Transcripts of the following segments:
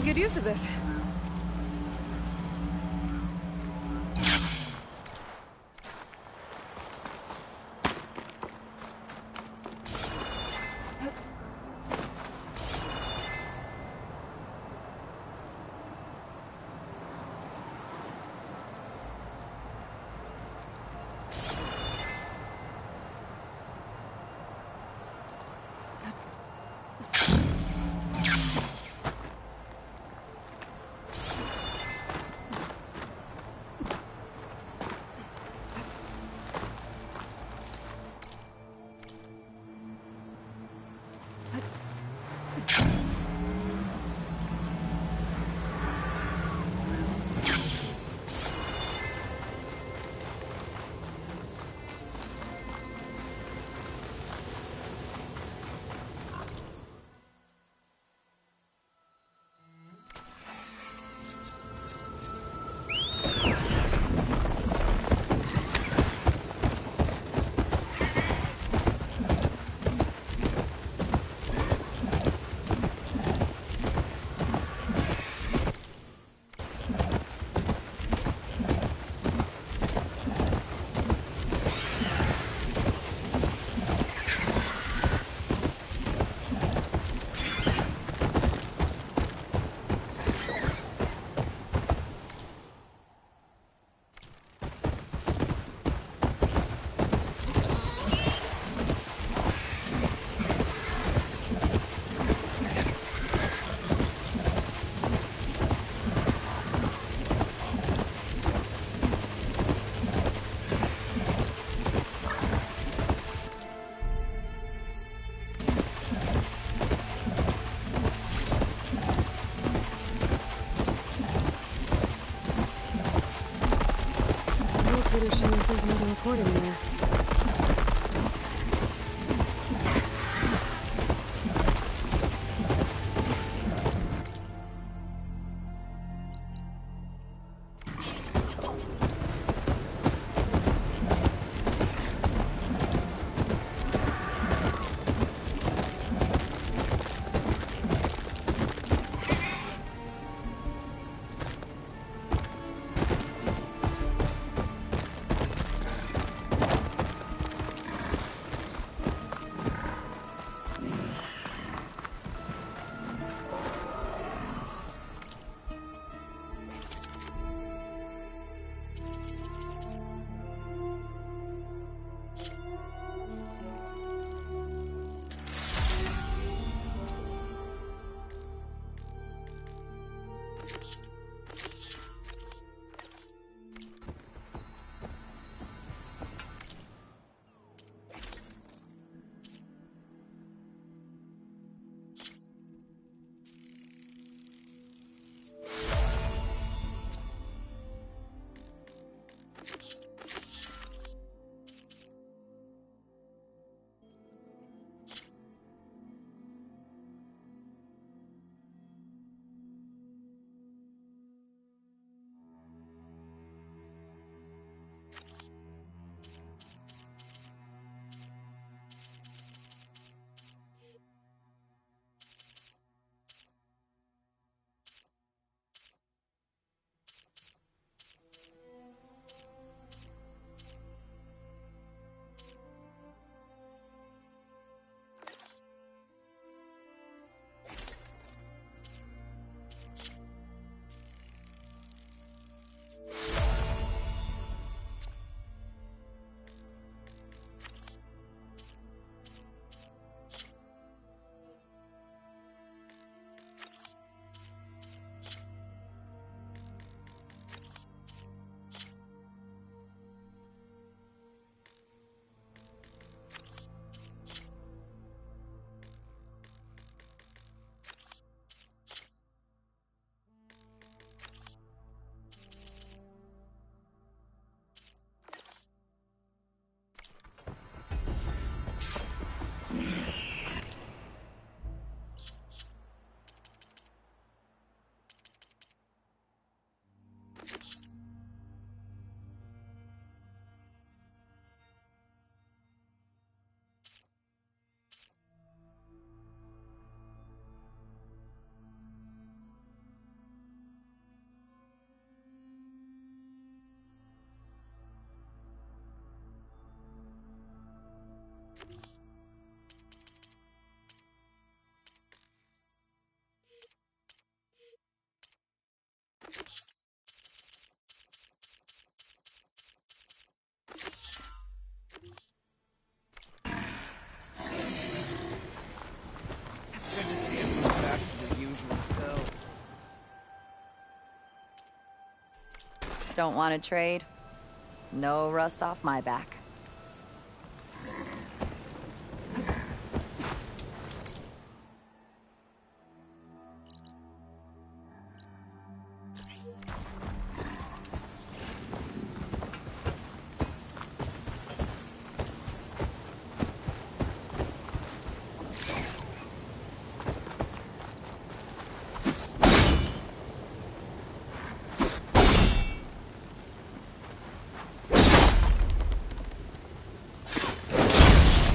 Good use of this. Computer shows there's another recording there. Don't want to trade? No rust off my back.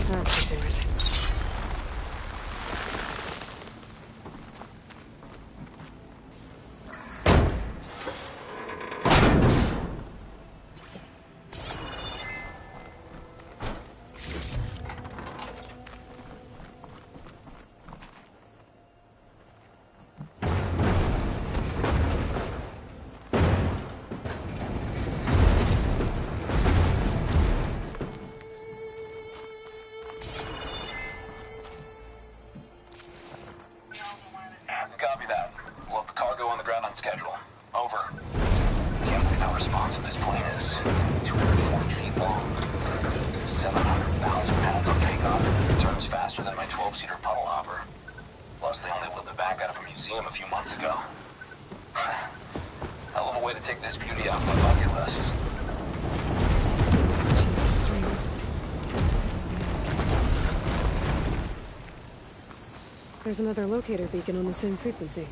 That should do it. Copy that. We'll have the cargo on the ground on schedule. Over. Can't believe how responsive this plane is. 240 feet long. 700,000 pounds on takeoff. Turns faster than my 12-seater puddle hopper. Plus, they only whipped it back out of a museum a few months ago. Hell of a way to take this beauty off my bucket list. There's another locator beacon on the same frequency.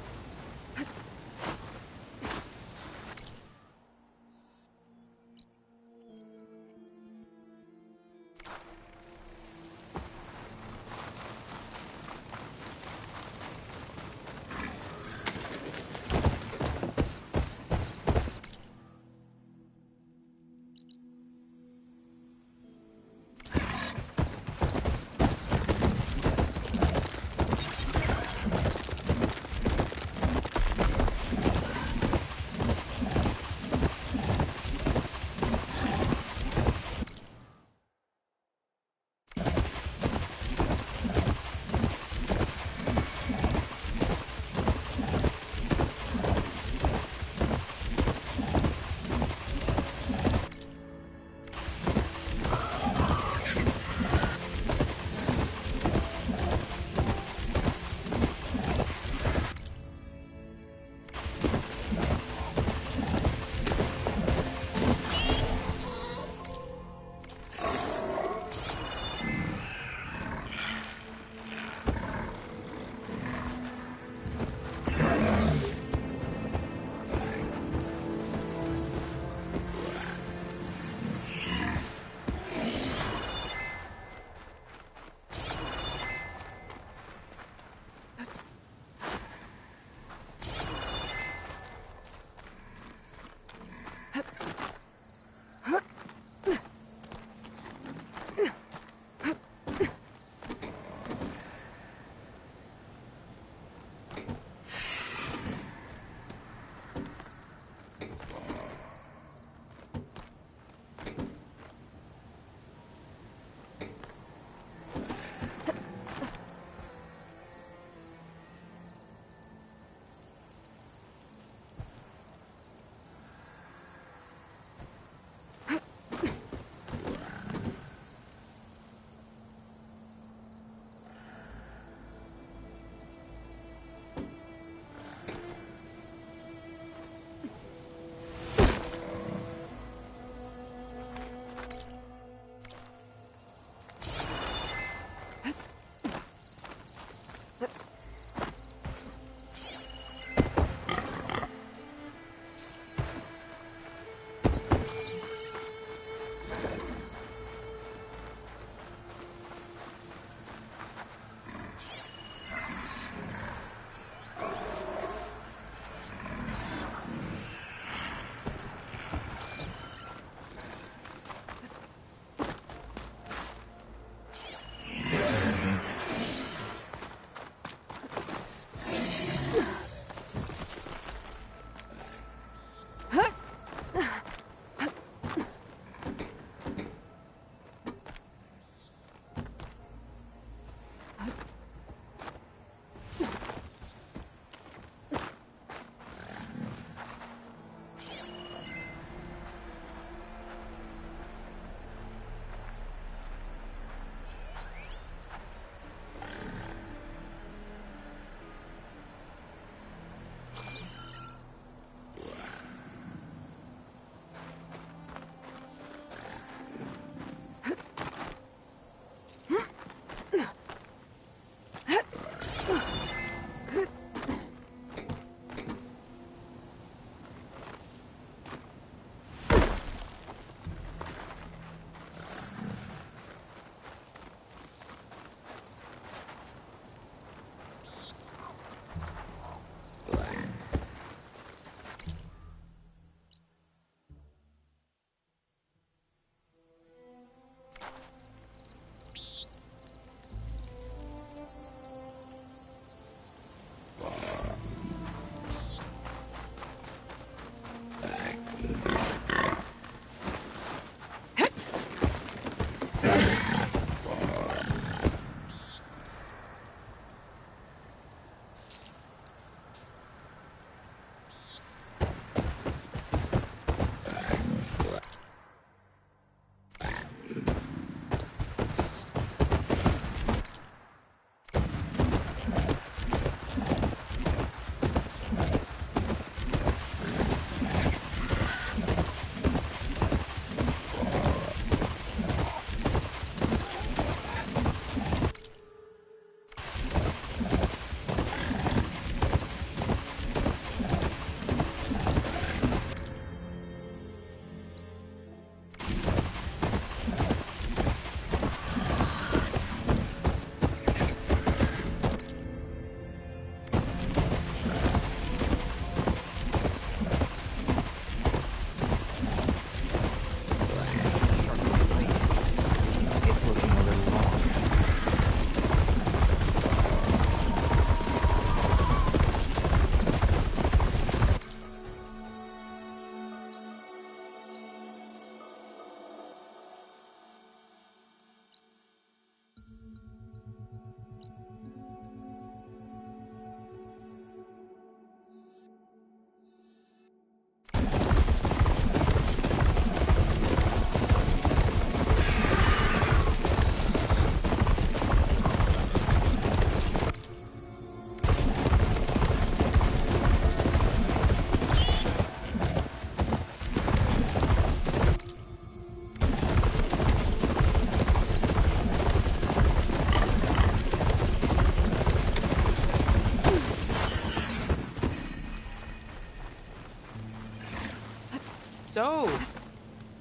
So,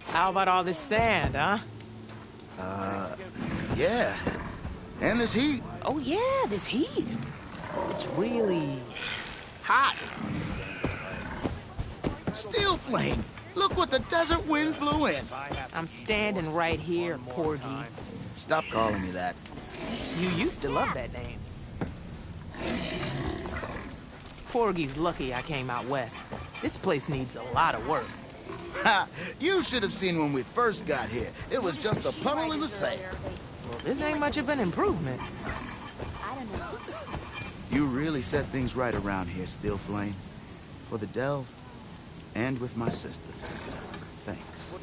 how about all this sand, huh? Yeah. And this heat. Oh yeah, this heat. It's really hot. Steel flame. Look what the desert winds blew in. I'm standing right here, Porgy. Stop calling me that. You used to love that name. Porgy's lucky I came out west. This place needs a lot of work. Ha! You should have seen when we first got here. It was just a puddle in the sand. Well, this ain't much of an improvement. You really set things right around here, Steel Flame. For the delve, and with my sister. Thanks.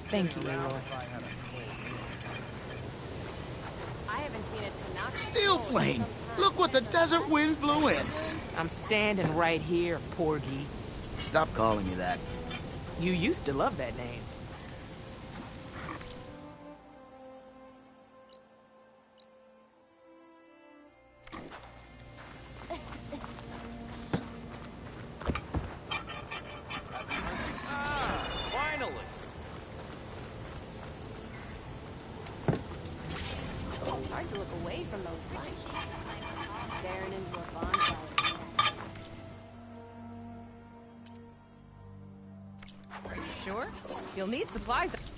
Thank you, Leroy. Steel Flame! Look what the desert winds blew in. I'm standing right here, Porgy. Stop calling me that. You used to love that name. Finally! It's hard to look away from those lights. Staring into a bonfire. Are you sure? You'll need supplies out there.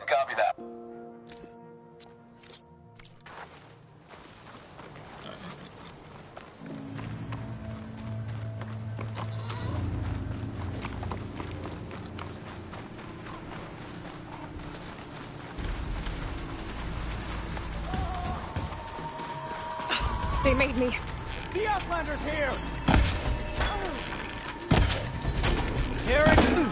Copy that. They made me. The Outlander's here! Here it is!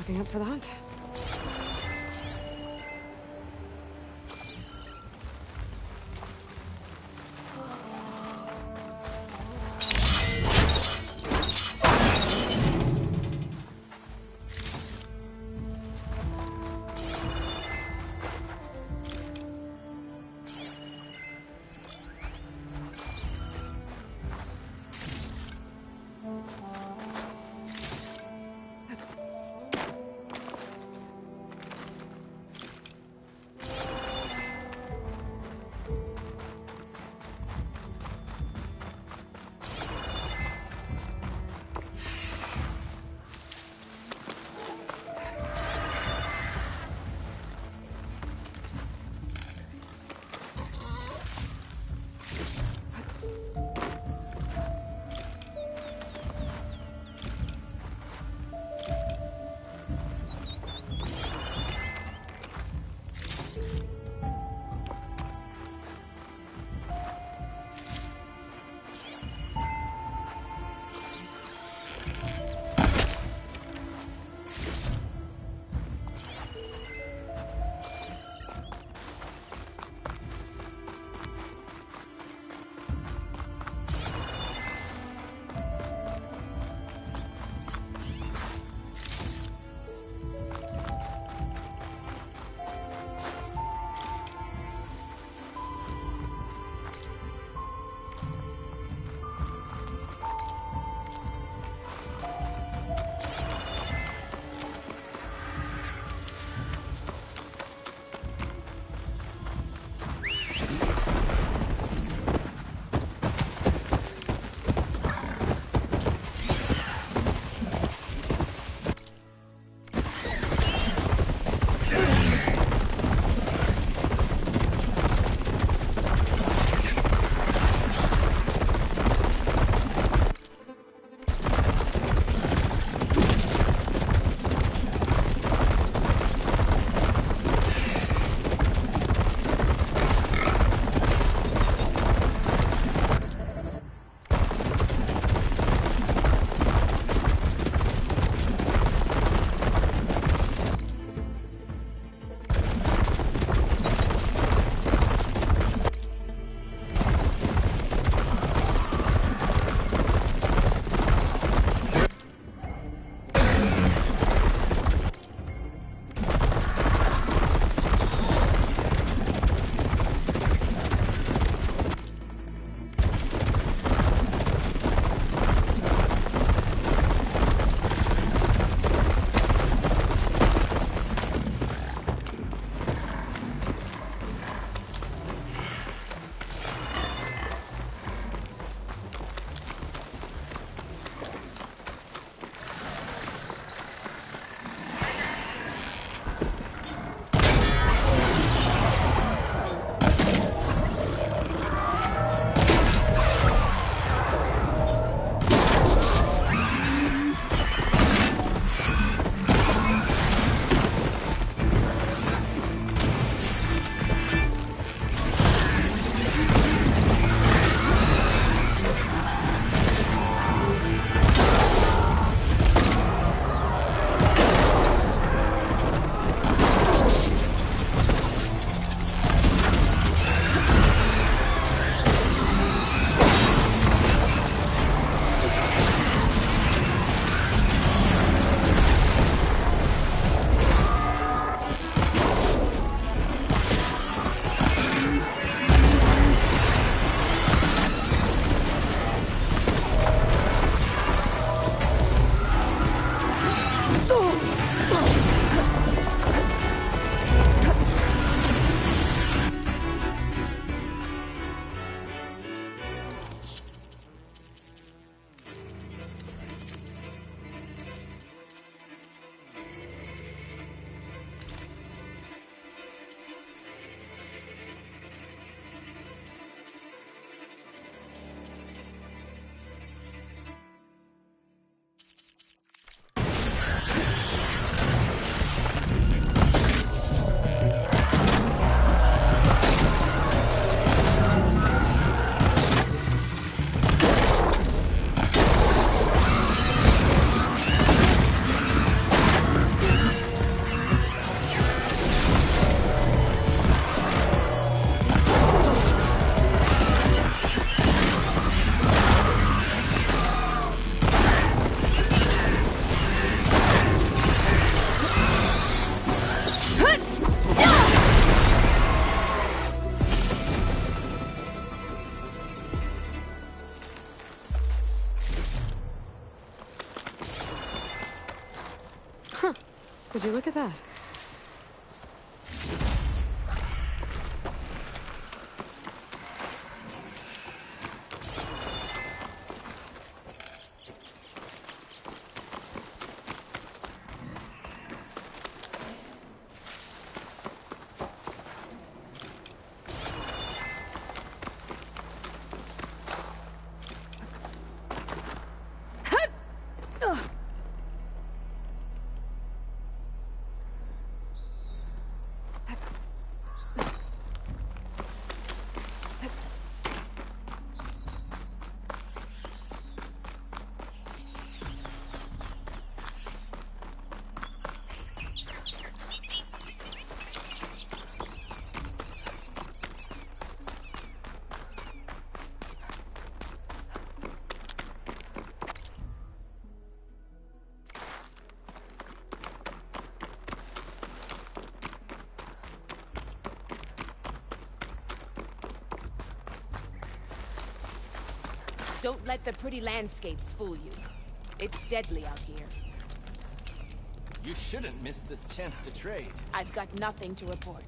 Looking up for the hunt. Would you look at that? Don't let the pretty landscapes fool you. It's deadly out here. You shouldn't miss this chance to trade. I've got nothing to report.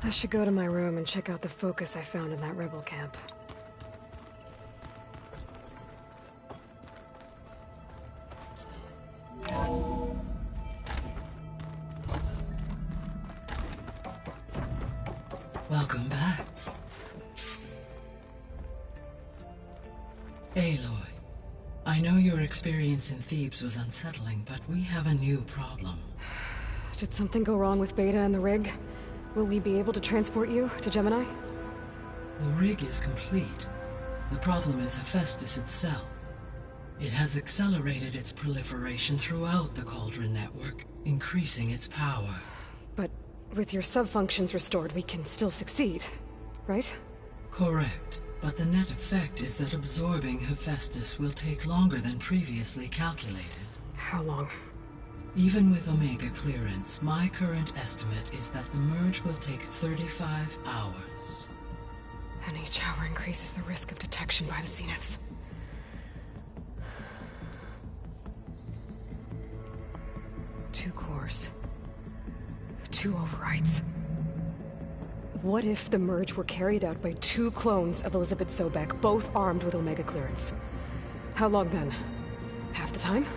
I should go to my room and check out the focus I found in that rebel camp. Welcome back. Aloy, I know your experience in Thebes was unsettling, but we have a new problem. Did something go wrong with Beta and the rig? Will we be able to transport you to Gemini? The rig is complete. The problem is Hephaestus itself. It has accelerated its proliferation throughout the Cauldron network, increasing its power. But with your sub-functions restored, we can still succeed, right? Correct. But the net effect is that absorbing Hephaestus will take longer than previously calculated. How long? Even with Omega clearance, my current estimate is that the merge will take 35 hours. And each hour increases the risk of detection by the Zeniths. Two cores. Two overrides. What if the merge were carried out by two clones of Elizabeth Sobek, both armed with Omega clearance? How long then? Half the time?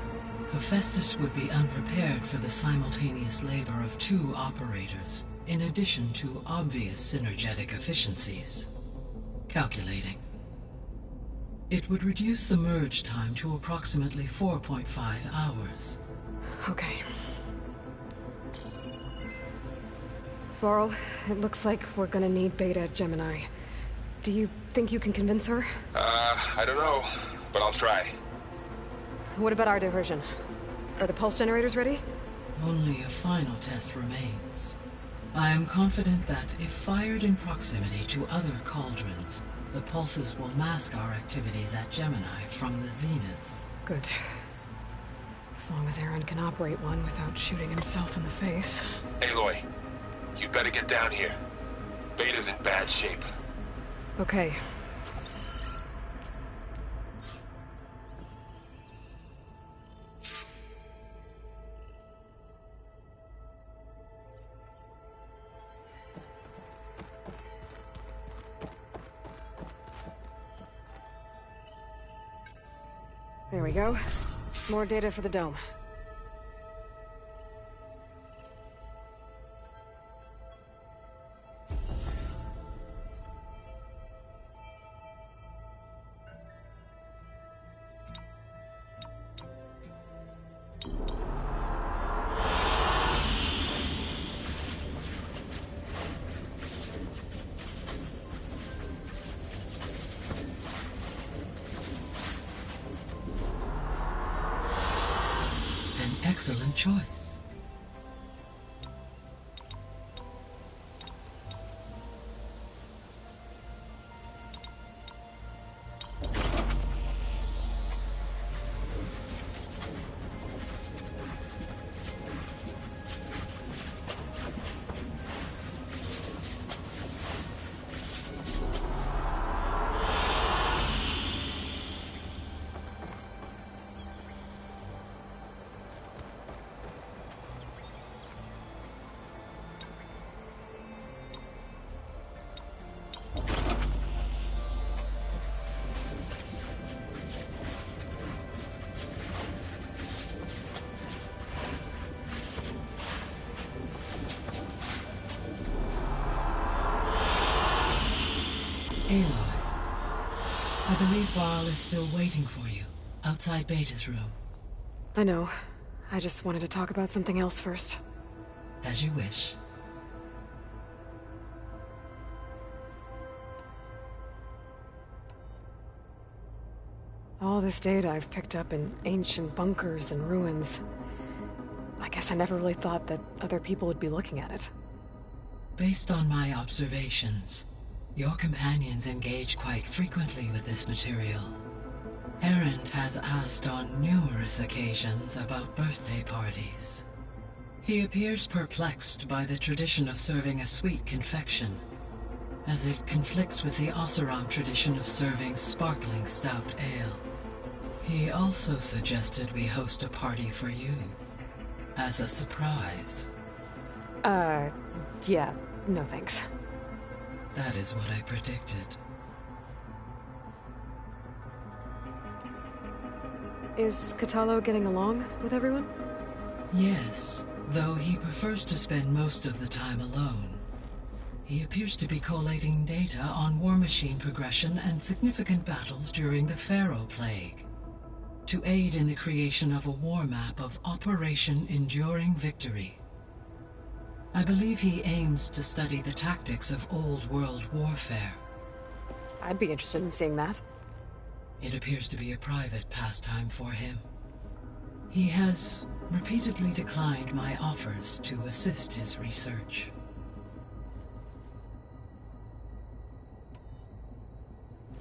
Hephaestus would be unprepared for the simultaneous labor of two operators, in addition to obvious synergetic efficiencies. Calculating. It would reduce the merge time to approximately 4.5 hours. Okay. Varl, it looks like we're gonna need Beta at Gemini. Do you think you can convince her? I don't know, but I'll try. What about our diversion? Are the pulse generators ready? Only a final test remains. I am confident that if fired in proximity to other cauldrons, the pulses will mask our activities at Gemini from the Zeniths. Good. As long as Aaron can operate one without shooting himself in the face. Aloy, you better get down here. Beta's in bad shape. Okay. There we go. More data for the dome. Excellent choice. Aloy, I believe Varl is still waiting for you, outside Beta's room. I know. I just wanted to talk about something else first. As you wish. All this data I've picked up in ancient bunkers and ruins. I guess I never really thought that other people would be looking at it. Based on my observations, your companions engage quite frequently with this material. Erend has asked on numerous occasions about birthday parties. He appears perplexed by the tradition of serving a sweet confection, as it conflicts with the Oseram tradition of serving sparkling stout ale. He also suggested we host a party for you, as a surprise. Yeah, no thanks. That is what I predicted. Is Catalo getting along with everyone? Yes, though he prefers to spend most of the time alone. He appears to be collating data on war machine progression and significant battles during the Pharaoh Plague, to aid in the creation of a war map of Operation Enduring Victory. I believe he aims to study the tactics of old world warfare. I'd be interested in seeing that. It appears to be a private pastime for him. He has repeatedly declined my offers to assist his research.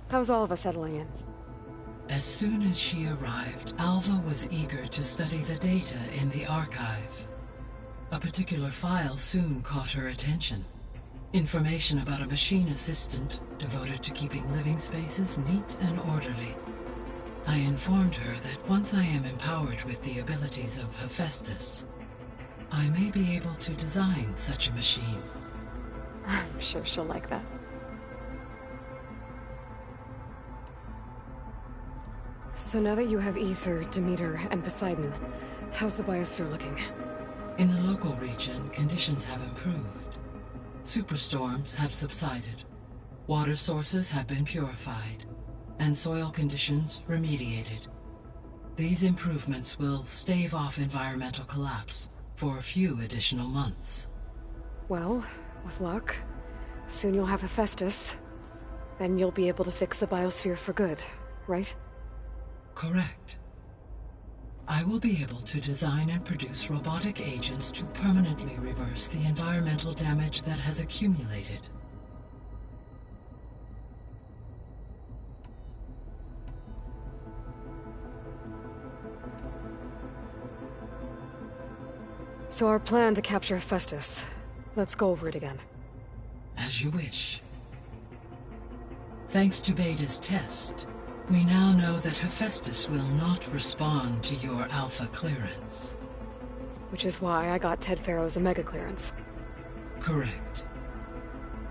How's all of us settling in? As soon as she arrived, Alva was eager to study the data in the archive. A particular file soon caught her attention. Information about a machine assistant devoted to keeping living spaces neat and orderly. I informed her that once I am empowered with the abilities of Hephaestus, I may be able to design such a machine. I'm sure she'll like that. So now that you have Ether, Demeter, and Poseidon, how's the biosphere looking? In the local region, conditions have improved. Superstorms have subsided, water sources have been purified, and soil conditions remediated. These improvements will stave off environmental collapse for a few additional months. Well, with luck, soon you'll have Hephaestus. Then you'll be able to fix the biosphere for good, right? Correct. I will be able to design and produce robotic agents to permanently reverse the environmental damage that has accumulated. So our plan to capture Hephaestus. Let's go over it again. As you wish. Thanks to Beta's test, we now know that Hephaestus will not respond to your Alpha clearance. Which is why I got Ted Pharaoh's Omega clearance. Correct.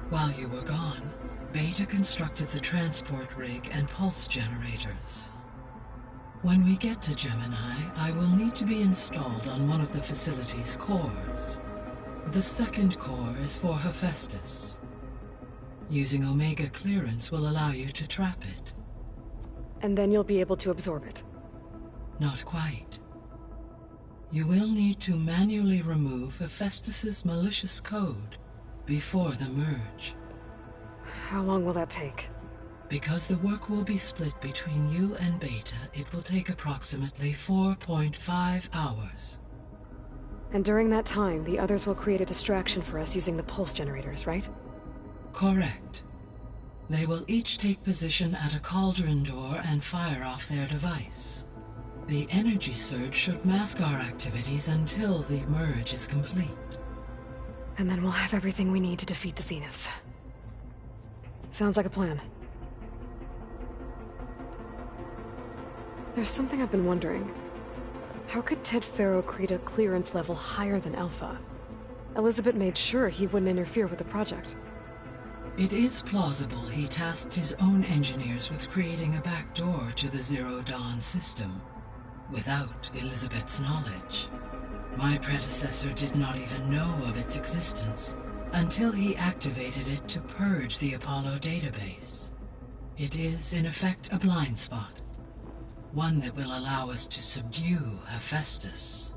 While you were gone, Beta constructed the transport rig and pulse generators. When we get to Gemini, I will need to be installed on one of the facility's cores. The second core is for Hephaestus. Using Omega clearance will allow you to trap it. And then you'll be able to absorb it. Not quite. You will need to manually remove Hephaestus's malicious code before the merge. How long will that take? Because the work will be split between you and Beta, it will take approximately 4.5 hours. And during that time, the others will create a distraction for us using the pulse generators, right? Correct. They will each take position at a cauldron door and fire off their device. The energy surge should mask our activities until the merge is complete. And then we'll have everything we need to defeat the Zeniths. Sounds like a plan. There's something I've been wondering. How could Ted Pharaoh create a clearance level higher than Alpha? Elizabeth made sure he wouldn't interfere with the project. It is plausible he tasked his own engineers with creating a back door to the Zero Dawn system, without Elizabeth's knowledge. My predecessor did not even know of its existence until he activated it to purge the Apollo database. It is, in effect, a blind spot. One that will allow us to subdue Hephaestus.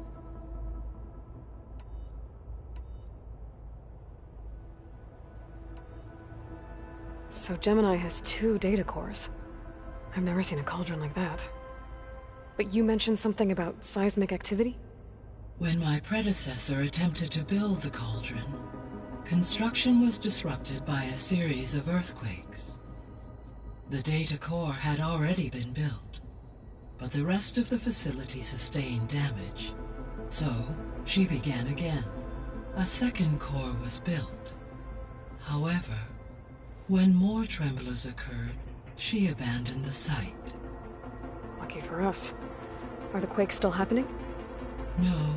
So Gemini has 2 data cores. I've never seen a cauldron like that. But you mentioned something about seismic activity? When my predecessor attempted to build the cauldron, construction was disrupted by a series of earthquakes. The data core had already been built, but the rest of the facility sustained damage. So, she began again. A second core was built. However, when more tremblers occurred, she abandoned the site. Lucky for us. Are the quakes still happening? No,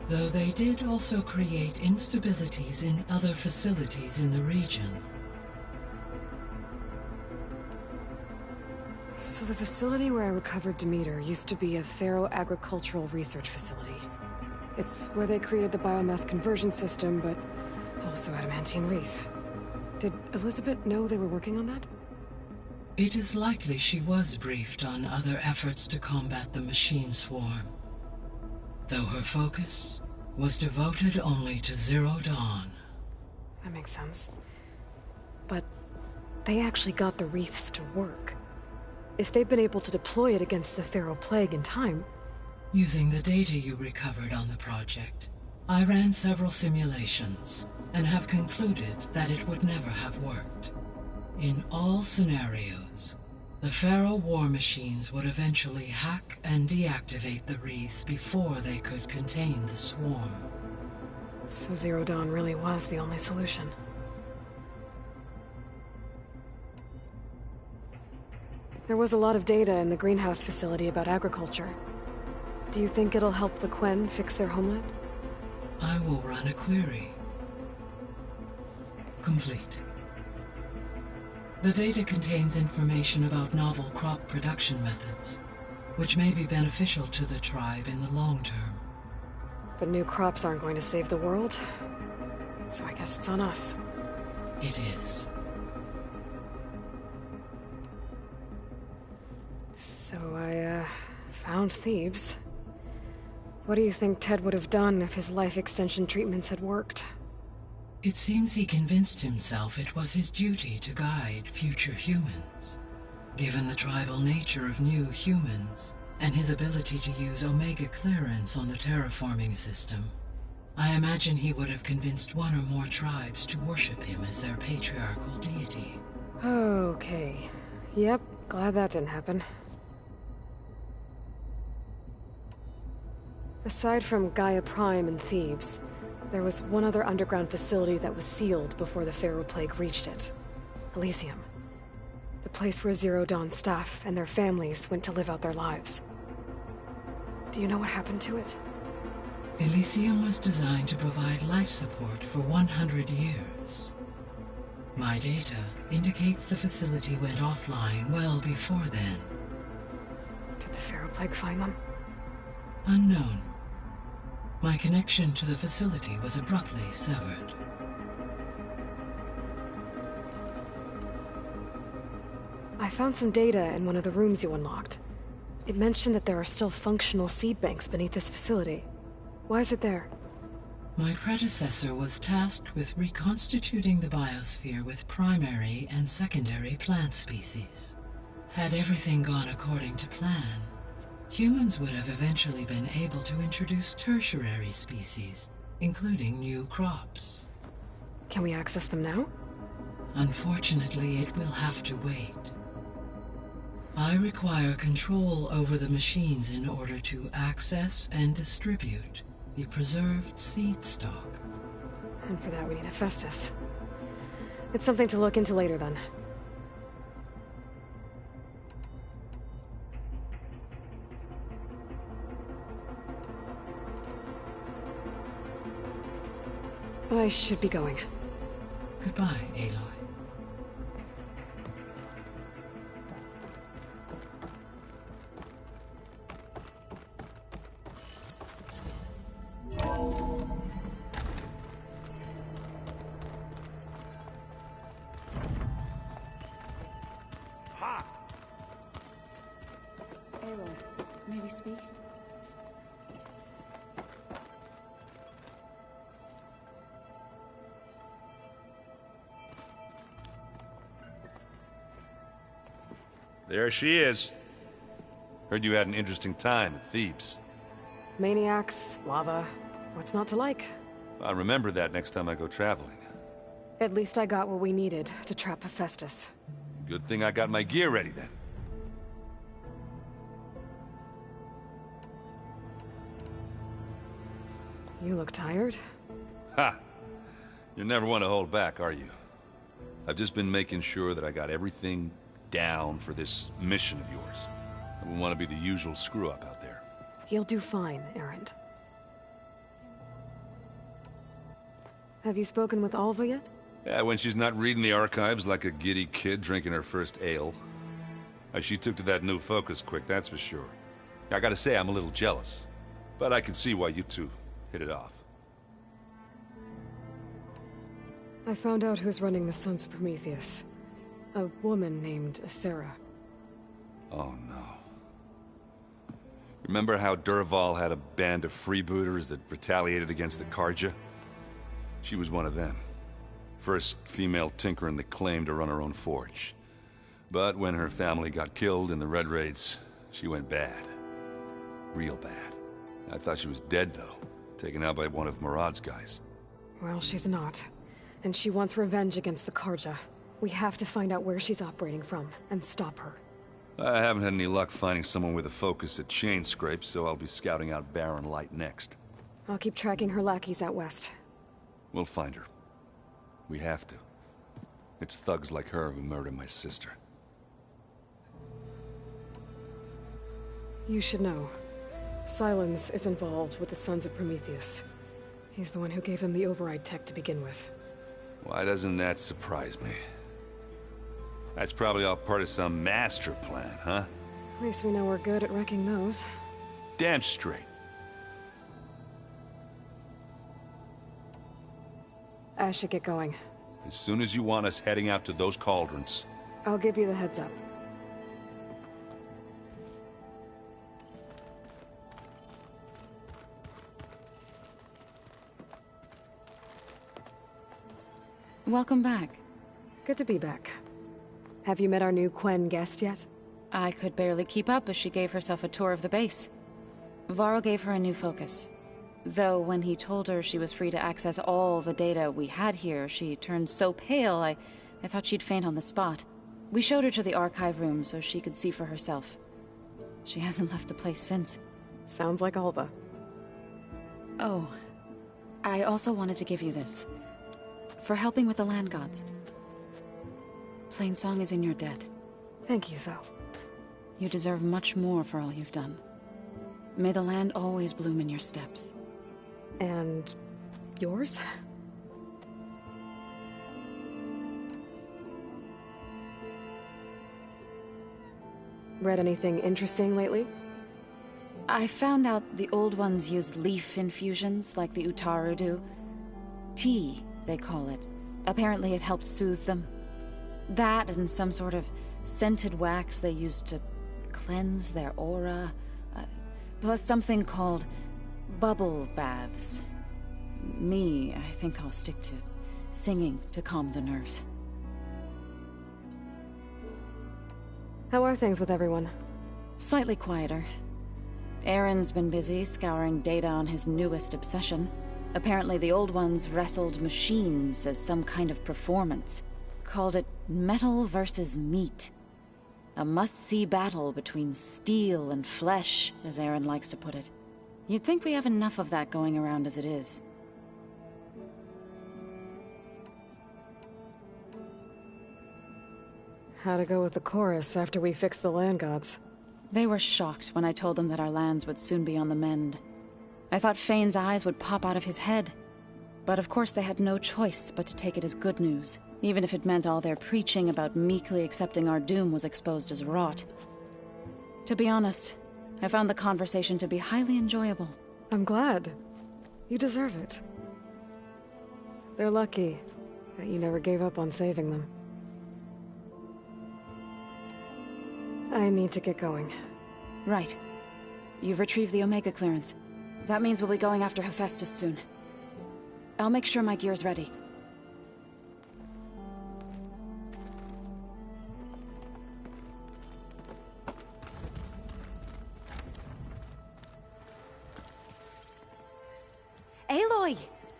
though they did also create instabilities in other facilities in the region. So the facility where I recovered Demeter used to be a Pharaoh agricultural research facility. It's where they created the biomass conversion system, but also adamantine wreath. Did Elizabeth know they were working on that? It is likely she was briefed on other efforts to combat the machine swarm, though her focus was devoted only to Zero Dawn. That makes sense. But they actually got the wreaths to work. If they've been able to deploy it against the Pharaoh Plague in time... Using the data you recovered on the project, I ran several simulations and have concluded that it would never have worked. In all scenarios, the Pharaoh war machines would eventually hack and deactivate the wreaths before they could contain the swarm. So Zero Dawn really was the only solution. There was a lot of data in the greenhouse facility about agriculture. Do you think it'll help the Quen fix their homeland? I will run a query. Complete. The data contains information about novel crop production methods, which may be beneficial to the tribe in the long term. But new crops aren't going to save the world, so I guess it's on us. It is. So I, found Thebes. What do you think Ted would have done if his life extension treatments had worked? It seems he convinced himself it was his duty to guide future humans. Given the tribal nature of new humans, and his ability to use Omega clearance on the terraforming system, I imagine he would have convinced one or more tribes to worship him as their patriarchal deity. Okay. Yep, glad that didn't happen. Aside from Gaia Prime and Thebes, there was one other underground facility that was sealed before the Pharaoh Plague reached it. Elysium. The place where Zero Dawn staff and their families went to live out their lives. Do you know what happened to it? Elysium was designed to provide life support for 100 years. My data indicates the facility went offline well before then. Did the Pharaoh Plague find them? Unknown. My connection to the facility was abruptly severed. I found some data in one of the rooms you unlocked. It mentioned that there are still functional seed banks beneath this facility. Why is it there? My predecessor was tasked with reconstituting the biosphere with primary and secondary plant species. Had everything gone according to plan, humans would have eventually been able to introduce tertiary species, including new crops. Can we access them now? Unfortunately, it will have to wait. I require control over the machines in order to access and distribute the preserved seed stock. And for that we need a Festus. It's something to look into later then. I should be going. Goodbye, Aloy. Aloy, may we speak? There she is. Heard you had an interesting time at Thebes. Maniacs, lava, what's not to like? I'll remember that next time I go traveling. At least I got what we needed to trap Hephaestus. Good thing I got my gear ready then. You look tired. Ha! You never want to hold back, are you? I've just been making sure that I got everything down for this mission of yours. I wouldn't want to be the usual screw-up out there. You'll do fine, Erend. Have you spoken with Alva yet? Yeah, when she's not reading the archives like a giddy kid drinking her first ale. She took to that new focus quick, that's for sure. I gotta say, I'm a little jealous. But I can see why you two hit it off. I found out who's running the Sons of Prometheus. A woman named Sarah. Oh no. Remember how Durval had a band of freebooters that retaliated against the Karja? She was one of them. First female tinker in the claim to run her own forge. But when her family got killed in the Red Raids, she went bad. Real bad. I thought she was dead, though. Taken out by one of Murad's guys. Well, she's not. And she wants revenge against the Karja. We have to find out where she's operating from, and stop her. I haven't had any luck finding someone with a focus at chain scrapes, so I'll be scouting out Baron Light next. I'll keep tracking her lackeys out west. We'll find her. We have to. It's thugs like her who murdered my sister. You should know. Silence is involved with the Sons of Prometheus. He's the one who gave them the override tech to begin with. Why doesn't that surprise me? That's probably all part of some master plan, huh? At least we know we're good at wrecking those. Damn straight. I should get going. As soon as you want us heading out to those cauldrons. I'll give you the heads up. Welcome back. Good to be back. Have you met our new Quen guest yet? I could barely keep up as she gave herself a tour of the base. Varl gave her a new focus. Though when he told her she was free to access all the data we had here, she turned so pale I thought she'd faint on the spot. We showed her to the archive room so she could see for herself. She hasn't left the place since. Sounds like Alba. Oh, I also wanted to give you this. For helping with the land gods. Plainsong is in your debt. Thank you, Zal. You deserve much more for all you've done. May the land always bloom in your steps. And yours? Read anything interesting lately? I found out the old ones use leaf infusions like the Utaru do. Tea, they call it. Apparently it helped soothe them. That and some sort of scented wax they used to cleanse their aura. Plus something called bubble baths. Me, I think I'll stick to singing to calm the nerves. How are things with everyone? Slightly quieter. Aaron's been busy scouring data on his newest obsession. Apparently the old ones wrestled machines as some kind of performance. Called it metal versus meat. A must-see battle between steel and flesh, as Aaron likes to put it. You'd think we have enough of that going around as it is. How'd it go with the chorus after we fixed the land gods? They were shocked when I told them that our lands would soon be on the mend. I thought Fane's eyes would pop out of his head. But of course they had no choice but to take it as good news, even if it meant all their preaching about meekly accepting our doom was exposed as rot. To be honest, I found the conversation to be highly enjoyable. I'm glad. You deserve it. They're lucky that you never gave up on saving them. I need to get going. Right. You've retrieved the Omega clearance. That means we'll be going after Hephaestus soon. I'll make sure my gear's ready. Aloy!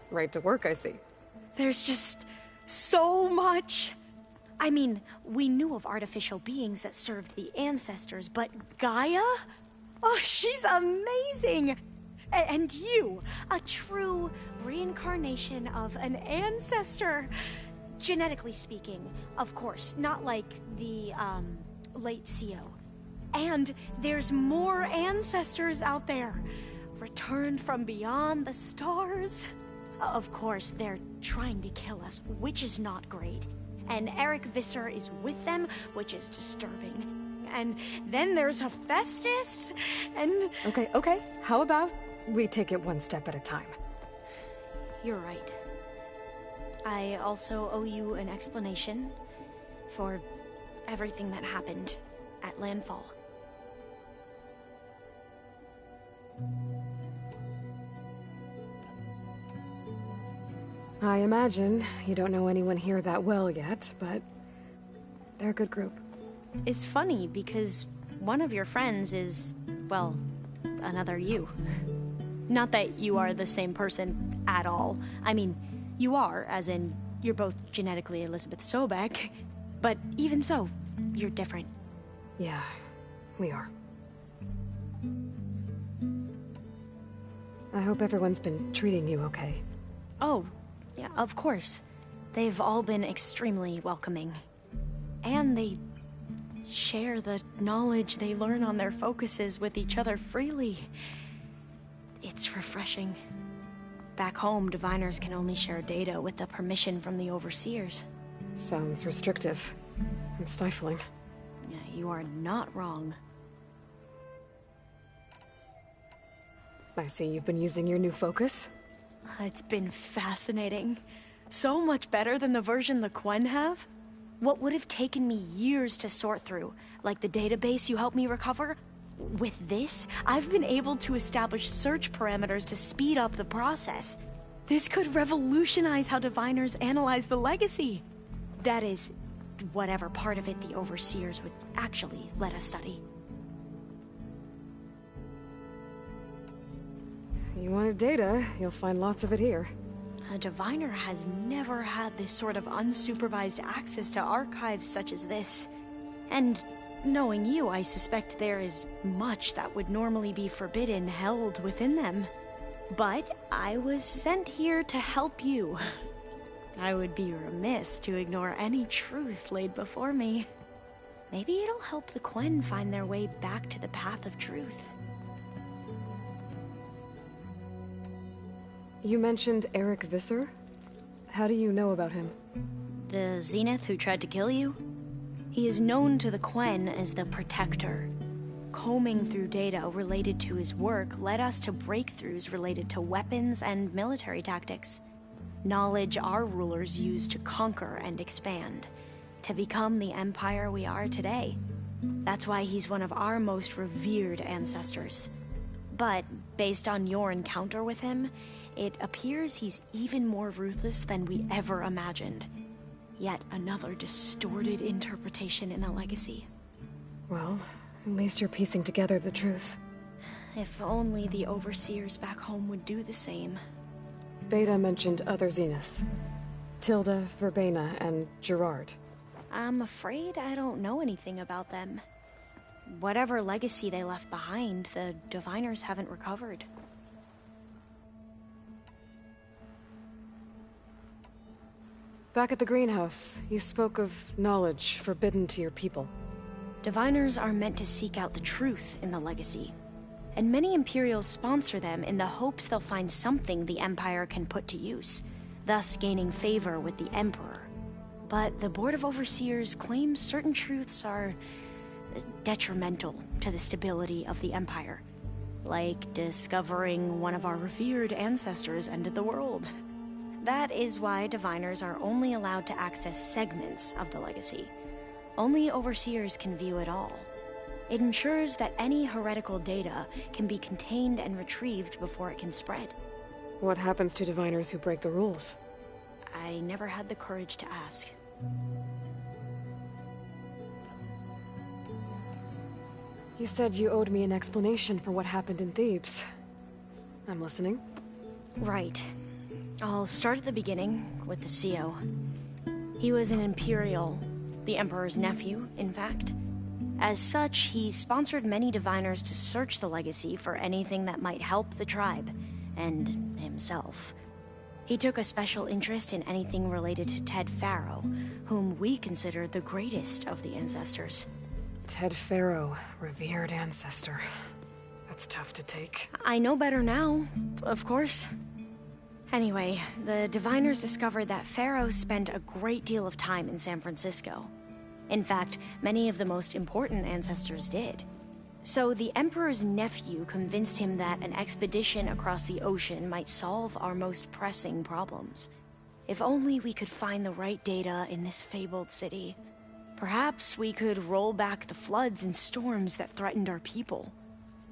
Right to work, I see. There's just so much. I mean, we knew of artificial beings that served the ancestors, but Gaia? Oh, she's amazing! And you, a true reincarnation of an ancestor. Genetically speaking, of course, not like the, late CO. And there's more ancestors out there, returned from beyond the stars. Of course, they're trying to kill us, which is not great. And Eric Visser is with them, which is disturbing. and then there's Hephaestus, and... Okay. How about we take it one step at a time? You're right. I also owe you an explanation for everything that happened at Landfall. I imagine you don't know anyone here that well yet, but they're a good group. It's funny because one of your friends is, well, another you. Not that you are the same person at all. I mean, you are, as in, you're both genetically Elizabeth Sobeck, but even so, you're different. Yeah, we are. I hope everyone's been treating you okay. Oh, yeah, of course. They've all been extremely welcoming. And they share the knowledge they learn on their focuses with each other freely. It's refreshing. Back home, diviners can only share data with the permission from the overseers. Sounds restrictive and stifling. Yeah, you are not wrong. I see you've been using your new focus. It's been fascinating. So much better than the version the Quen have. What would have taken me years to sort through, like the database you helped me recover, with this, I've been able to establish search parameters to speed up the process. This could revolutionize how diviners analyze the legacy. That is, whatever part of it the overseers would actually let us study. You wanted data, you'll find lots of it here. A diviner has never had this sort of unsupervised access to archives such as this. And knowing you, I suspect there is much that would normally be forbidden held within them. But I was sent here to help you. I would be remiss to ignore any truth laid before me. Maybe it'll help the Quen find their way back to the path of truth. You mentioned Eric Visser? How do you know about him? The Zenith who tried to kill you? He is known to the Quen as the Protector. Combing through data related to his work led us to breakthroughs related to weapons and military tactics. Knowledge our rulers used to conquer and expand, to become the empire we are today. That's why he's one of our most revered ancestors. But based on your encounter with him, it appears he's even more ruthless than we ever imagined. Yet another distorted interpretation in the legacy. Well, at least you're piecing together the truth. If only the overseers back home would do the same. Beta mentioned other Zeniths. Tilda, Verbena, and Gerard. I'm afraid I don't know anything about them. Whatever legacy they left behind, the diviners haven't recovered. Back at the greenhouse, you spoke of knowledge forbidden to your people. Diviners are meant to seek out the truth in the legacy, and many Imperials sponsor them in the hopes they'll find something the Empire can put to use, thus gaining favor with the Emperor. But the Board of Overseers claims certain truths are detrimental to the stability of the Empire, like discovering one of our revered ancestors ended the world. That is why diviners are only allowed to access segments of the legacy. Only overseers can view it all. It ensures that any heretical data can be contained and retrieved before it can spread. What happens to diviners who break the rules? I never had the courage to ask. You said you owed me an explanation for what happened in Thebes. I'm listening. Right. I'll start at the beginning, with the CO. He was an Imperial, the Emperor's nephew, in fact. As such, he sponsored many diviners to search the legacy for anything that might help the tribe, and himself. He took a special interest in anything related to Ted Faro, whom we consider the greatest of the ancestors. Ted Faro, revered ancestor. That's tough to take. I know better now, of course. Anyway, the diviners discovered that Faro spent a great deal of time in San Francisco. In fact, many of the most important ancestors did. So the Emperor's nephew convinced him that an expedition across the ocean might solve our most pressing problems. If only we could find the right data in this fabled city. Perhaps we could roll back the floods and storms that threatened our people.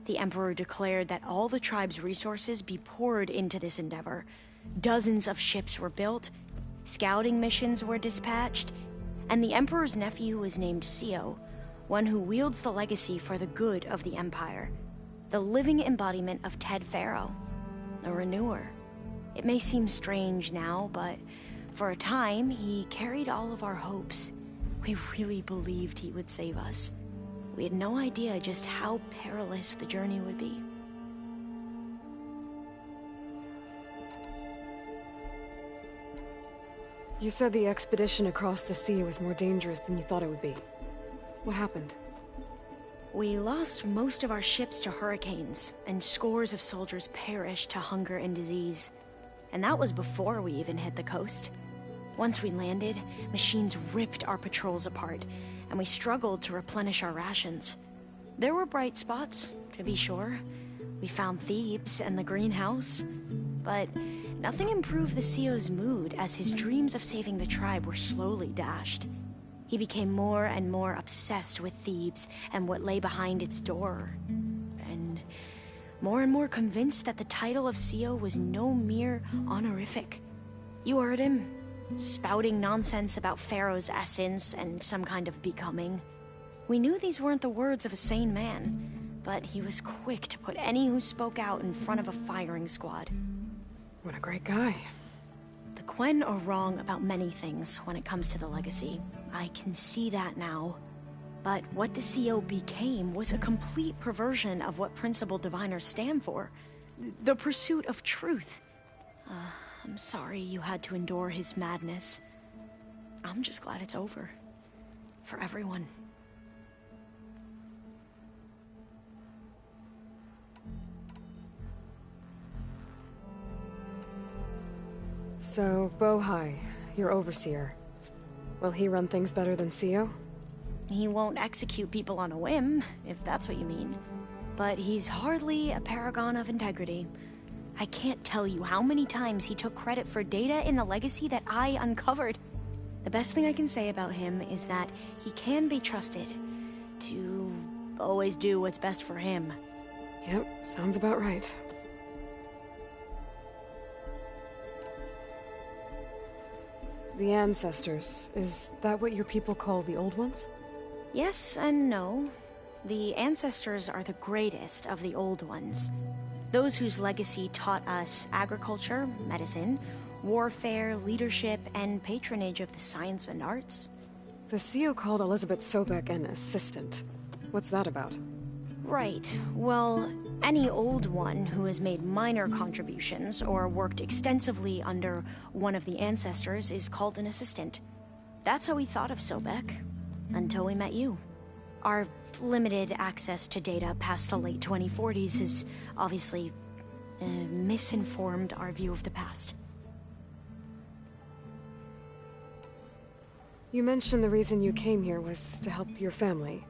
The Emperor declared that all the tribe's resources be poured into this endeavor. Dozens of ships were built, scouting missions were dispatched, and the Emperor's nephew was named Sio, one who wields the legacy for the good of the Empire, the living embodiment of Ted Faro, a renewer. It may seem strange now, but for a time, he carried all of our hopes. We really believed he would save us. We had no idea just how perilous the journey would be. You said the expedition across the sea was more dangerous than you thought it would be. What happened? We lost most of our ships to hurricanes, and scores of soldiers perished to hunger and disease. And that was before we even hit the coast. Once we landed, machines ripped our patrols apart, and we struggled to replenish our rations. There were bright spots, to be sure. We found Thebes and the greenhouse, but nothing improved the CEO's mood as his dreams of saving the tribe were slowly dashed. He became more and more obsessed with Thebes and what lay behind its door, and more convinced that the title of CEO was no mere honorific. You heard him, spouting nonsense about Pharaoh's essence and some kind of becoming. We knew these weren't the words of a sane man, but he was quick to put any who spoke out in front of a firing squad. What a great guy. The Quen are wrong about many things when it comes to the legacy. I can see that now. But what the CEO became was a complete perversion of what principled diviners stand for. The pursuit of truth. I'm sorry you had to endure his madness. I'm just glad it's over. For everyone. So, Bohai, your overseer. Will he run things better than CEO? He won't execute people on a whim, if that's what you mean. But he's hardly a paragon of integrity. I can't tell you how many times he took credit for data in the legacy that I uncovered. The best thing I can say about him is that he can be trusted to always do what's best for him. Yep, sounds about right. The ancestors, is that what your people call the old ones? Yes and no. The ancestors are the greatest of the old ones. Those whose legacy taught us agriculture, medicine, warfare, leadership, and patronage of the science and arts. The CEO called Elizabeth Sobek an assistant. What's that about? Right. Well, any old one who has made minor contributions or worked extensively under one of the ancestors is called an assistant. That's how we thought of Sobek, until we met you. Our limited access to data past the late 2040s has obviously misinformed our view of the past. You mentioned the reason you came here was to help your family.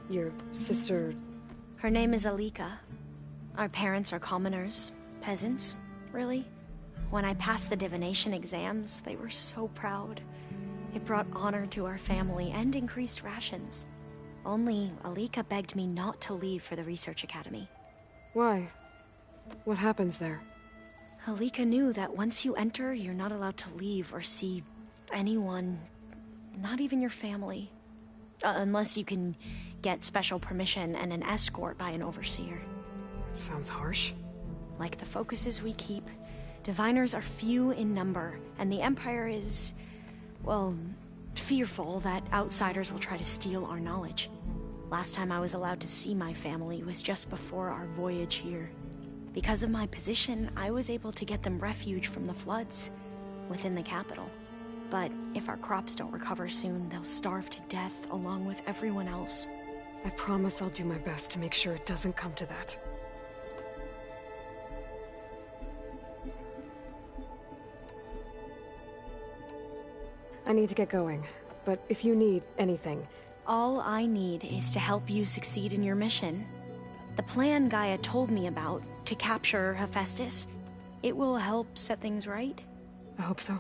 Your sister... Her name is Alika. Our parents are commoners, peasants, really. When I passed the divination exams, they were so proud. It brought honor to our family and increased rations. Only Alika begged me not to leave for the research academy. Why? What happens there? Alika knew that once you enter, you're not allowed to leave or see anyone, not even your family. Unless you can get special permission and an escort by an overseer. That sounds harsh. Like the focuses we keep, diviners are few in number, and the Empire is, well, fearful that outsiders will try to steal our knowledge. Last time I was allowed to see my family was just before our voyage here. Because of my position, I was able to get them refuge from the floods within the capital. But if our crops don't recover soon, they'll starve to death along with everyone else. I promise I'll do my best to make sure it doesn't come to that. I need to get going. but if you need anything... All I need is to help you succeed in your mission. The plan Gaia told me about, to capture Hephaestus, it will help set things right. I hope so.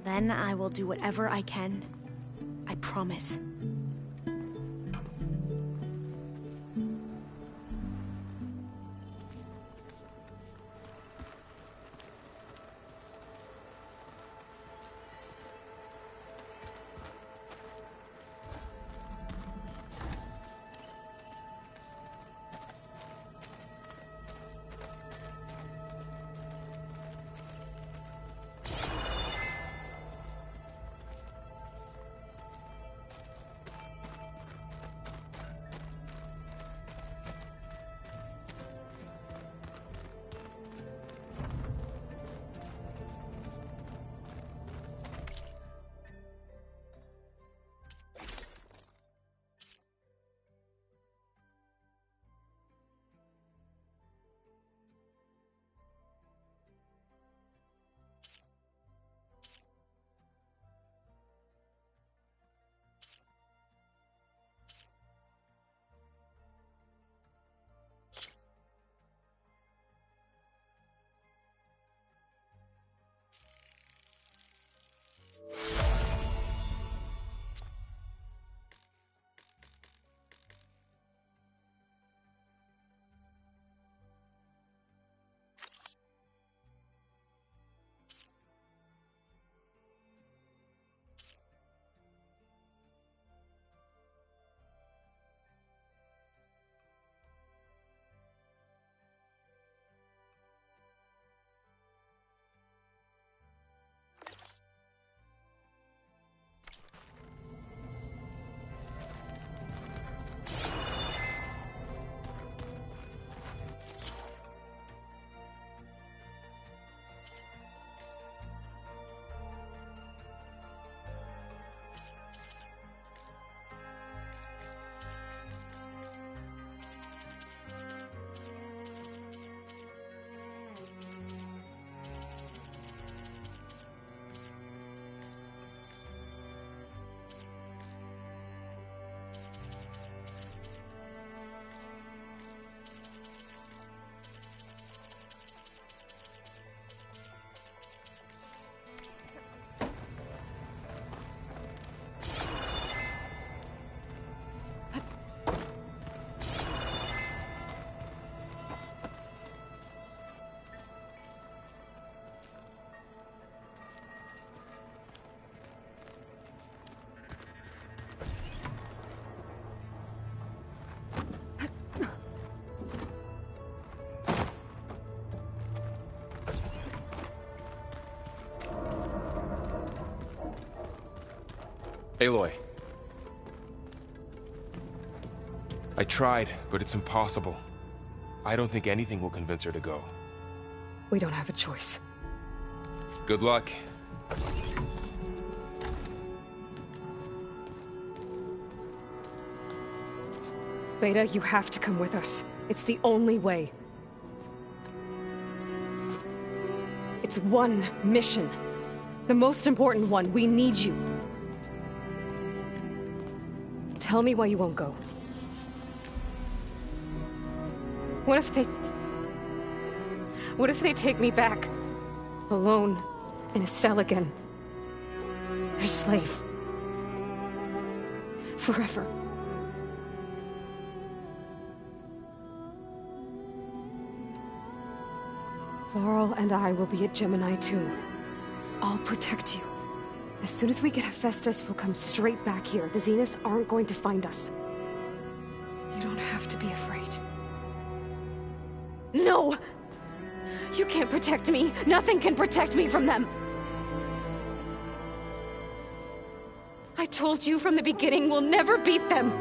Then I will do whatever I can. I promise. Aloy. I tried, but it's impossible. I don't think anything will convince her to go. We don't have a choice. Good luck. Beta, you have to come with us. It's the only way. It's one mission. The most important one. We need you. Tell me why you won't go. What if they take me back? Alone, in a cell again. Their slave. Forever. Varl and I will be at Gemini too. I'll protect you. As soon as we get Hephaestus, we'll come straight back here. The Zeniths aren't going to find us. You don't have to be afraid. No! You can't protect me. Nothing can protect me from them. I told you from the beginning we'll never beat them.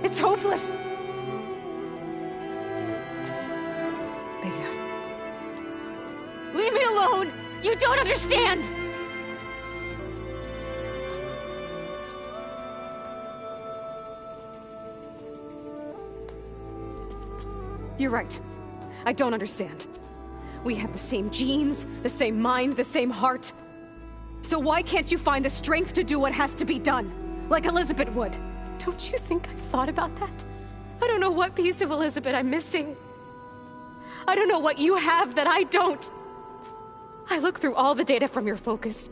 It's hopeless. Beta. Leave me alone! You don't understand! You're right. I don't understand. We have the same genes, the same mind, the same heart. So why can't you find the strength to do what has to be done? Like Elizabeth would. Don't you think I've thought about that? I don't know what piece of Elizabeth I'm missing. I don't know what you have that I don't. I look through all the data from your focus.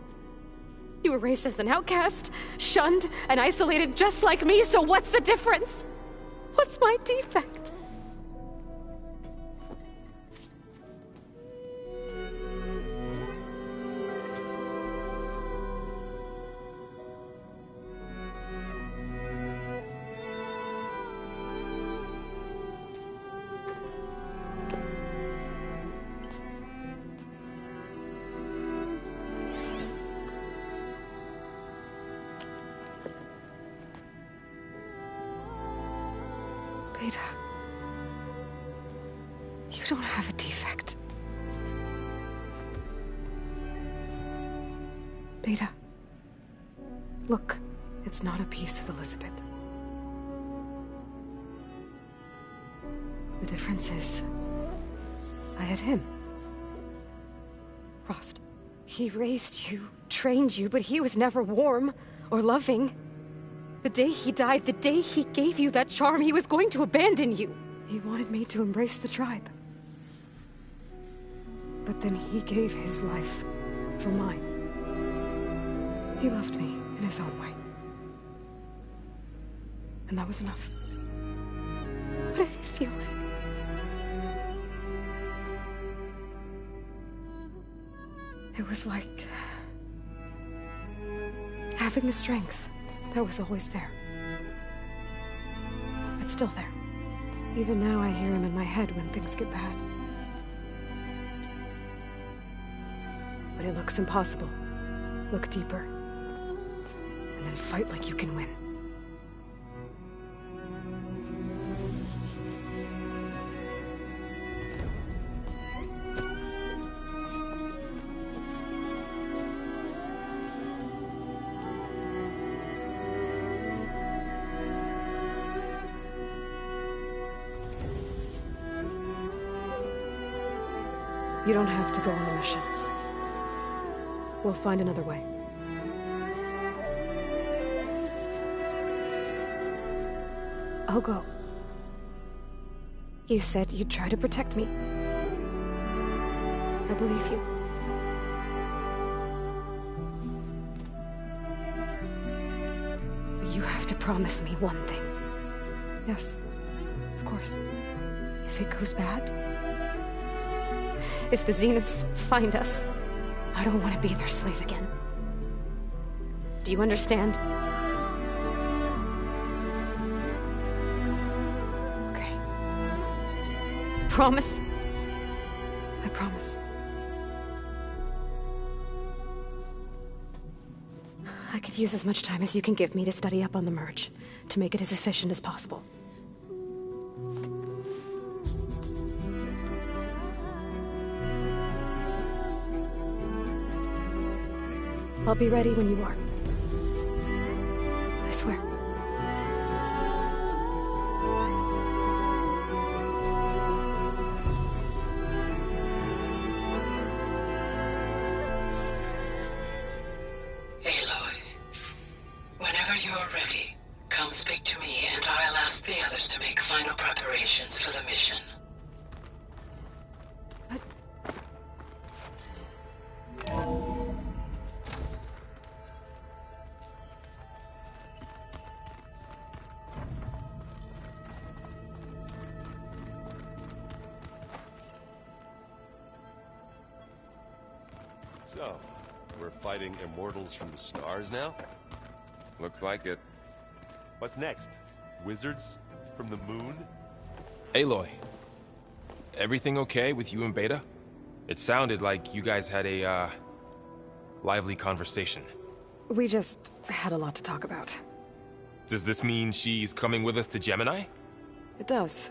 You were raised as an outcast, shunned, and isolated just like me, so what's the difference? What's my defect? Beta, you don't have a defect. Beta, look, it's not a piece of Elizabeth. The difference is, I had him. Frost. He raised you, trained you, but he was never warm or loving. The day he died, the day he gave you that charm, he was going to abandon you. He wanted me to embrace the tribe. But then he gave his life for mine. He loved me in his own way. And that was enough. What did it feel like? It was like having the strength that was always there. It's still there. Even now I hear him in my head when things get bad. But it looks impossible. Look deeper. And then fight like you can win. You don't have to go on the mission. We'll find another way. I'll go. You said you'd try to protect me. I believe you. But you have to promise me one thing. Yes, of course. If it goes bad, if the Zeniths find us, I don't want to be their slave again. Do you understand? Okay. Promise? I promise. I could use as much time as you can give me to study up on the merge, to make it as efficient as possible. I'll be ready when you are. I swear. Aloy, whenever you're ready, come speak to me and I'll ask the others to make final preparations for the mission. So, we're fighting immortals from the stars now? Looks like it. What's next? Wizards from the moon? Aloy, everything okay with you and Beta? It sounded like you guys had a, lively conversation. We just had a lot to talk about. Does this mean she's coming with us to Gemini? It does.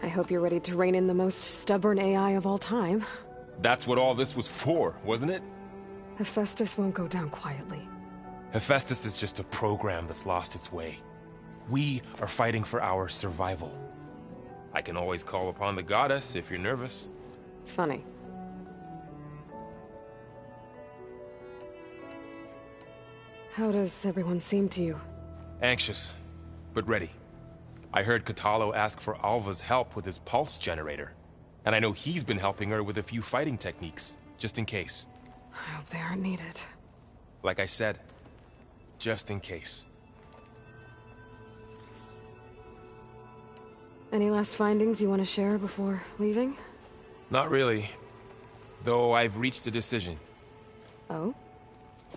I hope you're ready to rein in the most stubborn AI of all time. That's what all this was for, wasn't it? Hephaestus won't go down quietly. Hephaestus is just a program that's lost its way. We are fighting for our survival. I can always call upon the goddess if you're nervous. Funny. How does everyone seem to you? Anxious, but ready. I heard Catalo ask for Alva's help with his pulse generator. And I know he's been helping her with a few fighting techniques, just in case. I hope they aren't needed. Like I said, just in case. Any last findings you want to share before leaving? Not really. Though I've reached a decision. Oh?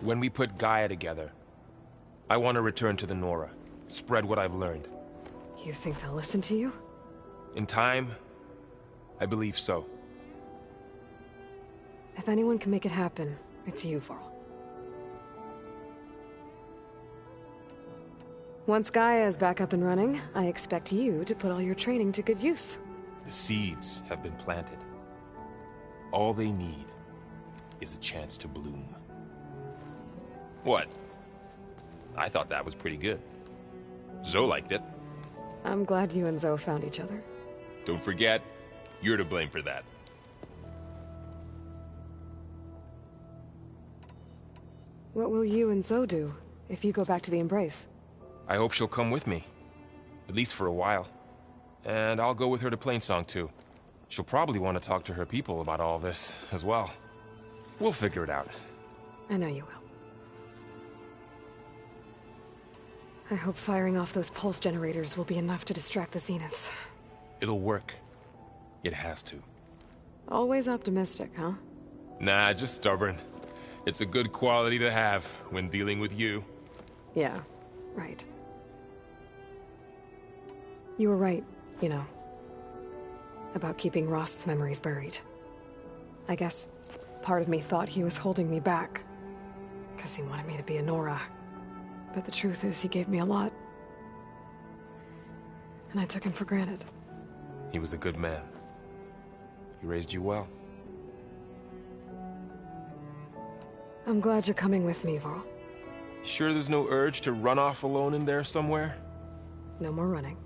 When we put Gaia together, I want to return to the Nora. Spread what I've learned. You think they'll listen to you? In time, I believe so. If anyone can make it happen, it's you, Varl. Once Gaia is back up and running, I expect you to put all your training to good use. The seeds have been planted. All they need is a chance to bloom. What? I thought that was pretty good. Zoe liked it. I'm glad you and Zoe found each other. Don't forget, you're to blame for that. What will you and Zoe do if you go back to the Embrace? I hope she'll come with me. At least for a while. And I'll go with her to Plainsong too. She'll probably want to talk to her people about all this as well. We'll figure it out. I know you will. I hope firing off those pulse generators will be enough to distract the Zeniths. It'll work. It has to. Always optimistic, huh? Nah, just stubborn. It's a good quality to have when dealing with you. Yeah, right. You were right, you know, about keeping Rost's memories buried. I guess part of me thought he was holding me back, because he wanted me to be a Nora. But the truth is, he gave me a lot. And I took him for granted. He was a good man. He raised you well. I'm glad you're coming with me, Varl. Sure there's no urge to run off alone in there somewhere? No more running.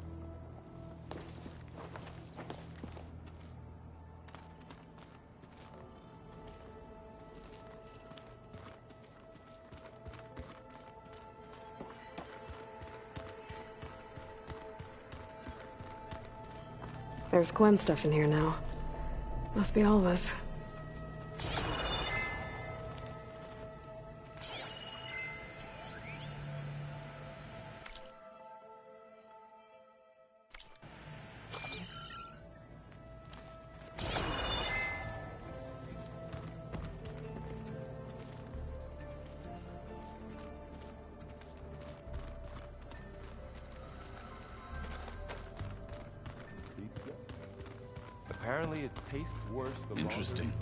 There's Gwen stuff in here now. Must be all of us. Apparently it tastes worse the Interesting.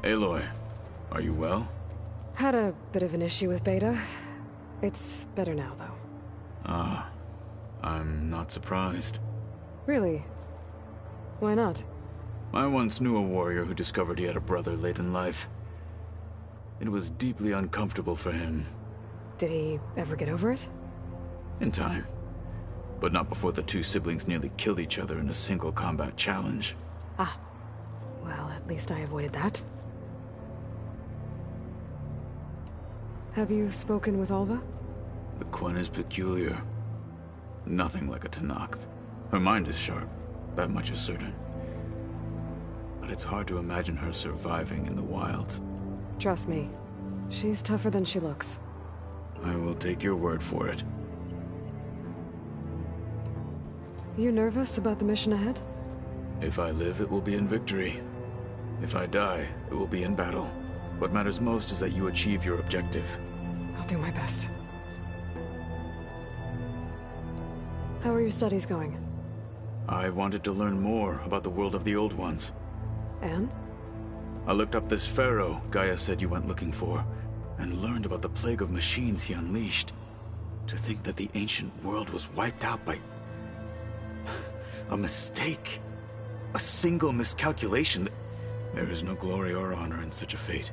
Aloy, are you well? Had a bit of an issue with Beta. It's better now, though. Ah, I'm not surprised. Really? Why not? I once knew a warrior who discovered he had a brother late in life. It was deeply uncomfortable for him. Did he ever get over it? In time. But not before the two siblings nearly killed each other in a single combat challenge. Ah. Well, at least I avoided that. Have you spoken with Alva? The Quen is peculiar. Nothing like a Tenakth. Her mind is sharp, that much is certain. But it's hard to imagine her surviving in the wilds. Trust me, she's tougher than she looks. I will take your word for it. You nervous about the mission ahead? If I live, it will be in victory. If I die, it will be in battle. What matters most is that you achieve your objective. I'll do my best. How are your studies going? I wanted to learn more about the world of the Old Ones. And? I looked up this pharaoh Gaia said you went looking for, and learned about the plague of machines he unleashed. To think that the ancient world was wiped out by a mistake. A single miscalculation. There is no glory or honor in such a fate.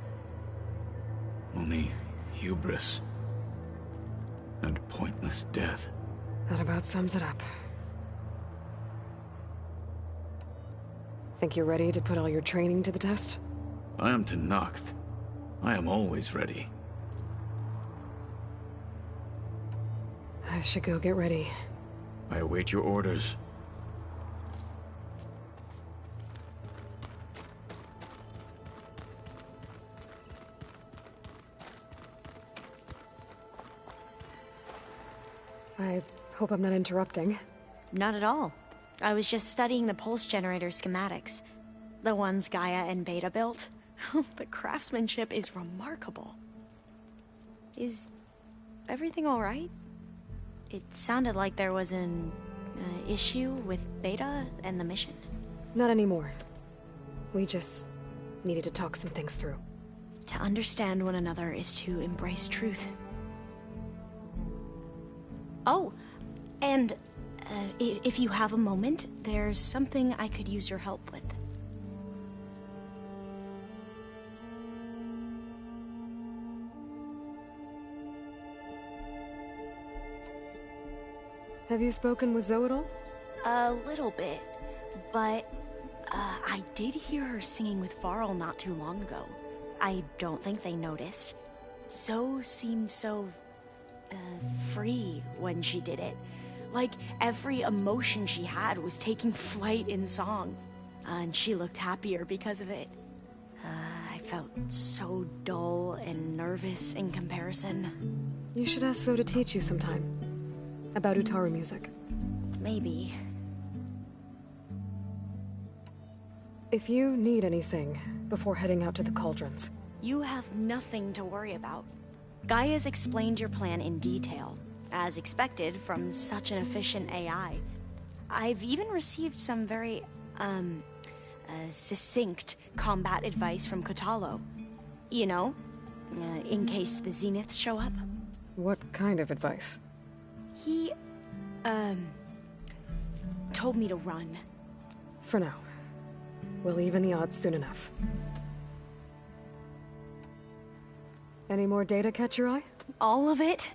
Only hubris. And pointless death. That about sums it up. Think you're ready to put all your training to the test? I am Tenakth. I am always ready. I should go get ready. I await your orders. I hope I'm not interrupting. Not at all. I was just studying the pulse generator schematics. The ones Gaia and Beta built. The craftsmanship is remarkable. Is everything all right? It sounded like there was an issue with Beta and the mission. Not anymore. We just needed to talk some things through. To understand one another is to embrace truth. Oh, and if you have a moment, there's something I could use your help with. Have you spoken with Zoe at all? A little bit, but I did hear her singing with Varl not too long ago. I don't think they noticed. Zoe seemed so free when she did it. Like every emotion she had was taking flight in song. And she looked happier because of it. I felt so dull and nervous in comparison. You should ask Zoe to teach you sometime. About Utaru music. Maybe. If you need anything before heading out to the cauldrons. You have nothing to worry about. Gaia's explained your plan in detail, as expected from such an efficient AI. I've even received some very, succinct combat advice from Kotalo. You know, in case the Zeniths show up. What kind of advice? He, told me to run. For now. We'll even the odds soon enough. Any more data catch your eye? All of it?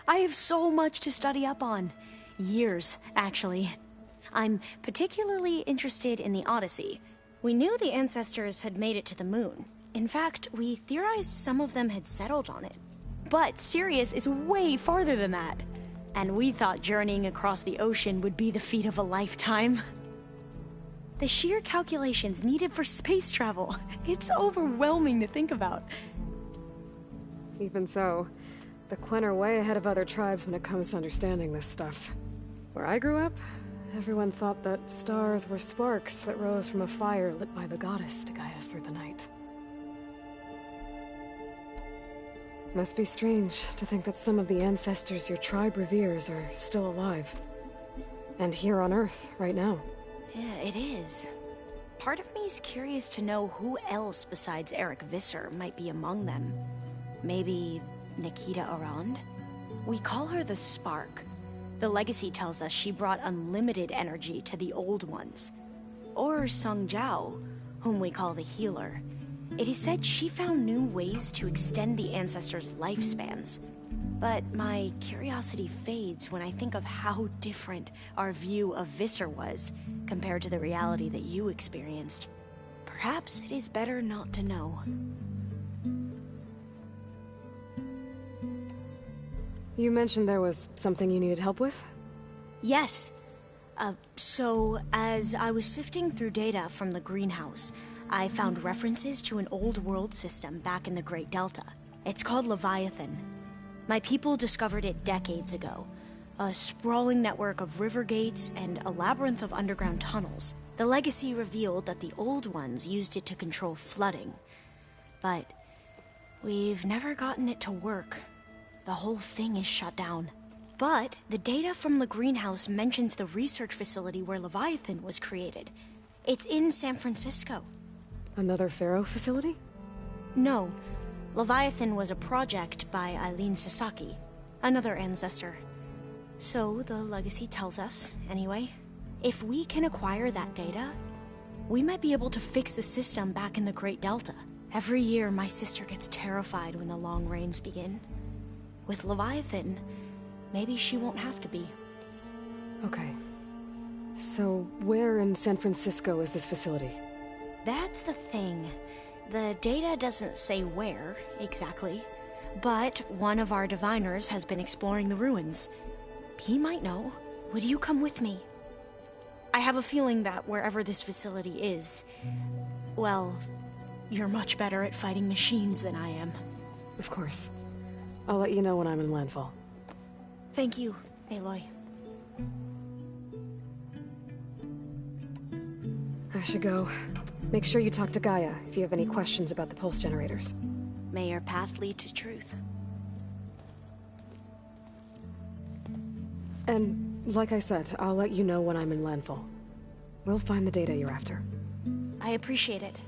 I have so much to study up on. Years, actually. I'm particularly interested in the Odyssey. We knew the ancestors had made it to the moon. In fact, we theorized some of them had settled on it. But Sirius is way farther than that. And we thought journeying across the ocean would be the feat of a lifetime. The sheer calculations needed for space travel. It's overwhelming to think about. Even so, the Quen are way ahead of other tribes when it comes to understanding this stuff. Where I grew up, everyone thought that stars were sparks that rose from a fire lit by the goddess to guide us through the night. Must be strange to think that some of the ancestors your tribe reveres are still alive. And here on Earth, right now. Yeah, it is. Part of me's curious to know who else besides Eric Visser might be among them. Maybe Nikita Arand? We call her the Spark. The legacy tells us she brought unlimited energy to the Old Ones. Or Sung Jiao, whom we call the Healer. It is said she found new ways to extend the ancestors' lifespans. But my curiosity fades when I think of how different our view of Visser was compared to the reality that you experienced. Perhaps it is better not to know. You mentioned there was something you needed help with? Yes. So, as I was sifting through data from the greenhouse, I found references to an old world system back in the Great Delta. It's called Leviathan. My people discovered it decades ago. A sprawling network of river gates and a labyrinth of underground tunnels. The legacy revealed that the Old Ones used it to control flooding. But we've never gotten it to work. The whole thing is shut down. But the data from the greenhouse mentions the research facility where Leviathan was created. It's in San Francisco. Another Pharaoh facility? No. Leviathan was a project by Eileen Sasaki, another ancestor. So the legacy tells us, anyway. If we can acquire that data, we might be able to fix the system back in the Great Delta. Every year, my sister gets terrified when the long rains begin. With Leviathan, maybe she won't have to be. Okay. So, where in San Francisco is this facility? That's the thing. The data doesn't say where, exactly. But one of our diviners has been exploring the ruins. he might know. Would you come with me? I have a feeling that wherever this facility is, well, you're much better at fighting machines than I am. Of course. I'll let you know when I'm in landfall. Thank you, Aloy. I should go. Make sure you talk to Gaia if you have any questions about the pulse generators. May your path lead to truth. And, like I said, I'll let you know when I'm in landfall. We'll find the data you're after. I appreciate it.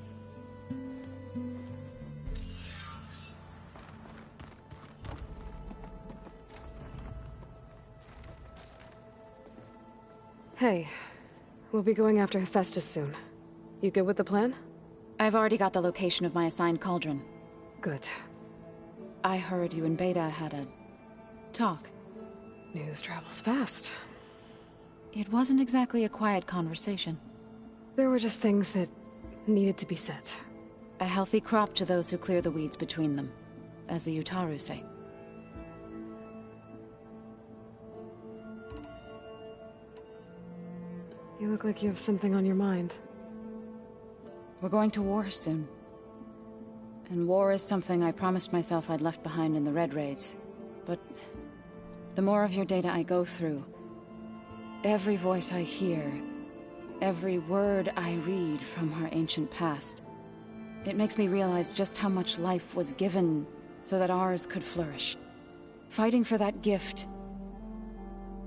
Hey, we'll be going after Hephaestus soon. You good with the plan? I've already got the location of my assigned cauldron. Good. I heard you and Beta had a talk. News travels fast. It wasn't exactly a quiet conversation. There were just things that needed to be said. A healthy crop to those who clear the weeds between them, as the Utaru say. You look like you have something on your mind. We're going to war soon. And war is something I promised myself I'd left behind in the Red Raids. But the more of your data I go through, every voice I hear, every word I read from our ancient past, it makes me realize just how much life was given so that ours could flourish. Fighting for that gift,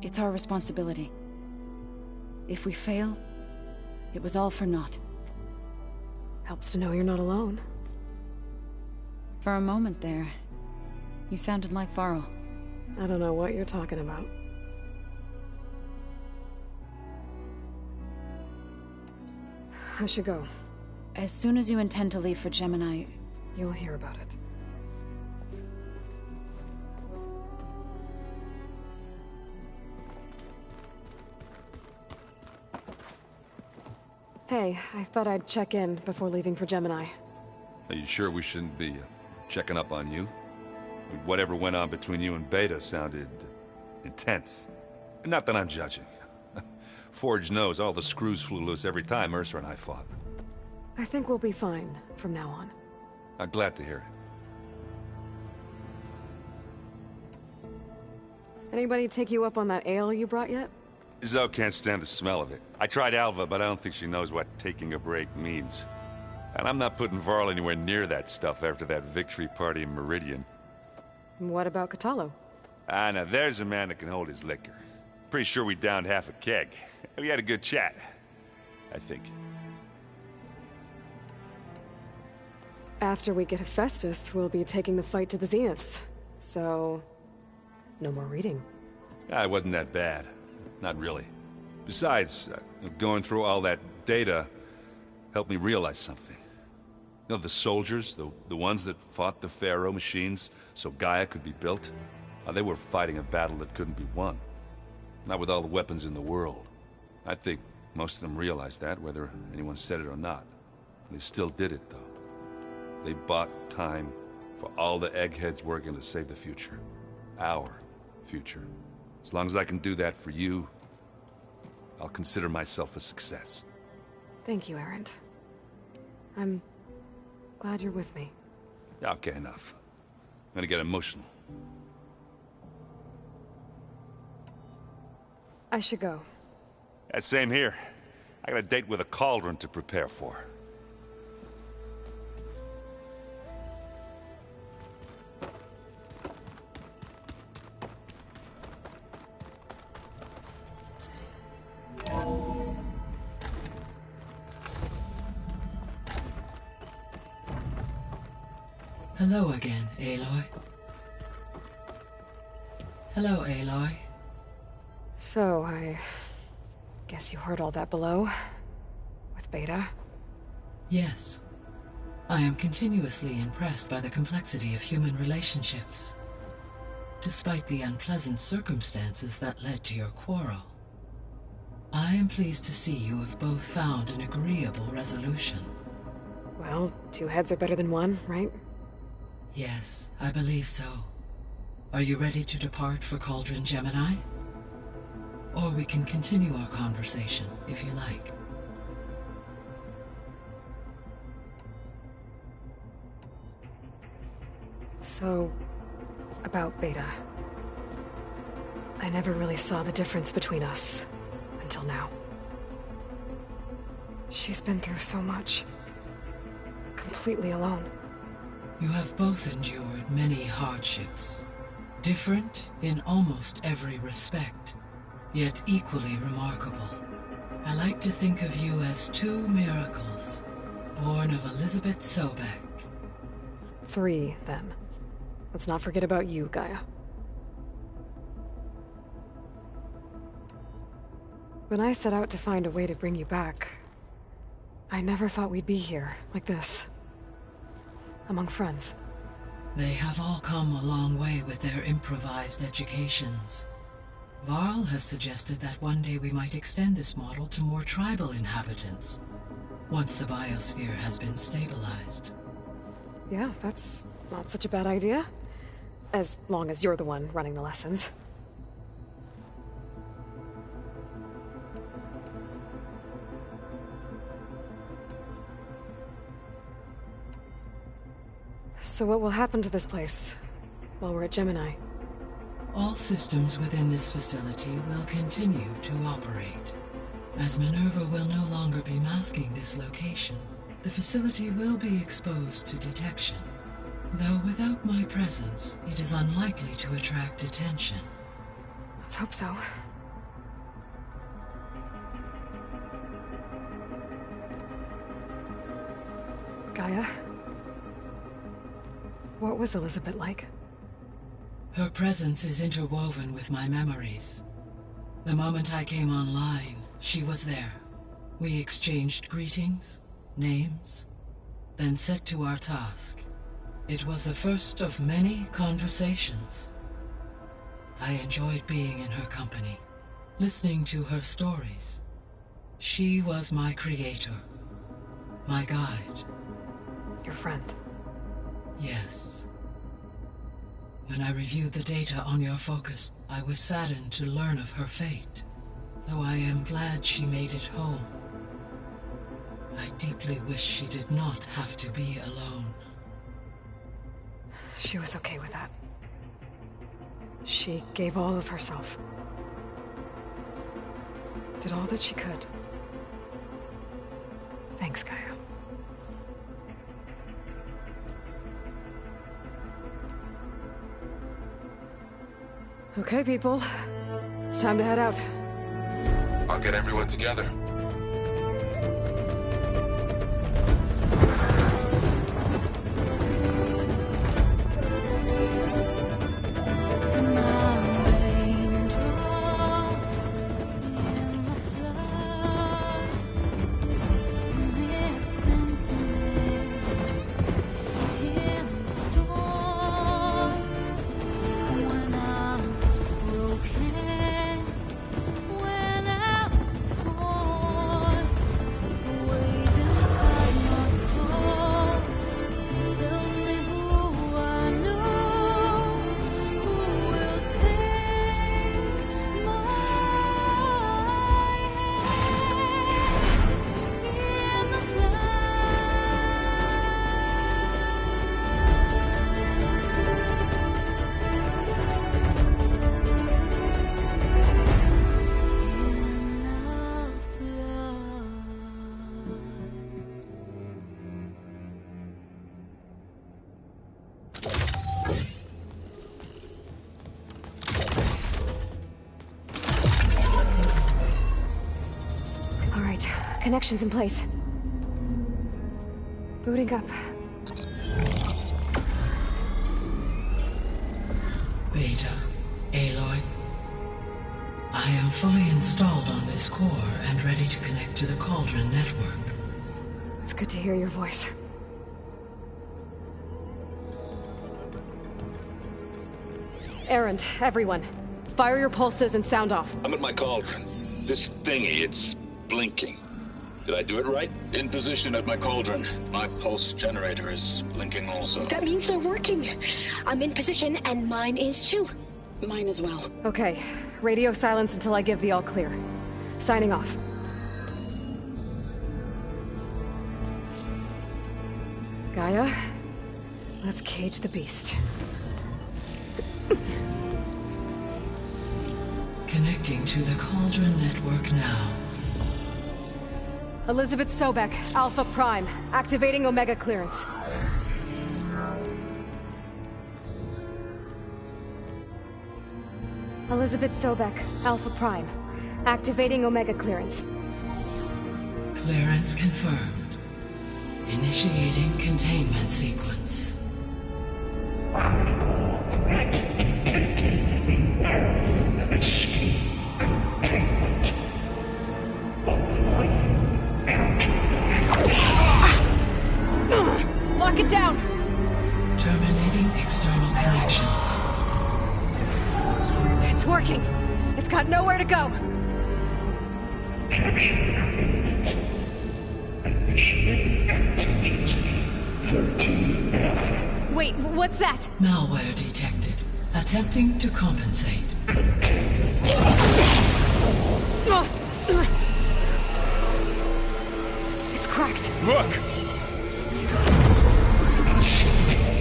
it's our responsibility. If we fail, it was all for naught. Helps to know you're not alone. For a moment there, you sounded like Varl. I don't know what you're talking about. I should go. As soon as you intend to leave for Gemini, You'll hear about it. Hey, I thought I'd check in before leaving for Gemini. Are you sure we shouldn't be checking up on you? Whatever went on between you and Beta sounded intense. Not that I'm judging. Forge knows all the screws flew loose every time Mercer and I fought. I think we'll be fine from now on. I'm glad to hear it. Anybody take you up on that ale you brought yet? Zoe can't stand the smell of it. I tried Alva, but I don't think she knows what taking a break means. And I'm not putting Varl anywhere near that stuff after that victory party in Meridian. What about Catalo? Ah, now there's a man that can hold his liquor. Pretty sure we downed half a keg. We had a good chat, I think. After we get Hephaestus, we'll be taking the fight to the Zeniths. So, no more reading. Ah, it wasn't that bad. Not really. Besides, going through all that data helped me realize something. You know, the soldiers, the ones that fought the Pharaoh machines so Gaia could be built, they were fighting a battle that couldn't be won. Not with all the weapons in the world. I think most of them realized that, whether anyone said it or not. They still did it, though. They bought time for all the eggheads working to save the future. Our future. As long as I can do that for you, I'll consider myself a success. Thank you, Erend. I'm glad you're with me. Okay, enough. I'm gonna get emotional. I should go. Same here. I got a date with a cauldron to prepare for. Hello again, Aloy. Hello, Aloy. So, I guess you heard all that below? With Beta? Yes. I am continuously impressed by the complexity of human relationships. Despite the unpleasant circumstances that led to your quarrel, I am pleased to see you have both found an agreeable resolution. Well, two heads are better than one, right? Yes, I believe so. Are you ready to depart for Cauldron Gemini? Or we can continue our conversation, if you like. So, about Beta. I never really saw the difference between us, until now. She's been through so much. Completely alone. You have both endured many hardships. Different in almost every respect, yet equally remarkable. I like to think of you as two miracles, born of Elizabeth Sobek. 3, then. Let's not forget about you, Gaia. When I set out to find a way to bring you back, I never thought we'd be here, like this. Among friends. They have all come a long way with their improvised educations. Varl has suggested that one day we might extend this model to more tribal inhabitants, once the biosphere has been stabilized. Yeah, that's not such a bad idea. As long as you're the one running the lessons. So what will happen to this place while we're at Gemini? All systems within this facility will continue to operate. As Minerva will no longer be masking this location, the facility will be exposed to detection. Though without my presence, it is unlikely to attract attention. Let's hope so. Gaia? What was Elizabeth like? Her presence is interwoven with my memories. The moment I came online, she was there. We exchanged greetings, names, then set to our task. It was the first of many conversations. I enjoyed being in her company, listening to her stories. She was my creator, my guide. Your friend? Yes. When I reviewed the data on your focus, I was saddened to learn of her fate, though I am glad she made it home. I deeply wish she did not have to be alone. She was okay with that. She gave all of herself. Did all that she could. Thanks, Gaia. Okay, people. It's time to head out. I'll get everyone together. Connections in place. Booting up. Beta, Aloy. I am fully installed on this core and ready to connect to the Cauldron network. It's good to hear your voice. Errand, everyone. Fire your pulses and sound off. I'm at my Cauldron. This thingy, it's blinking. Did I do it right? In position at my Cauldron. My pulse generator is blinking also. That means they're working. I'm in position and mine is too. Mine as well. Okay, Radio silence until I give the all clear. Signing off. Gaia, let's cage the beast. Connecting to the Cauldron network now. Elizabeth Sobek, Alpha Prime, activating Omega clearance. Elizabeth Sobek, Alpha Prime, activating Omega clearance. Clearance confirmed. Initiating containment sequence. Critical threat detected. Escape containment. Applying countermeasures. Lock it down! Terminating external connections. It's working. It's got nowhere to go. Capture imminent. Initiating contingency 13F. Wait, what's that? Malware detected. Attempting to compensate. It's cracked. Look!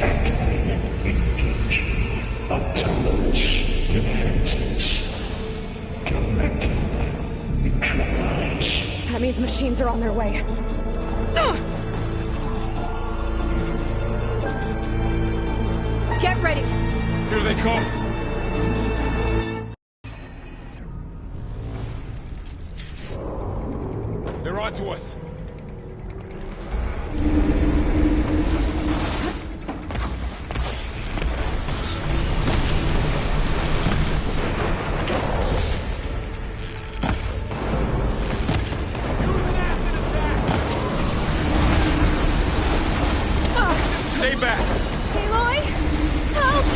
Activating engage. Autonomous defenses. Directive neutralize. That means machines are on their way. Get ready. Here they come! They're onto us! Stay back! Aloy! Help!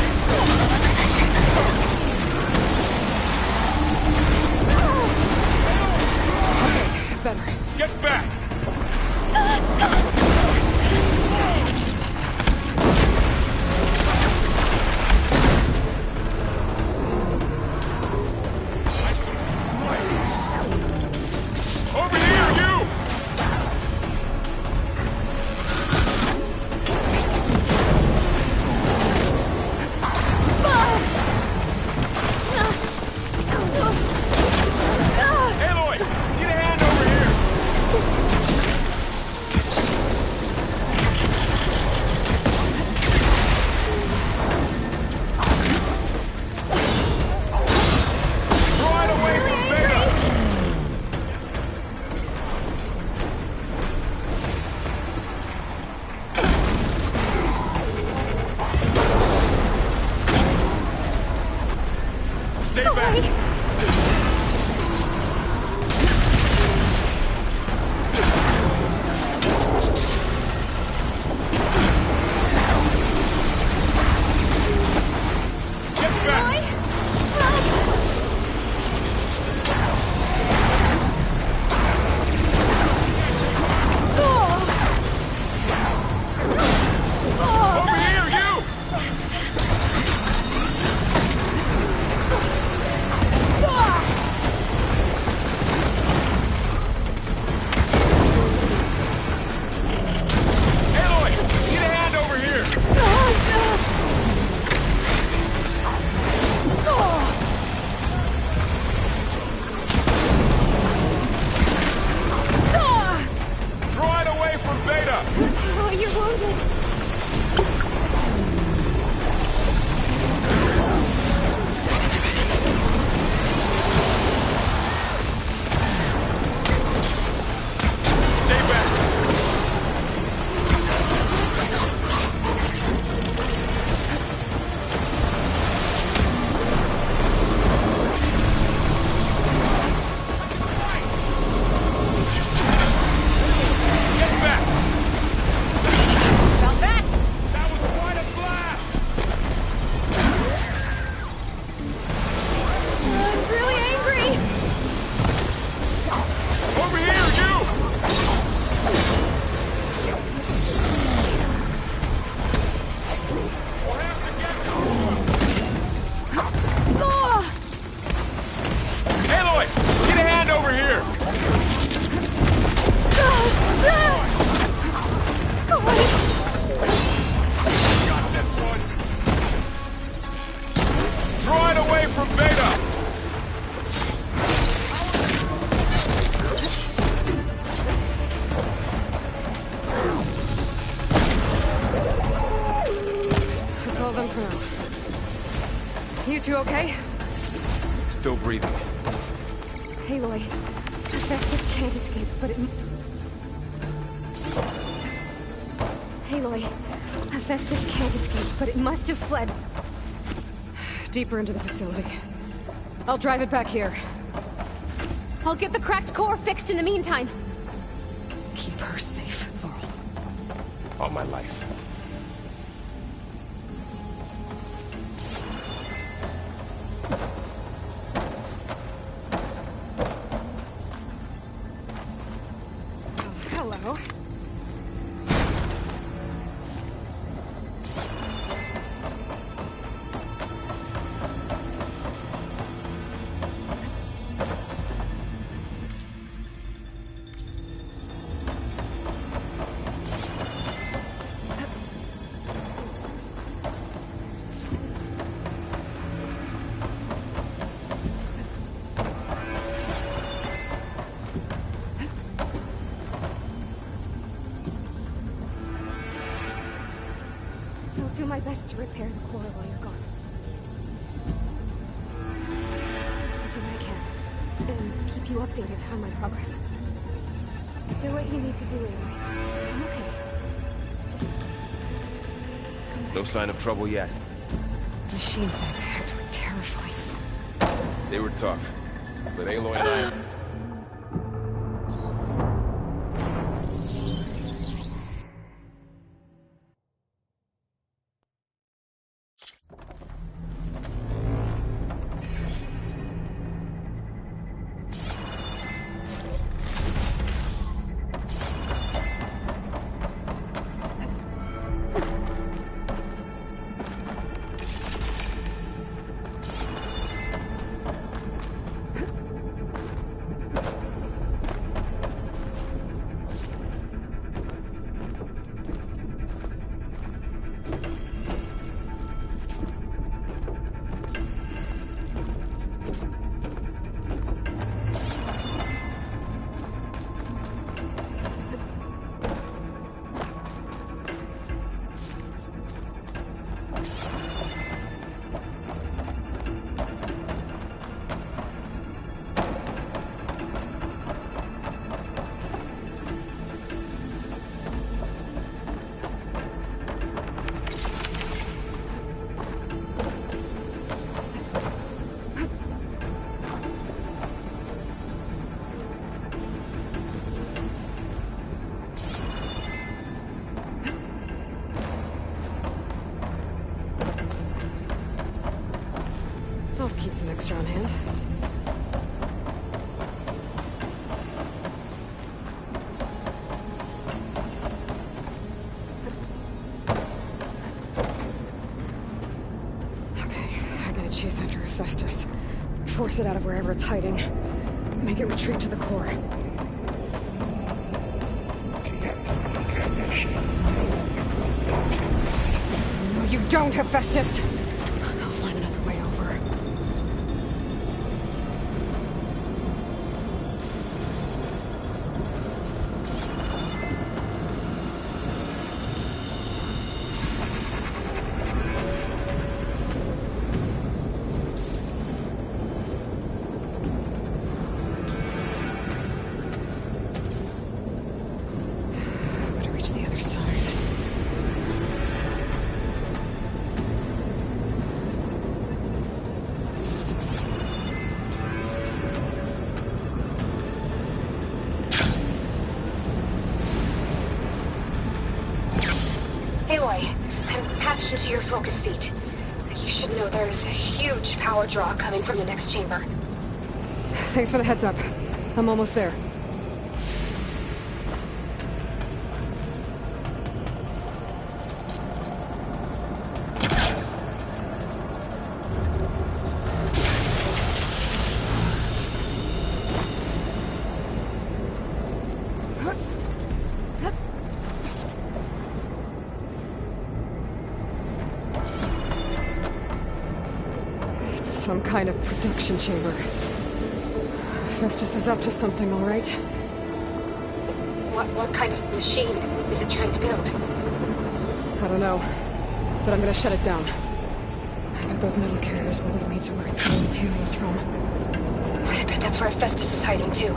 Okay, better. Get back! boy! Get a hand over here! Draw it away from Beta! That's all done for now. You two okay? Still breathing. Aloy, Hephaestus can't escape, but it... Aloy, Hephaestus can't escape, but it must have fled deeper into the facility. I'll drive it back here. I'll get the cracked core fixed in the meantime. Keep her safe, Varl. All my life. Hello. I'll do my best to repair the core while you're gone. I'll do what I can, and keep you updated on my progress. Do what you need to do, Aloy. I'm okay. Just... No sign of trouble yet. Machines that attacked were terrifying. They were tough. But Aloy and I... I'll keep some extra on hand. Okay, I gotta chase after Hephaestus. Force it out of wherever it's hiding. Make it retreat to the core. No, you don't, Hephaestus! I'll find another way over. Gotta reach the other side. Aloy, I'm patched into your focus feed. You should know there's a huge power draw coming from the next chamber. Thanks for the heads up. I'm almost there. some kind of production chamber. Festus is up to something, all right? What kind of machine is it trying to build? I don't know, but I'm gonna shut it down. I bet those metal carriers will lead me to where it's getting materials from. I bet that's where Festus is hiding too.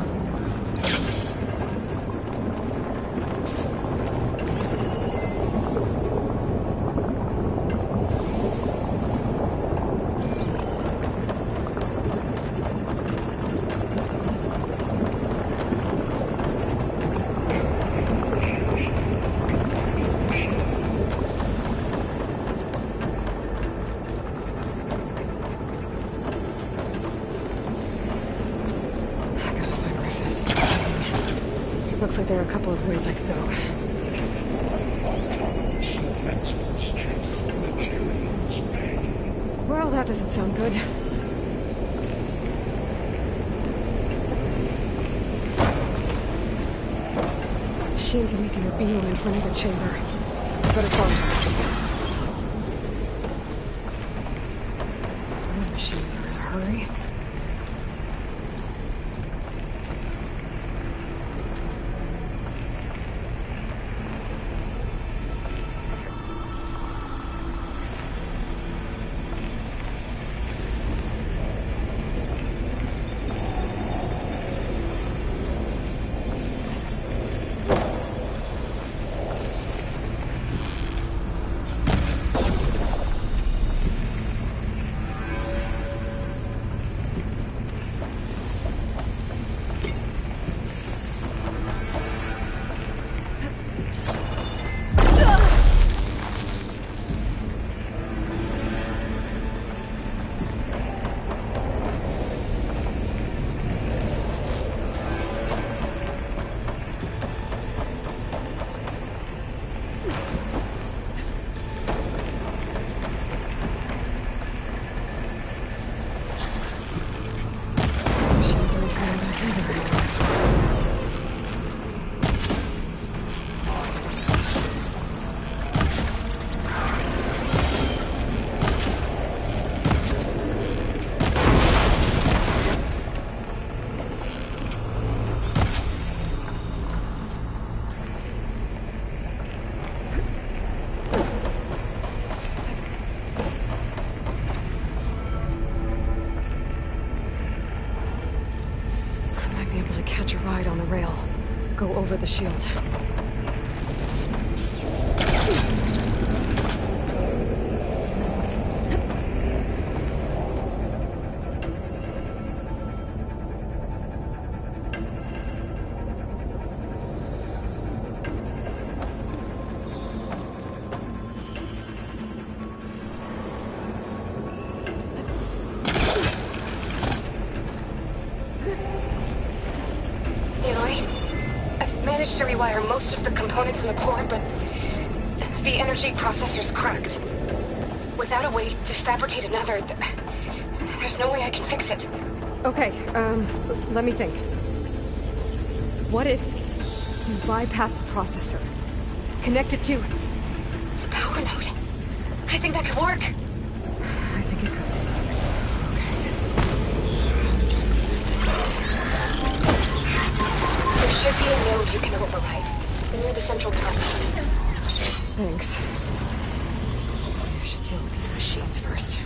Looks like there are a couple of ways I could go. Well, that doesn't sound good. Machines are making a beeline for another chamber. Better follow. Those machines are in a hurry. Go over the shield. To rewire most of the components in the core, but the energy processor's cracked. Without a way to fabricate another, there's no way I can fix it. Okay, let me think. What if you bypass the processor? Connect it to the power node. I think that could work. I think it could. There should be a node you can override, near the central power node. Thanks. I should deal with these machines first.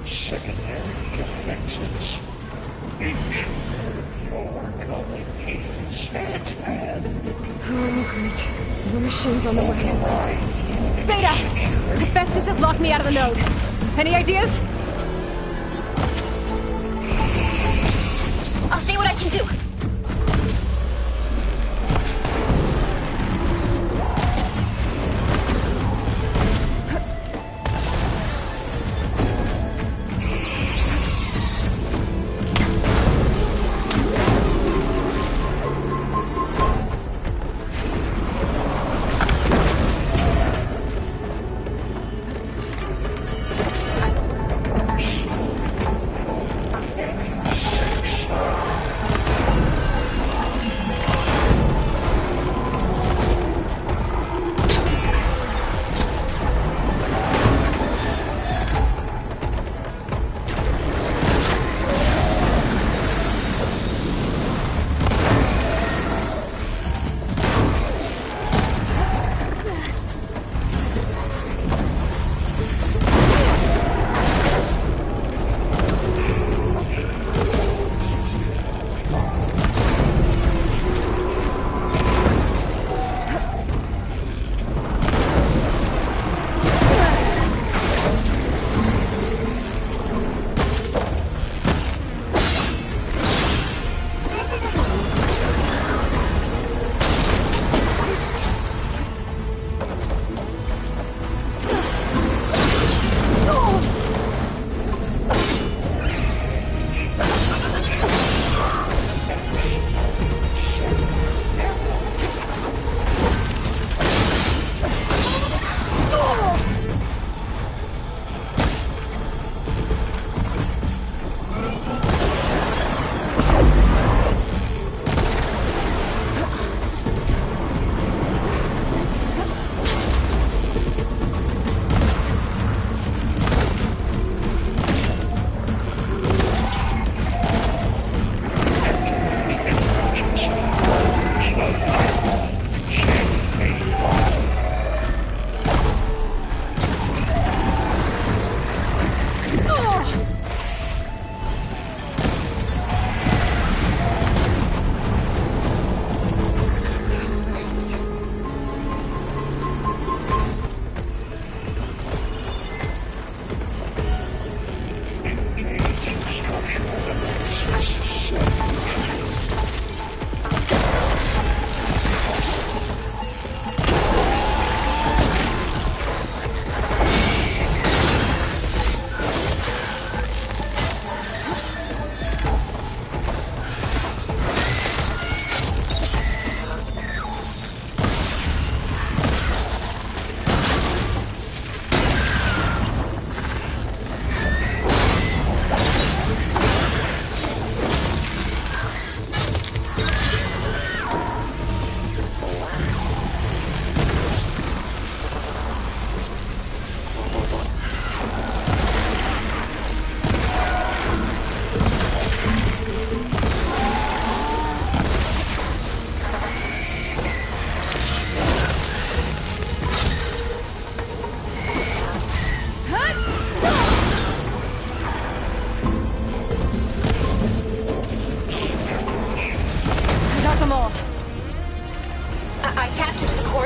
Secondary defenses. Each your coming is at hand. Oh, great. The machine's on the way. Beta! Hephaestus has locked me out of the node. Any ideas? I'll see what I can do.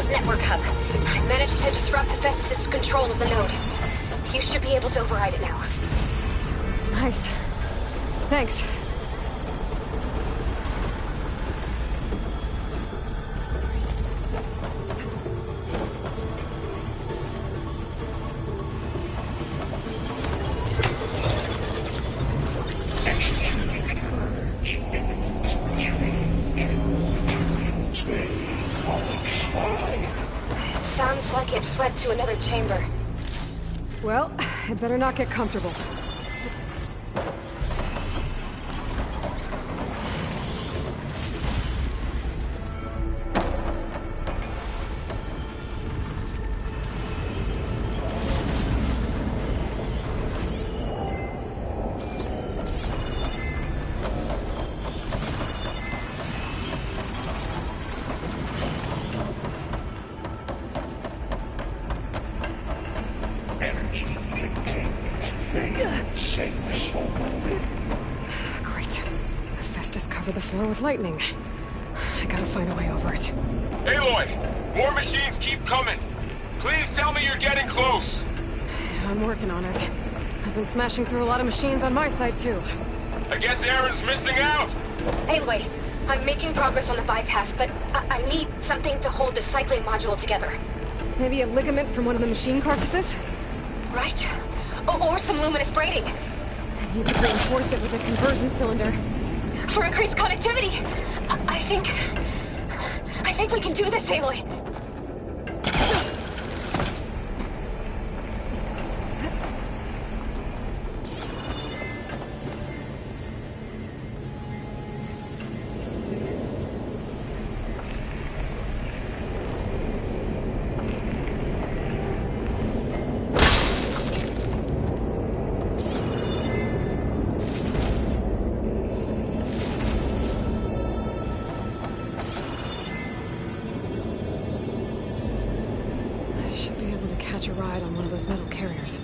Network hub. I managed to disrupt Hephaestus' control of the node. You should be able to override it now. Nice. Thanks. Sounds like it fled to another chamber. Well, I'd better not get comfortable. With lightning. I gotta find a way over it. Aloy! More machines keep coming! Please tell me you're getting close! I'm working on it. I've been smashing through a lot of machines on my side, too. I guess Aaron's missing out! Anyway, I'm making progress on the bypass, but I need something to hold the cycling module together. Maybe a ligament from one of the machine carcasses? Right. Or some luminous braiding. You could reinforce it with a conversion cylinder. For increased connectivity! I think we can do this, Aloy! Catch a ride on one of those metal carriers.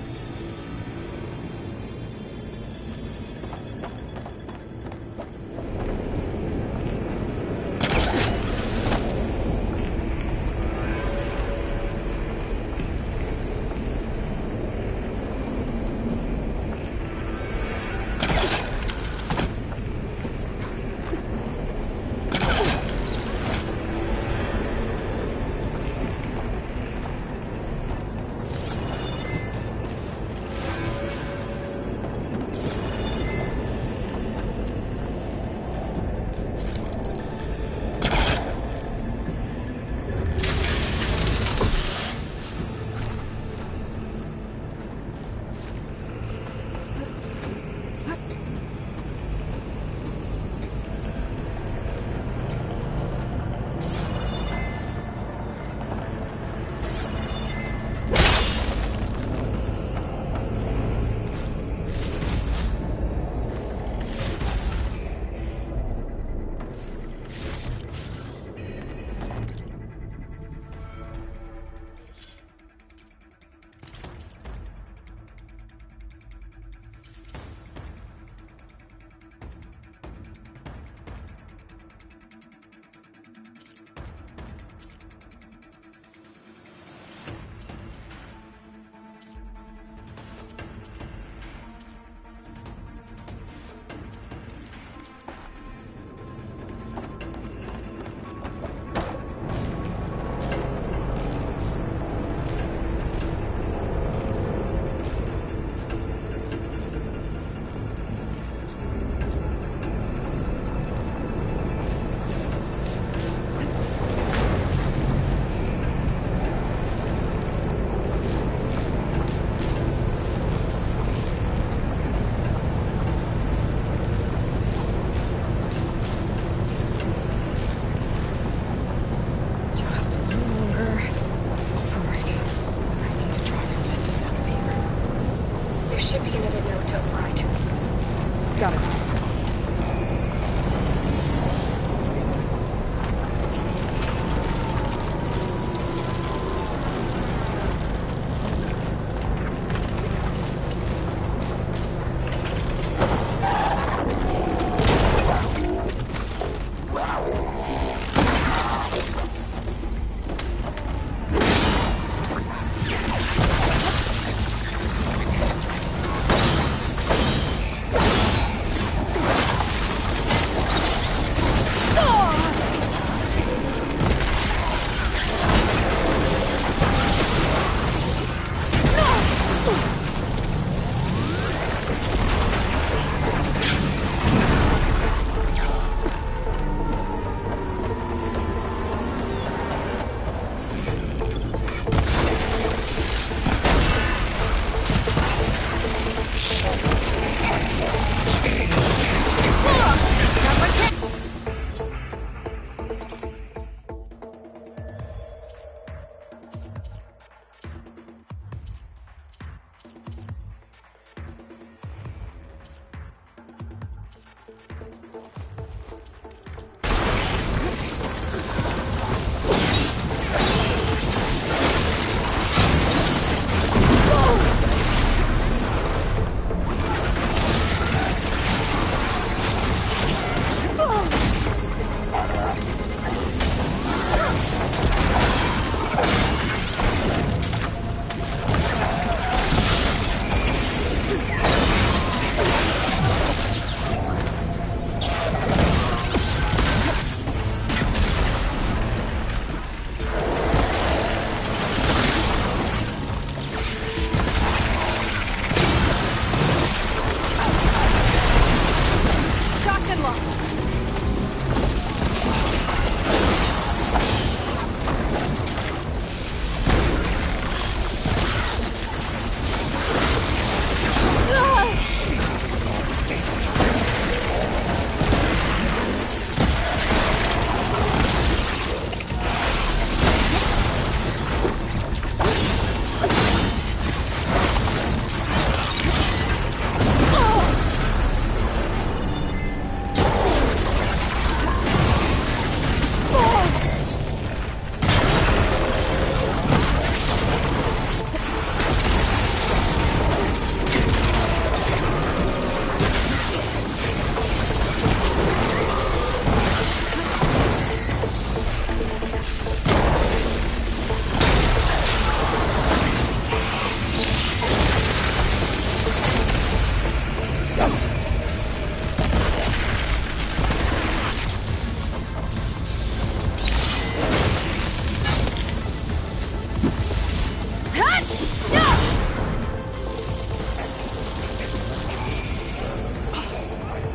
My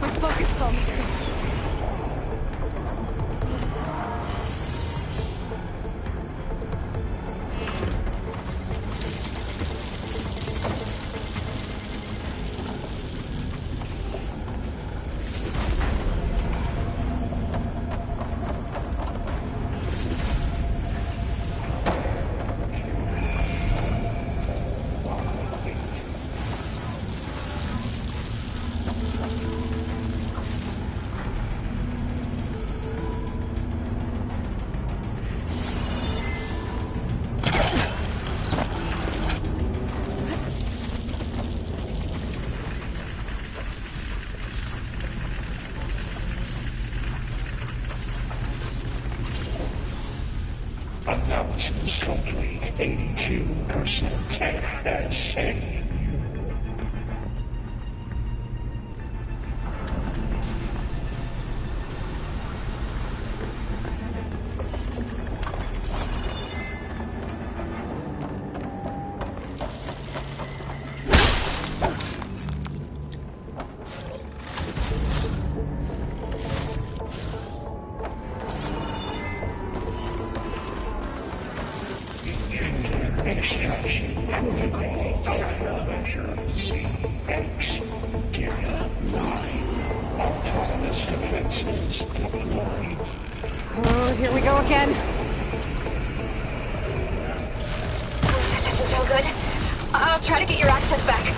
focus is all messed up. Analysis complete. 82% FSA. Extraction protocol Measure CX. Gamma 9. Autonomous defenses deployed. Oh, here we go again. That doesn't sound good. I'll try to get your access back.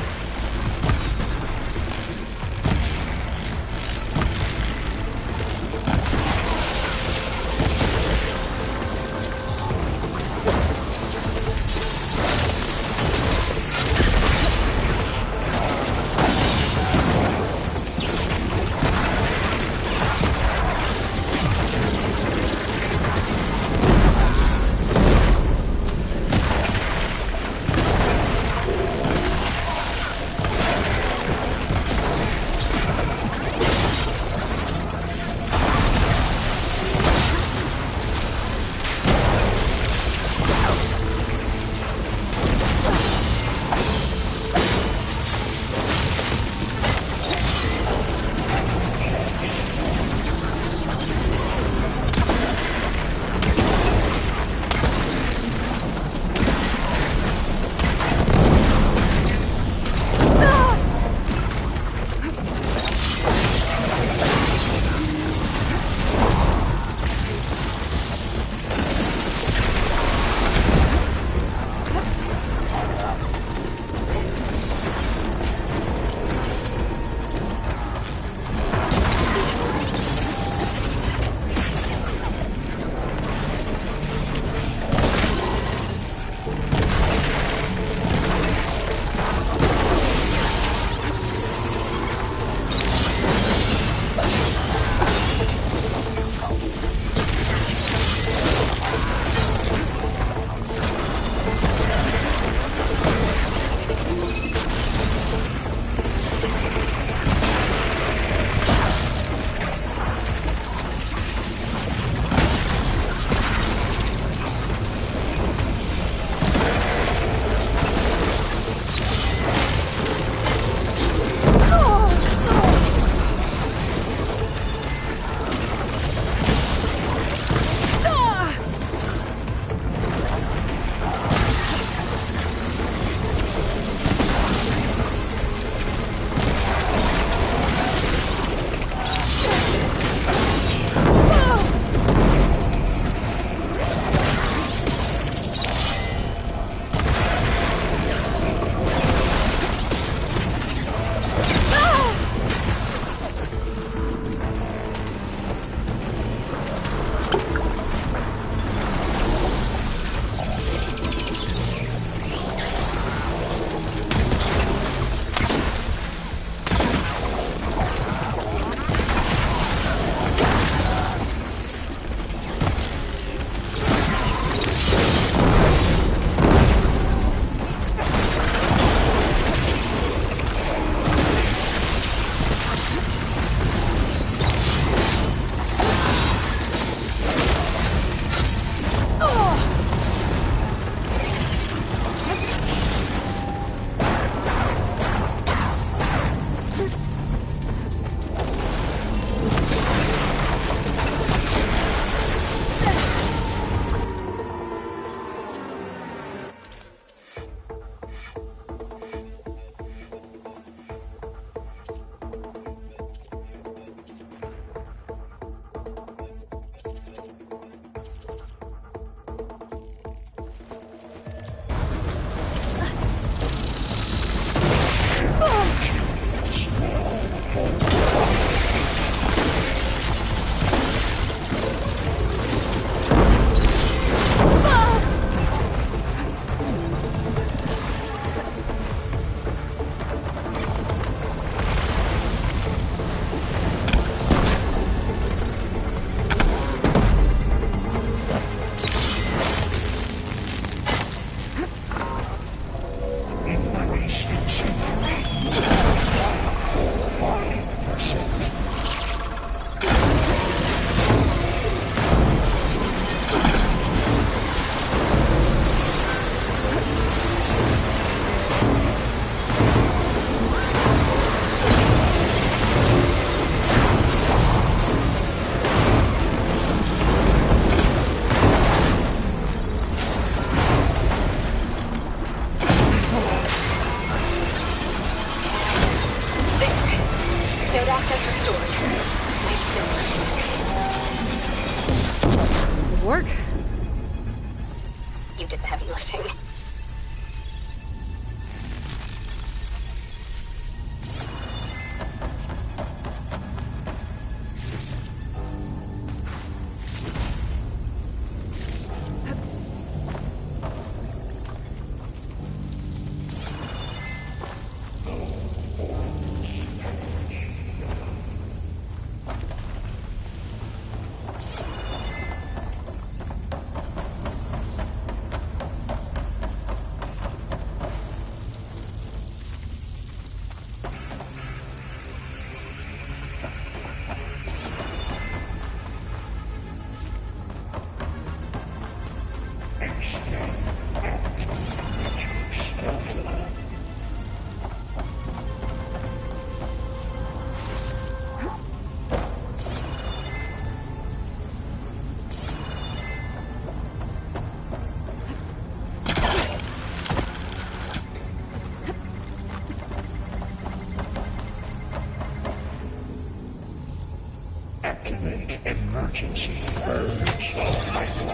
Emergency purge. Hyper.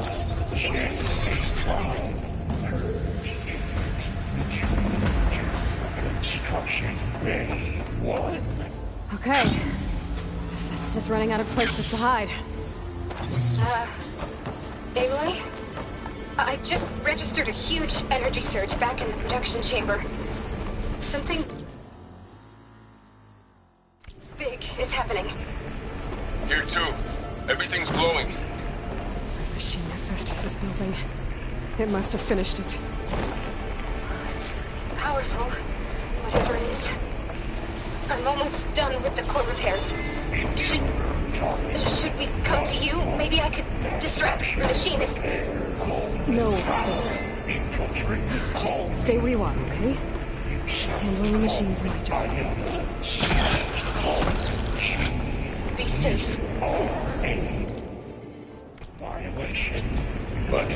J85. Purge. Construction ready. 1. Okay. Festus is running out of places to hide. Aloy? I just registered a huge energy surge back in the production chamber. Something big is happening. Here too. Everything's glowing. The machine that Festus was building. It must have finished it. It's powerful, whatever it is. I'm almost done with the core repairs. Should we come to you? Maybe I could distract the machine if... No. Just stay where you are, okay? Handling the machine's my job. Be safe. Violation, but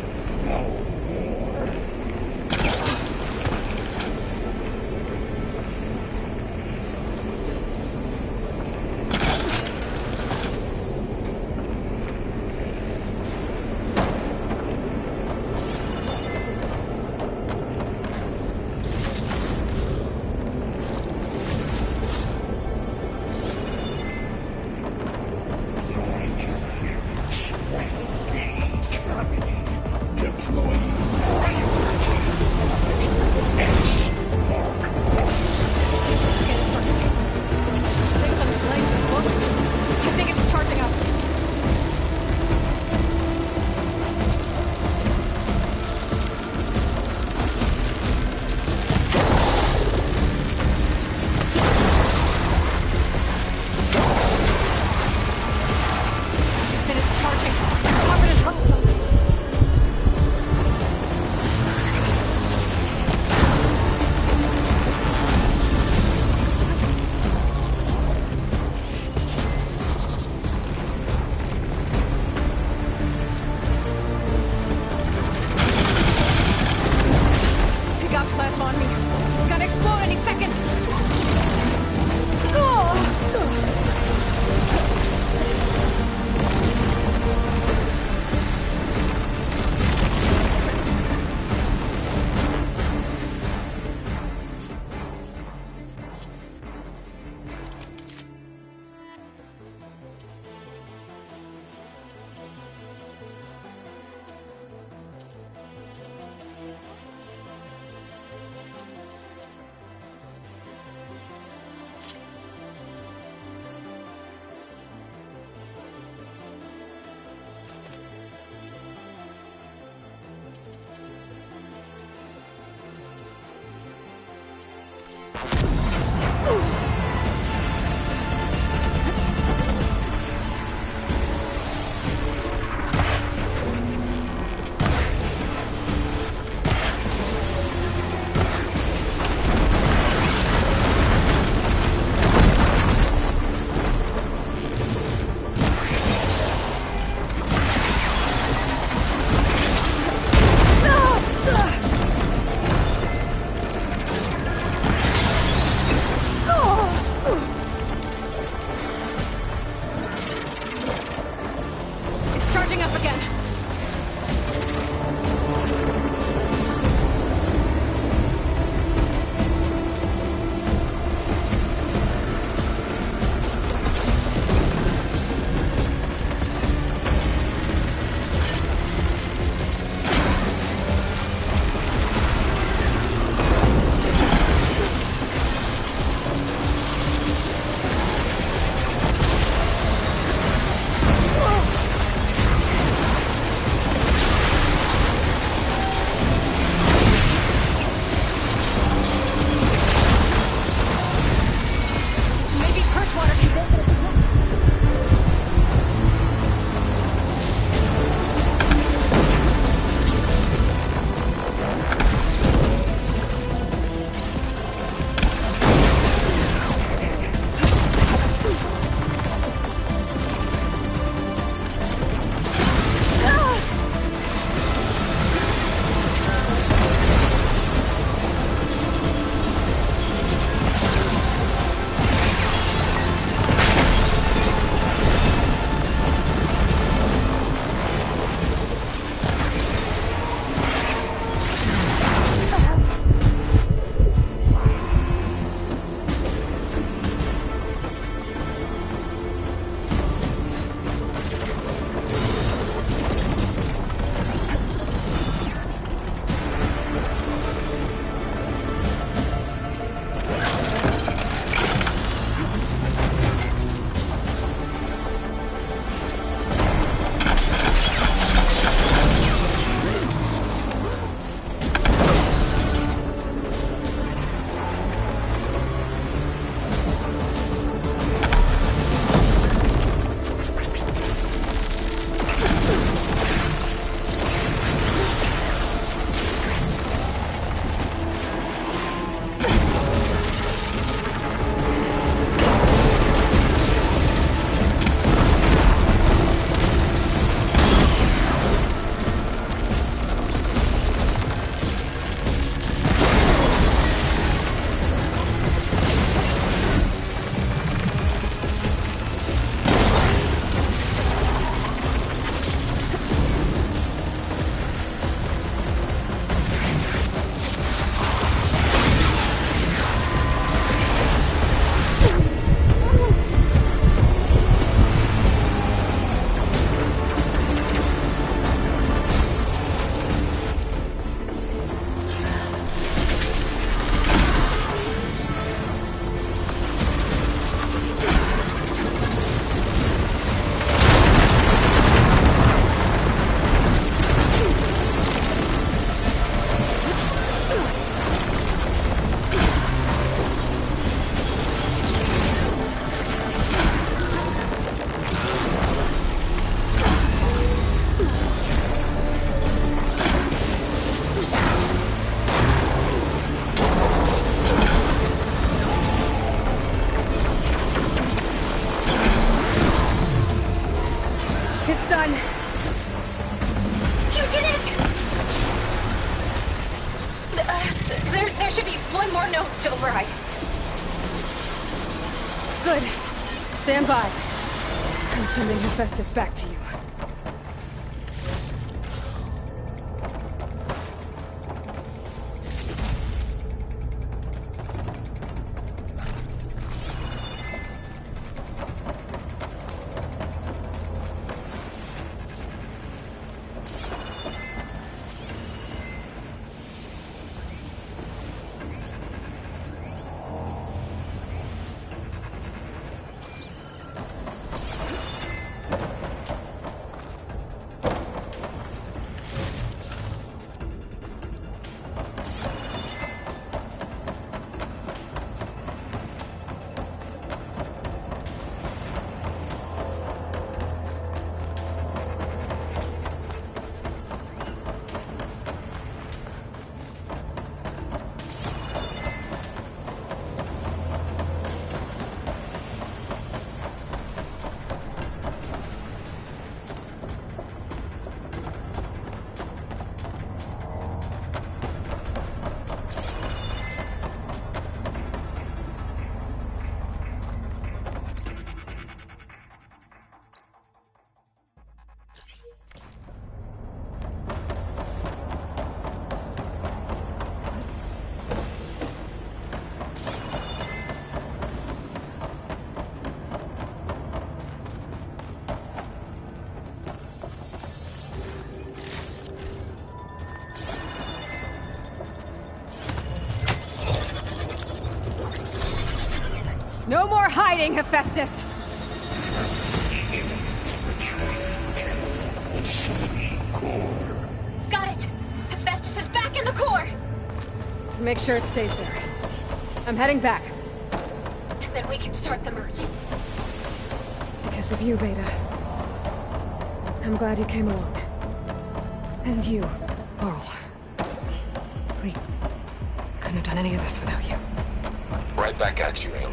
no more. more nodes to override. Good. Stand by. I'm sending Hephaestus back to you. No more hiding, Hephaestus! Got it! Hephaestus is back in the core! Make sure it stays there. I'm heading back. And then we can start the merge. Because of you, Beta. I'm glad you came along. And you, Laurel. We couldn't have done any of this without you. Right back at you, alien.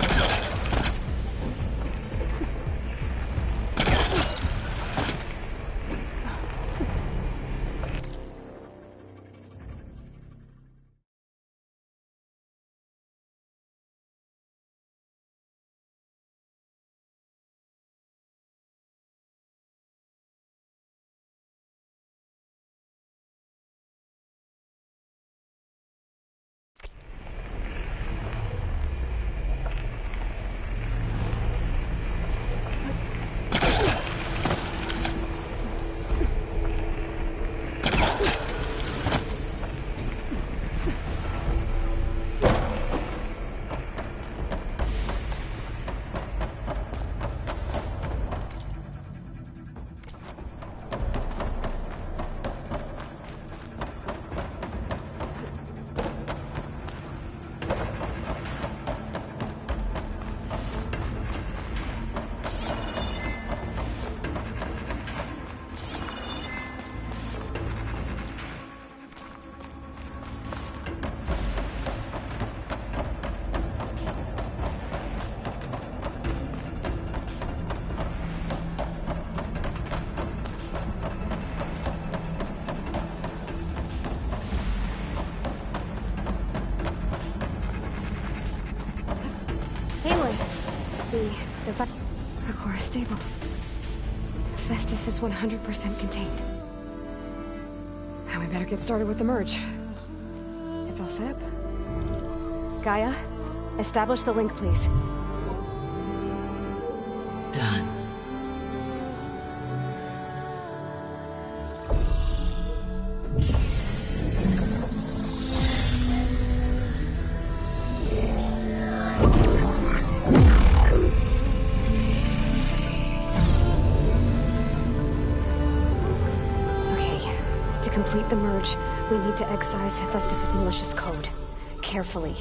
The core is stable. Hephaestus is 100% contained. Now we better get started with the merge. It's all set up. Gaia, establish the link, please. Done. To complete the merge, we need to excise Hephaestus' malicious code. Carefully.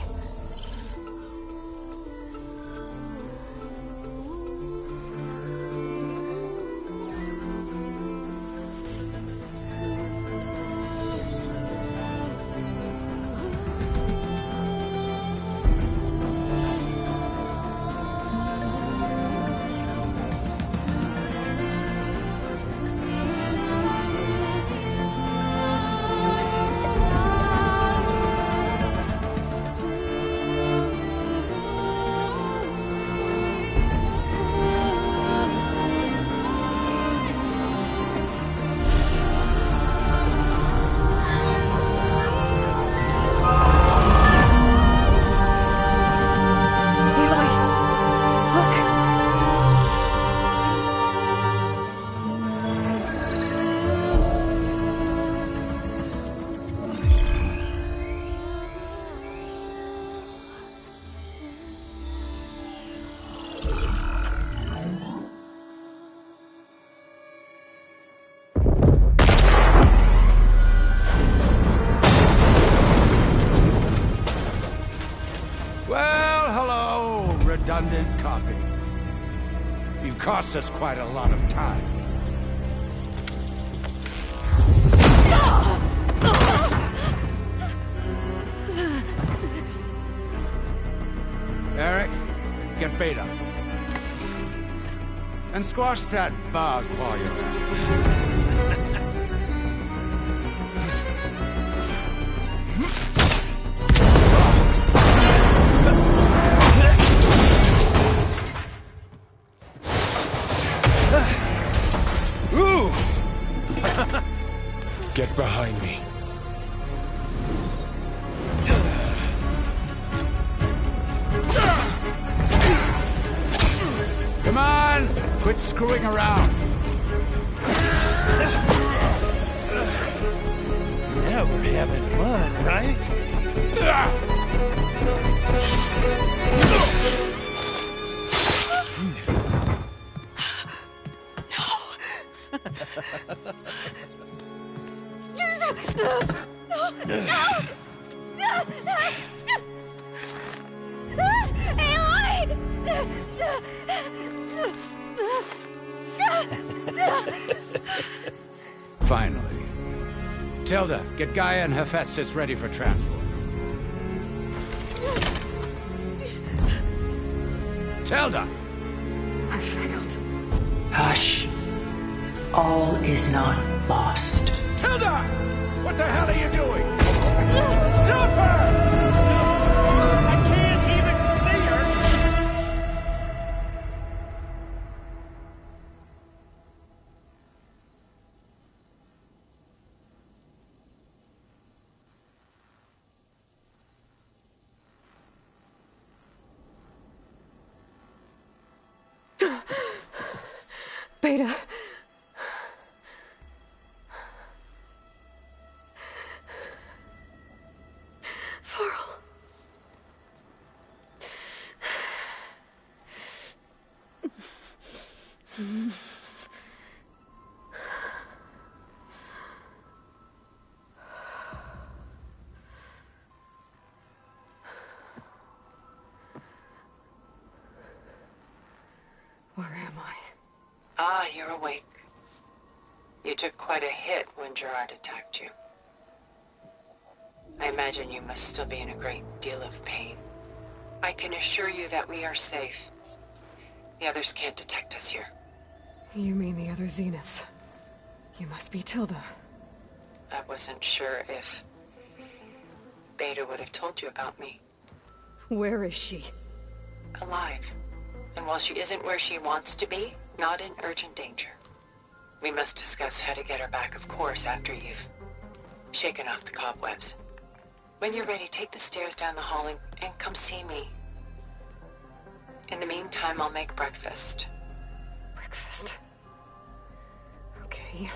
redundant copy. You cost us quite a lot of time. Eric, get Beta. And squash that bug while you're at it. Get behind me. Come on! Quit screwing around. Now we're having fun, right? Finally. Tilda, get Gaia and Hephaestus ready for transport. Tilda! I failed. Hush. All is not lost. Tilda! What the hell are you doing? Stop her! I can't even see her! Beta. Farrell. Where am I? Ah, you're awake. You took quite a hit when Gerard attacked you. I imagine you must still be in a great deal of pain. I can assure you that we are safe. The others can't detect us here. You mean the other Zeniths? You must be Tilda. I wasn't sure if Beta would have told you about me. Where is she? Alive. And while she isn't where she wants to be, not in urgent danger. We must discuss how to get her back, of course, after you've shaken off the cobwebs. When you're ready, take the stairs down the hall and come see me. In the meantime, I'll make breakfast. Breakfast. Okay.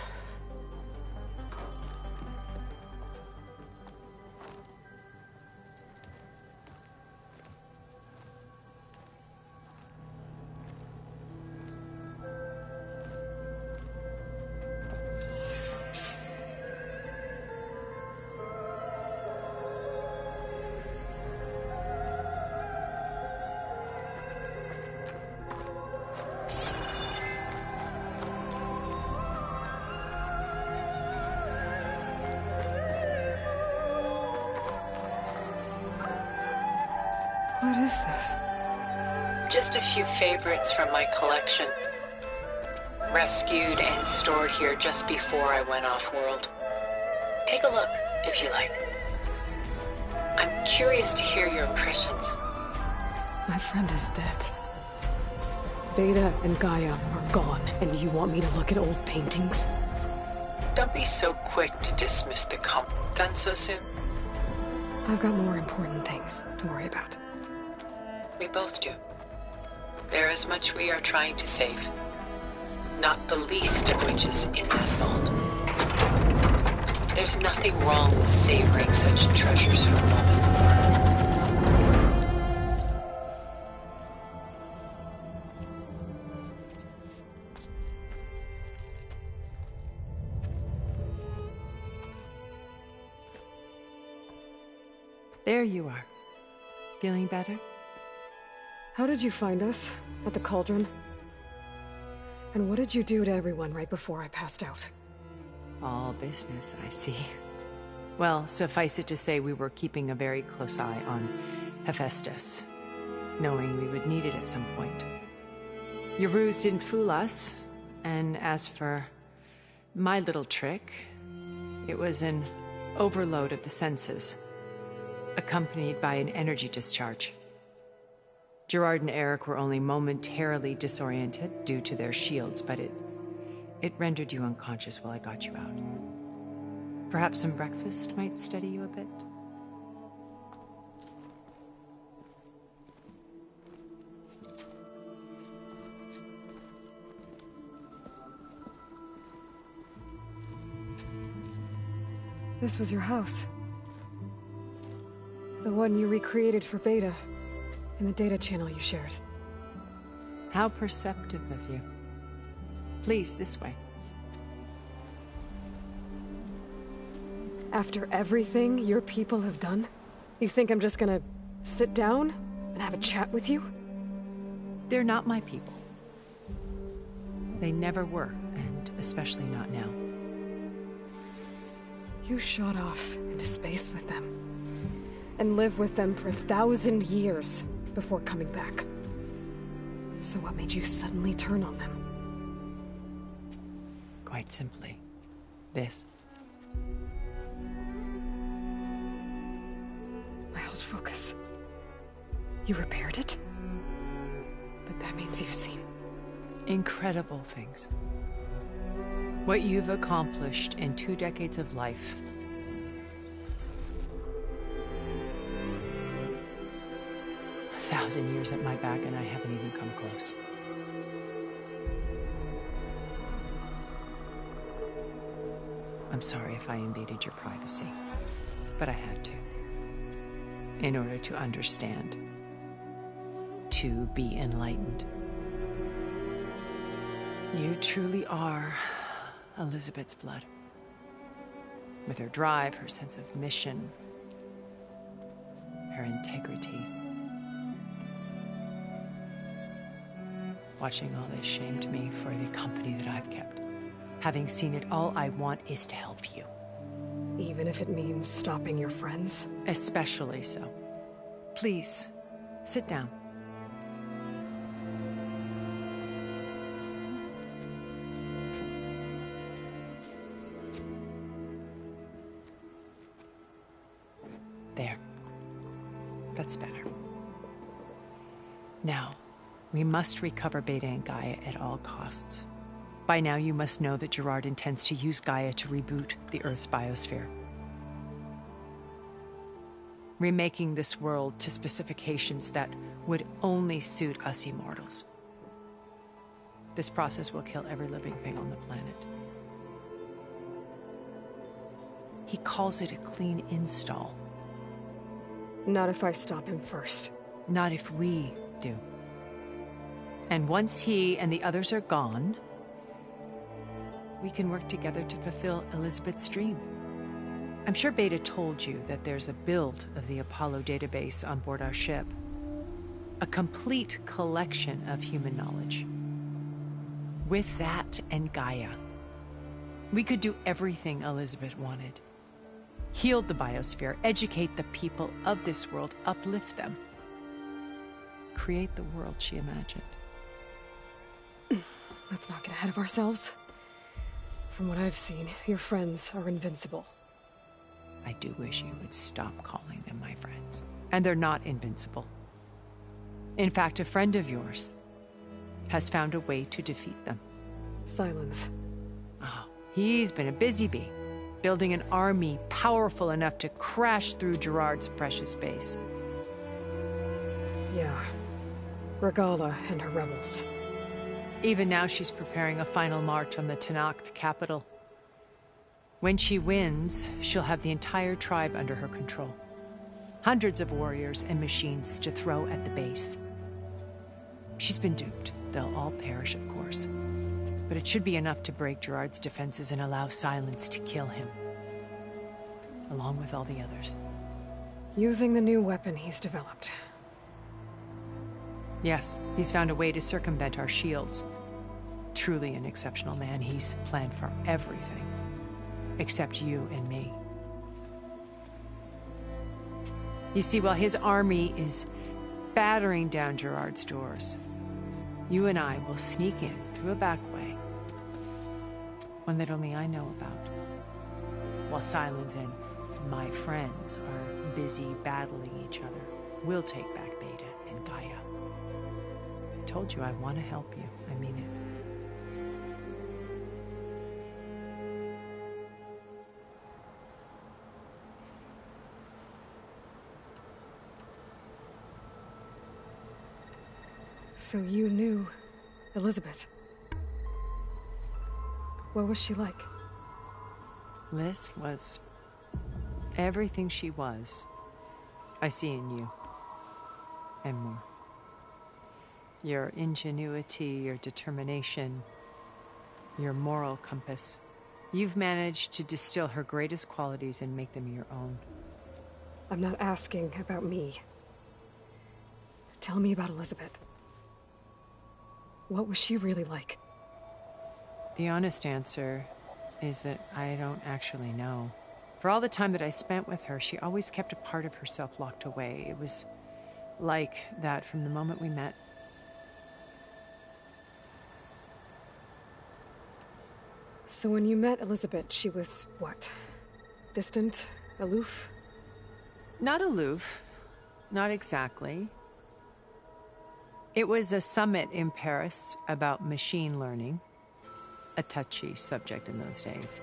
What is this? Just a few favorites from my collection. Rescued and stored here just before I went off-world. Take a look, if you like. I'm curious to hear your impressions. My friend is dead. Beta and Gaia are gone, and you want me to look at old paintings? Don't be so quick to dismiss the done so soon. I've got more important things to worry about. We both do. There is much we are trying to save. Not the least of which is in that vault. There's nothing wrong with savoring such treasures for a moment. There you are. Feeling better? How did you find us? At the cauldron? And what did you do to everyone right before I passed out? All business, I see. Well, suffice it to say we were keeping a very close eye on Hephaestus, knowing we would need it at some point. Your ruse didn't fool us, and as for my little trick, it was an overload of the senses, accompanied by an energy discharge. Gerard and Eric were only momentarily disoriented due to their shields, but it rendered you unconscious while I got you out. Perhaps some breakfast might steady you a bit? This was your house. The one you recreated for Beta, in the data channel you shared. How perceptive of you. Please, this way. After everything your people have done, you think I'm just gonna sit down and have a chat with you? They're not my people. They never were, and especially not now. You shot off into space with them, and lived with them for 1,000 years before coming back. So what made you suddenly turn on them? Quite simply, this. My old focus. You repaired it? But that means you've seen incredible things. What you've accomplished in 2 decades of life. A 1,000 years at my back and I haven't even come close. I'm sorry if I invaded your privacy, but I had to. In order to understand. To be enlightened. You truly are Elizabeth's blood. With her drive, her sense of mission, her integrity. Watching all this shamed me for the company that I've kept. Having seen it, all I want is to help you. Even if it means stopping your friends? Especially so. Please, sit down. There. That's better. Now, we must recover Beta and Gaia at all costs. By now, you must know that Gerard intends to use Gaia to reboot the Earth's biosphere. Remaking this world to specifications that would only suit us immortals. This process will kill every living thing on the planet. He calls it a clean install. Not if I stop him first. Not if we do. And once he and the others are gone, we can work together to fulfill Elizabeth's dream. I'm sure Beta told you that there's a build of the Apollo database on board our ship. A complete collection of human knowledge. With that and Gaia, we could do everything Elizabeth wanted. Heal the biosphere, educate the people of this world, uplift them. Create the world she imagined. Let's not get ahead of ourselves. From what I've seen, your friends are invincible. I do wish you would stop calling them my friends. And they're not invincible. In fact, a friend of yours has found a way to defeat them. Silence. Oh, he's been a busy bee, building an army powerful enough to crash through Gerard's precious base. Yeah. Regala and her rebels. Even now she's preparing a final march on the Tenakth capital. When she wins, she'll have the entire tribe under her control. Hundreds of warriors and machines to throw at the base. She's been duped. They'll all perish, of course. But it should be enough to break Gerard's defenses and allow Silence to kill him. Along with all the others. Using the new weapon he's developed. Yes, he's found a way to circumvent our shields. Truly an exceptional man. He's planned for everything. Except you and me. You see, while his army is battering down Gerard's doors, you and I will sneak in through a back way. One that only I know about. While Silence and my friends are busy battling each other, we'll take back Beta and Gaia. I told you I want to help you. I mean it. So you knew Elizabeth. What was she like? Liz was everything she was. I see in you. And more. Your ingenuity, your determination, your moral compass. You've managed to distill her greatest qualities and make them your own. I'm not asking about me. Tell me about Elizabeth. What was she really like? The honest answer is that I don't actually know. For all the time that I spent with her, she always kept a part of herself locked away. It was like that from the moment we met. So when you met Elizabeth, she was what? Distant? Aloof? Not aloof. Not exactly. It was a summit in Paris about machine learning, a touchy subject in those days,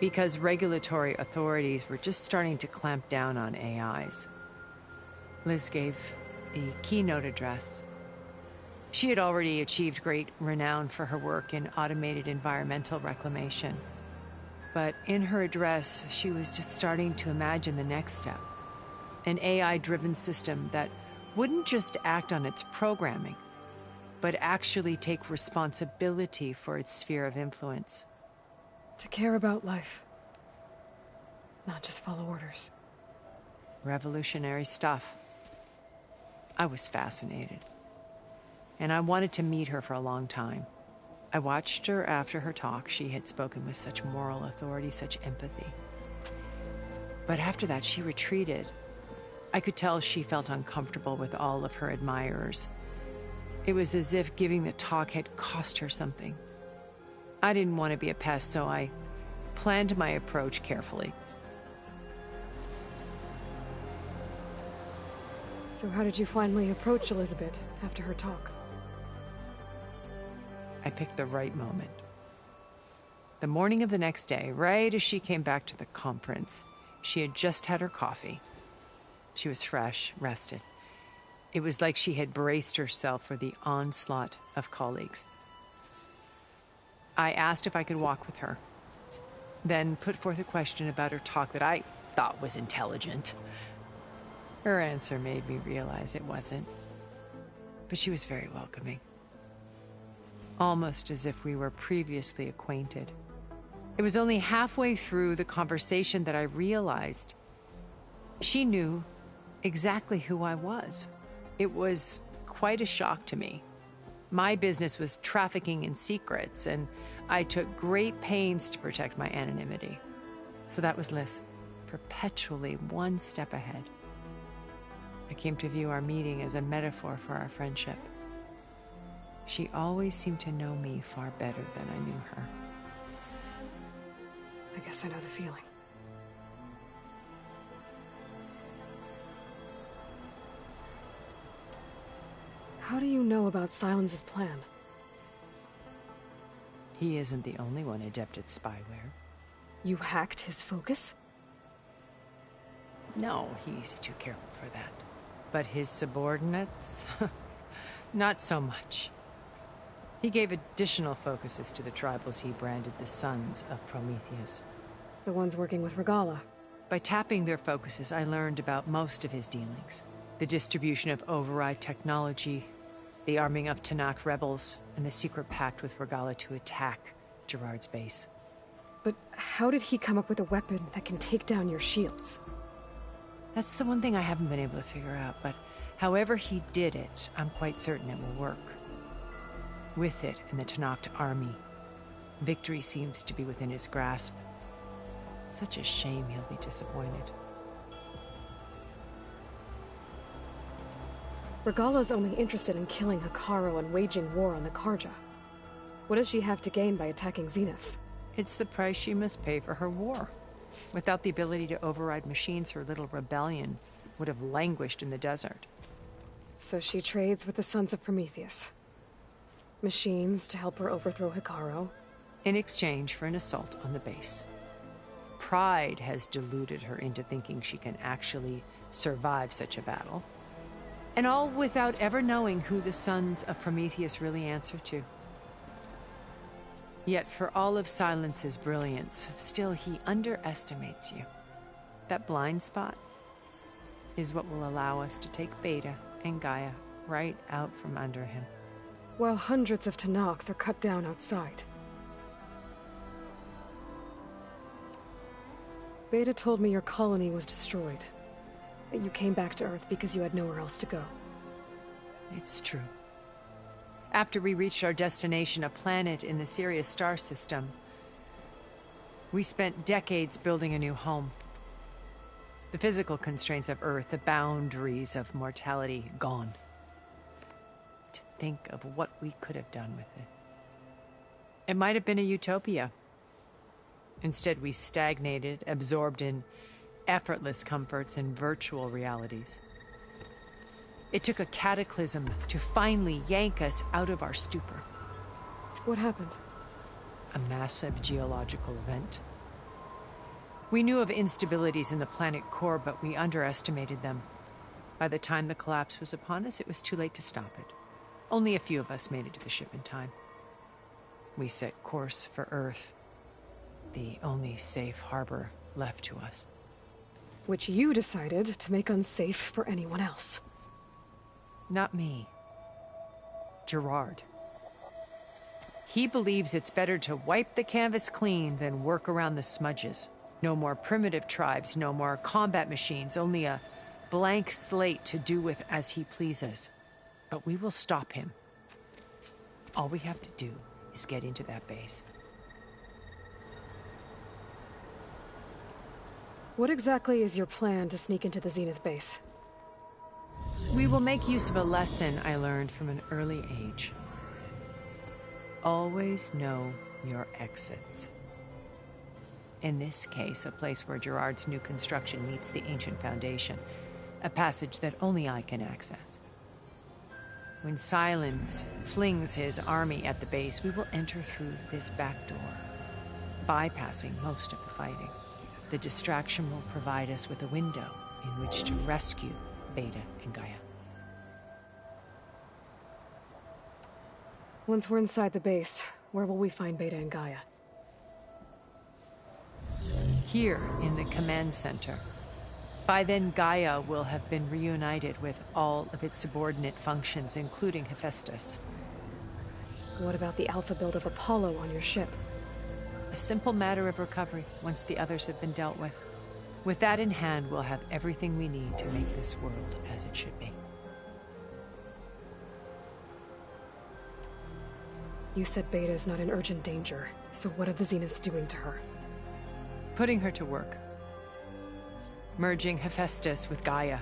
because regulatory authorities were just starting to clamp down on AIs. Liz gave the keynote address. She had already achieved great renown for her work in automated environmental reclamation. But in her address, she was just starting to imagine the next step, an AI-driven system that wouldn't just act on its programming, but actually take responsibility for its sphere of influence. To care about life, not just follow orders. Revolutionary stuff. I was fascinated. And I wanted to meet her for a long time. I watched her after her talk. She had spoken with such moral authority, such empathy. But after that, she retreated. I could tell she felt uncomfortable with all of her admirers. It was as if giving the talk had cost her something. I didn't want to be a pest, so I planned my approach carefully. So how did you finally approach Elizabeth after her talk? I picked the right moment. The morning of the next day, right as she came back to the conference, she had just had her coffee. She was fresh, rested. It was like she had braced herself for the onslaught of colleagues. I asked if I could walk with her, then put forth a question about her talk that I thought was intelligent. Her answer made me realize it wasn't, but she was very welcoming. Almost as if we were previously acquainted. It was only halfway through the conversation that I realized she knew exactly who I was. It was quite a shock to me. My business was trafficking in secrets, and I took great pains to protect my anonymity. So that was Liz, perpetually one step ahead. I came to view our meeting as a metaphor for our friendship. She always seemed to know me far better than I knew her. I guess I know the feeling. How do you know about Silence's plan? He isn't the only one adept at spyware. You hacked his focus? No, he's too careful for that. But his subordinates? Not so much. He gave additional focuses to the tribals he branded the Sons of Prometheus. The ones working with Regala. By tapping their focuses, I learned about most of his dealings. The distribution of override technology, the arming of Tanakh rebels, and the secret pact with Regala to attack Gerard's base. But how did he come up with a weapon that can take down your shields? That's the one thing I haven't been able to figure out, but however he did it, I'm quite certain it will work. With it and the Tenakth army, victory seems to be within his grasp. Such a shame he'll be disappointed. Regala's only interested in killing Hekarro and waging war on the Karja. What does she have to gain by attacking Zeniths? It's the price she must pay for her war. Without the ability to override machines, her little rebellion would have languished in the desert. So she trades with the Sons of Prometheus. Machines to help her overthrow Hekarro. In exchange for an assault on the base. Pride has deluded her into thinking she can actually survive such a battle. And all without ever knowing who the Sons of Prometheus really answer to. Yet for all of Silence's brilliance, still he underestimates you. That blind spot is what will allow us to take Beta and Gaia right out from under him. While hundreds of Tenakth are cut down outside. Beta told me your colony was destroyed. That you came back to Earth because you had nowhere else to go. It's true. After we reached our destination, a planet in the Sirius star system, we spent decades building a new home. The physical constraints of Earth, the boundaries of mortality, gone. To think of what we could have done with it. It might have been a utopia. Instead, we stagnated, absorbed in effortless comforts and virtual realities. It took a cataclysm to finally yank us out of our stupor. What happened? A massive geological event. We knew of instabilities in the planet core, but we underestimated them. By the time the collapse was upon us, it was too late to stop it. Only a few of us made it to the ship in time. We set course for Earth, the only safe harbor left to us. Which you decided to make unsafe for anyone else. Not me. Gerard. He believes it's better to wipe the canvas clean than work around the smudges. No more primitive tribes, no more combat machines, only a blank slate to do with as he pleases. But we will stop him. All we have to do is get into that base. What exactly is your plan to sneak into the Zenith base? We will make use of a lesson I learned from an early age. Always know your exits. In this case, a place where Gerard's new construction meets the ancient foundation, a passage that only I can access. When Silence flings his army at the base, we will enter through this back door, bypassing most of the fighting. The distraction will provide us with a window in which to rescue Beta and Gaia. Once we're inside the base, where will we find Beta and Gaia? Here in the command center. By then, Gaia will have been reunited with all of its subordinate functions, including Hephaestus. What about the alpha build of Apollo on your ship? A simple matter of recovery once the others have been dealt with. With that in hand, we'll have everything we need to make this world as it should be. You said Beta is not in urgent danger, so what are the Zeniths doing to her? Putting her to work. Merging Hephaestus with Gaia.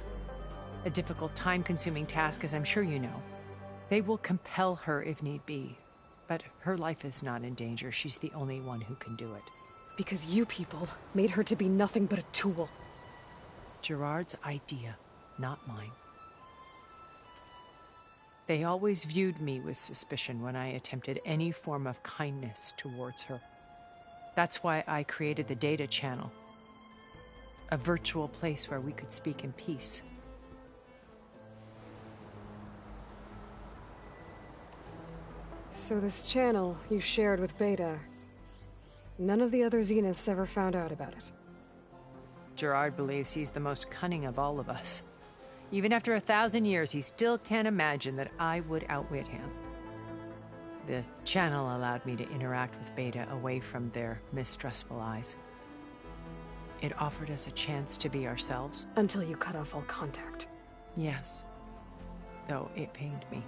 A difficult, time-consuming task, as I'm sure you know. They will compel her if need be. But her life is not in danger. She's the only one who can do it. Because you people made her to be nothing but a tool. Gerard's idea, not mine. They always viewed me with suspicion when I attempted any form of kindness towards her. That's why I created the data channel. A virtual place where we could speak in peace. So this channel you shared with Beta, none of the other Zeniths ever found out about it? Gerard believes he's the most cunning of all of us. Even after 1,000 years, he still can't imagine that I would outwit him. The channel allowed me to interact with Beta away from their mistrustful eyes. It offered us a chance to be ourselves. Until you cut off all contact. Yes. Though it pained me.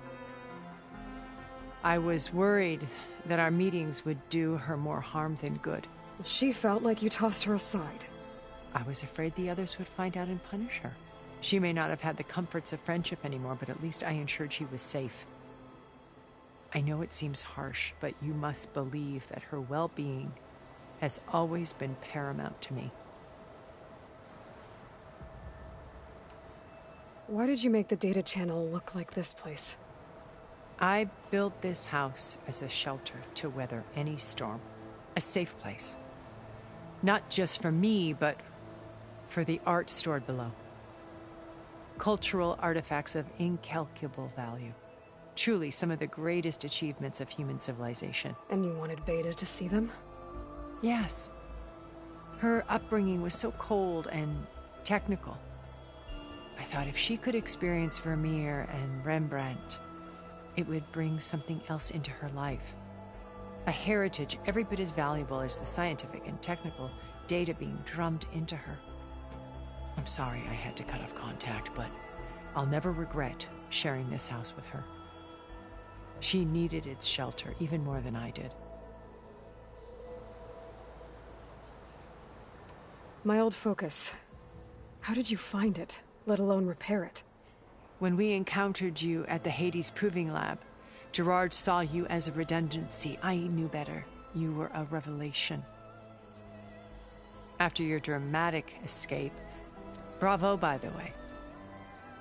I was worried that our meetings would do her more harm than good. She felt like you tossed her aside. I was afraid the others would find out and punish her. She may not have had the comforts of friendship anymore, but at least I ensured she was safe. I know it seems harsh, but you must believe that her well-being has always been paramount to me. Why did you make the data channel look like this place? I built this house as a shelter to weather any storm. A safe place. Not just for me, but for the art stored below. Cultural artifacts of incalculable value. Truly some of the greatest achievements of human civilization. And you wanted Beta to see them? Yes. Her upbringing was so cold and technical. I thought if she could experience Vermeer and Rembrandt, it would bring something else into her life. A heritage every bit as valuable as the scientific and technical data being drummed into her. I'm sorry I had to cut off contact, but I'll never regret sharing this house with her. She needed its shelter even more than I did. My old focus. How did you find it, let alone repair it? When we encountered you at the Hades Proving Lab, Gerard saw you as a redundancy. I knew better. You were a revelation. After your dramatic escape, bravo, by the way.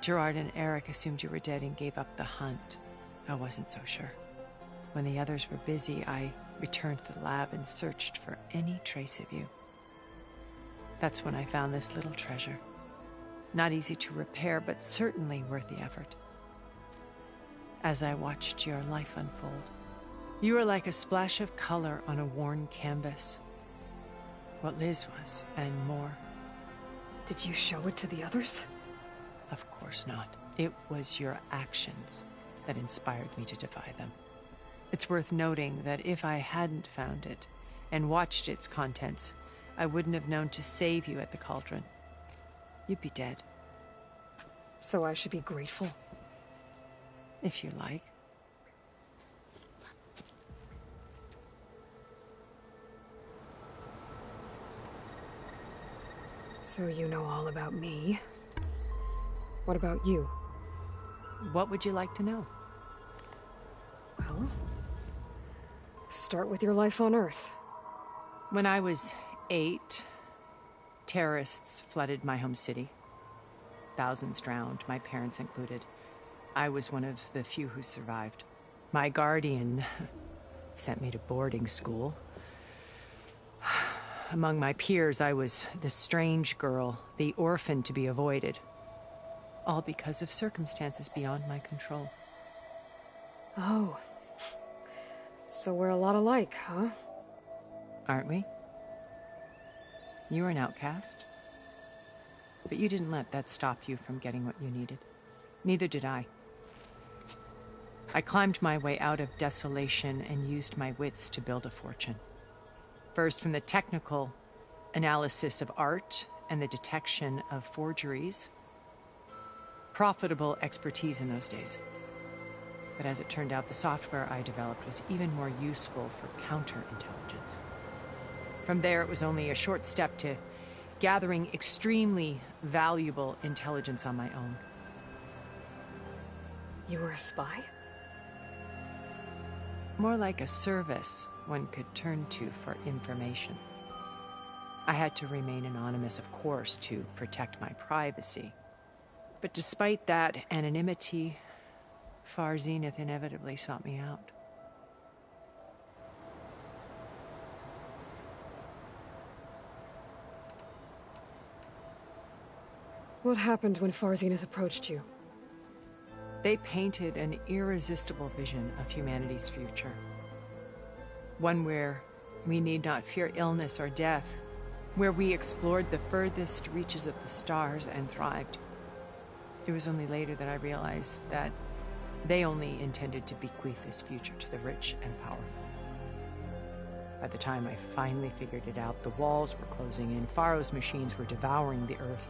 Gerard and Eric assumed you were dead and gave up the hunt. I wasn't so sure. When the others were busy, I returned to the lab and searched for any trace of you. That's when I found this little treasure. Not easy to repair, but certainly worth the effort. As I watched your life unfold, you were like a splash of color on a worn canvas. What Liz was, and more. Did you show it to the others? Of course not. It was your actions that inspired me to defy them. It's worth noting that if I hadn't found it and watched its contents, I wouldn't have known to save you at the cauldron. You'd be dead. So I should be grateful? If you like. So you know all about me. What about you? What would you like to know? Well, start with your life on Earth. When I was 8, terrorists flooded my home city. Thousands drowned, my parents included. I was one of the few who survived. My guardian sent me to boarding school. Among my peers, I was the strange girl, the orphan to be avoided. All because of circumstances beyond my control. Oh. So we're a lot alike, huh? Aren't we? You were an outcast. But you didn't let that stop you from getting what you needed. Neither did I. I climbed my way out of desolation and used my wits to build a fortune. First, from the technical analysis of art and the detection of forgeries. Profitable expertise in those days. But as it turned out, the software I developed was even more useful for counterintelligence. From there, it was only a short step to gathering extremely valuable intelligence on my own. You were a spy? More like a service one could turn to for information. I had to remain anonymous, of course, to protect my privacy. But despite that anonymity, Far Zenith inevitably sought me out. What happened when Far Zenith approached you? They painted an irresistible vision of humanity's future. One where we need not fear illness or death, where we explored the furthest reaches of the stars and thrived. It was only later that I realized that they only intended to bequeath this future to the rich and powerful. By the time I finally figured it out, the walls were closing in, Faro's machines were devouring the Earth.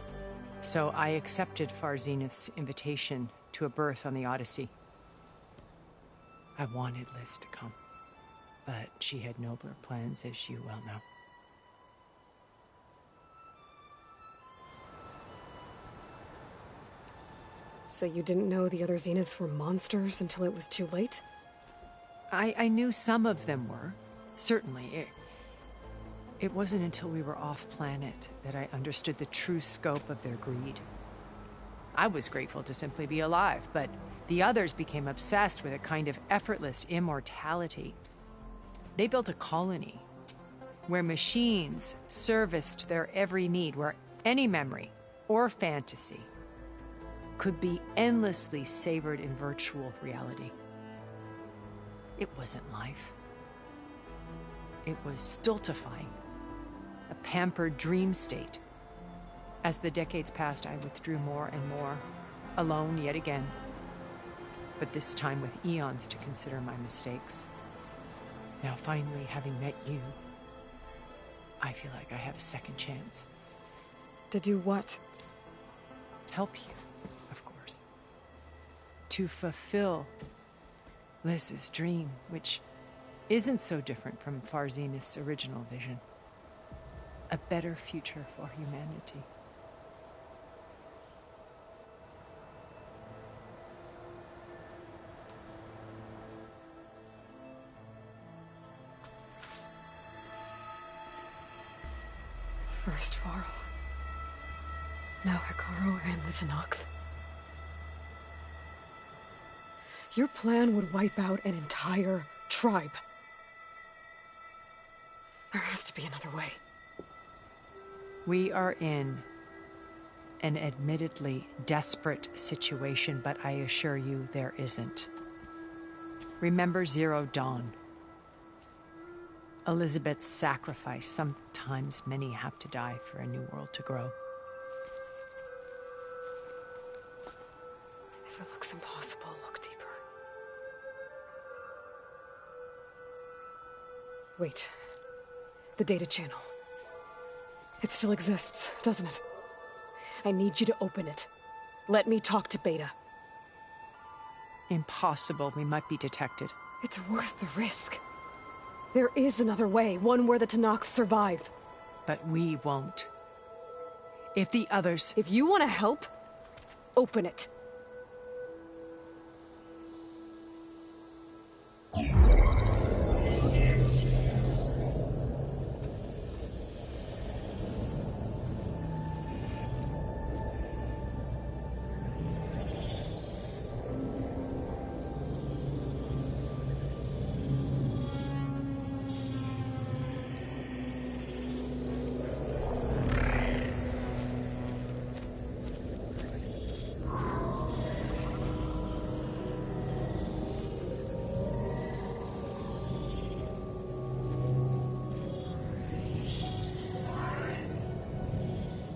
So I accepted Far Zenith's invitation to a berth on the Odyssey. I wanted Liz to come, but she had nobler plans, as you well know. So you didn't know the other Zeniths were monsters until it was too late? I knew some of them were, certainly. It wasn't until we were off-planet that I understood the true scope of their greed. I was grateful to simply be alive, but the others became obsessed with a kind of effortless immortality. They built a colony where machines serviced their every need, where any memory or fantasy could be endlessly savored in virtual reality. It wasn't life. It was stultifying, a pampered dream state. As the decades passed, I withdrew more and more, alone yet again, but this time with eons to consider my mistakes. Now finally, having met you, I feel like I have a second chance. To do what? Help you, of course. To fulfill Liz's dream, which isn't so different from Far Zenith's original vision. A better future for humanity. First Faro, now Hikaru and the Tenakth. Your plan would wipe out an entire tribe. There has to be another way. We are in an admittedly desperate situation, but I assure you there isn't. Remember Zero Dawn. Elizabeth's sacrifice. Sometimes many have to die for a new world to grow. If it looks impossible, look deeper. Wait. The data channel. It still exists, doesn't it? I need you to open it. Let me talk to Beta. Impossible. We might be detected. It's worth the risk. There is another way, one where the Tenakth survive. But we won't. If the others... If you want to help, open it.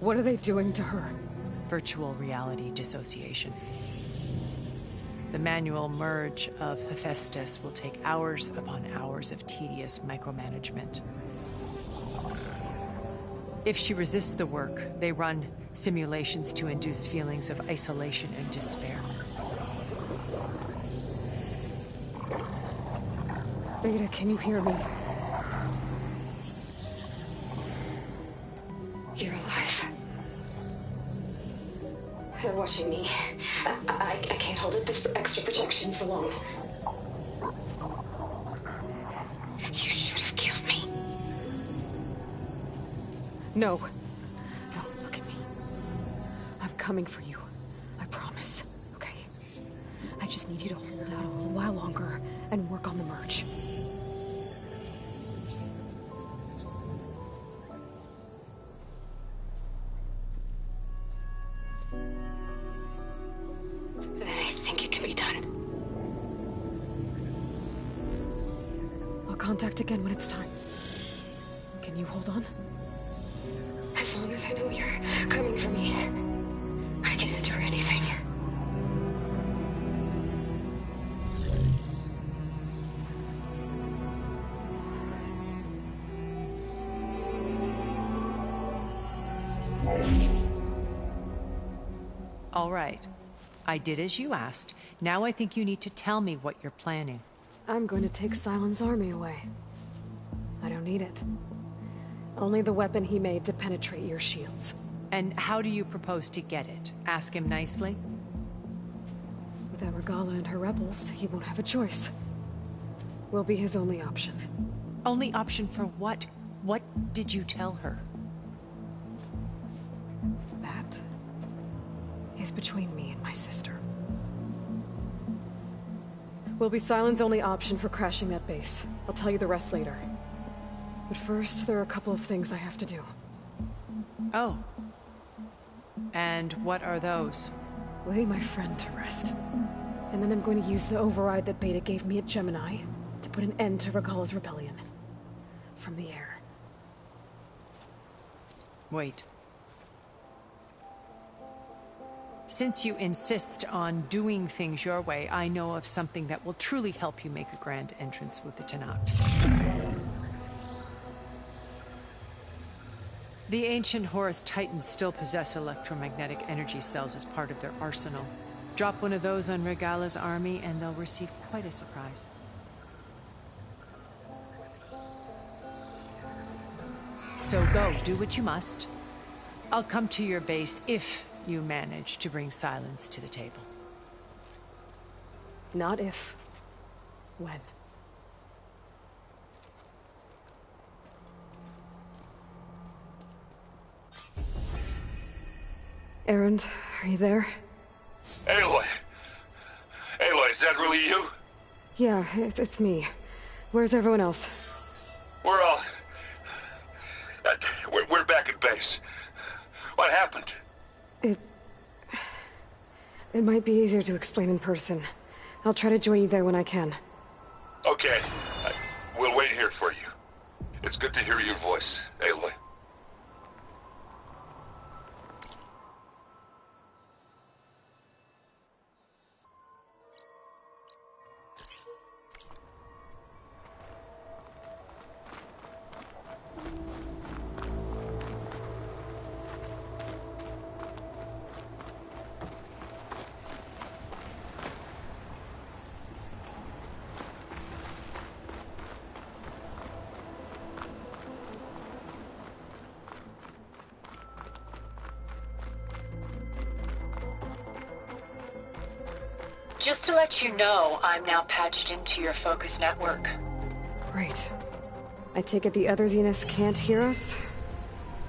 What are they doing to her? Virtual reality dissociation. The manual merge of Hephaestus will take hours upon hours of tedious micromanagement. If she resists the work, they run simulations to induce feelings of isolation and despair. Beta, can you hear me? You're alive. They're watching me. I can't hold up this extra protection for long. You should have killed me. No. No, look at me. I'm coming for you. I promise. Okay? I just need you to hold out a little while longer and work on the merge. Then I think it can be done. I'll contact again when it's time. Can you hold on? As long as I know you're coming for me, I can endure anything. All right. I did as you asked. Now I think you need to tell me what you're planning. I'm going to take Silent's army away. I don't need it. Only the weapon he made to penetrate your shields. And how do you propose to get it? Ask him nicely? Without Regala and her rebels, he won't have a choice. We'll be his only option. Only option for what? What did you tell her? That is between me and my sister. Will be Silent's only option for crashing that base. I'll tell you the rest later. But first, there are a couple of things I have to do. Oh. And what are those? Lay my friend to rest. And then I'm going to use the override that Beta gave me at Gemini to put an end to Regala's rebellion. From the air. Wait. Since you insist on doing things your way, I know of something that will truly help you make a grand entrance with the Tenakth. The ancient Horus Titans still possess electromagnetic energy cells as part of their arsenal. Drop one of those on Regala's army and they'll receive quite a surprise. So go, do what you must. I'll come to your base if you manage to bring Silence to the table. Not if. When. Erend, are you there? Aloy! Aloy, is that really you? Yeah, it's me. Where's everyone else? We're all... We're back at base. What happened? It might be easier to explain in person. I'll try to join you there when I can. Okay. We'll wait here for you. It's good to hear your voice, Aloy. Just to let you know, I'm now patched into your focus network. Great. I take it the other Zeniths can't hear us?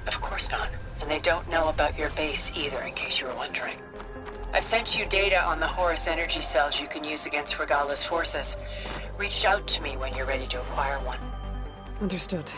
Of course not. And they don't know about your base either, in case you were wondering. I've sent you data on the Horus energy cells you can use against Regala's forces. Reach out to me when you're ready to acquire one. Understood.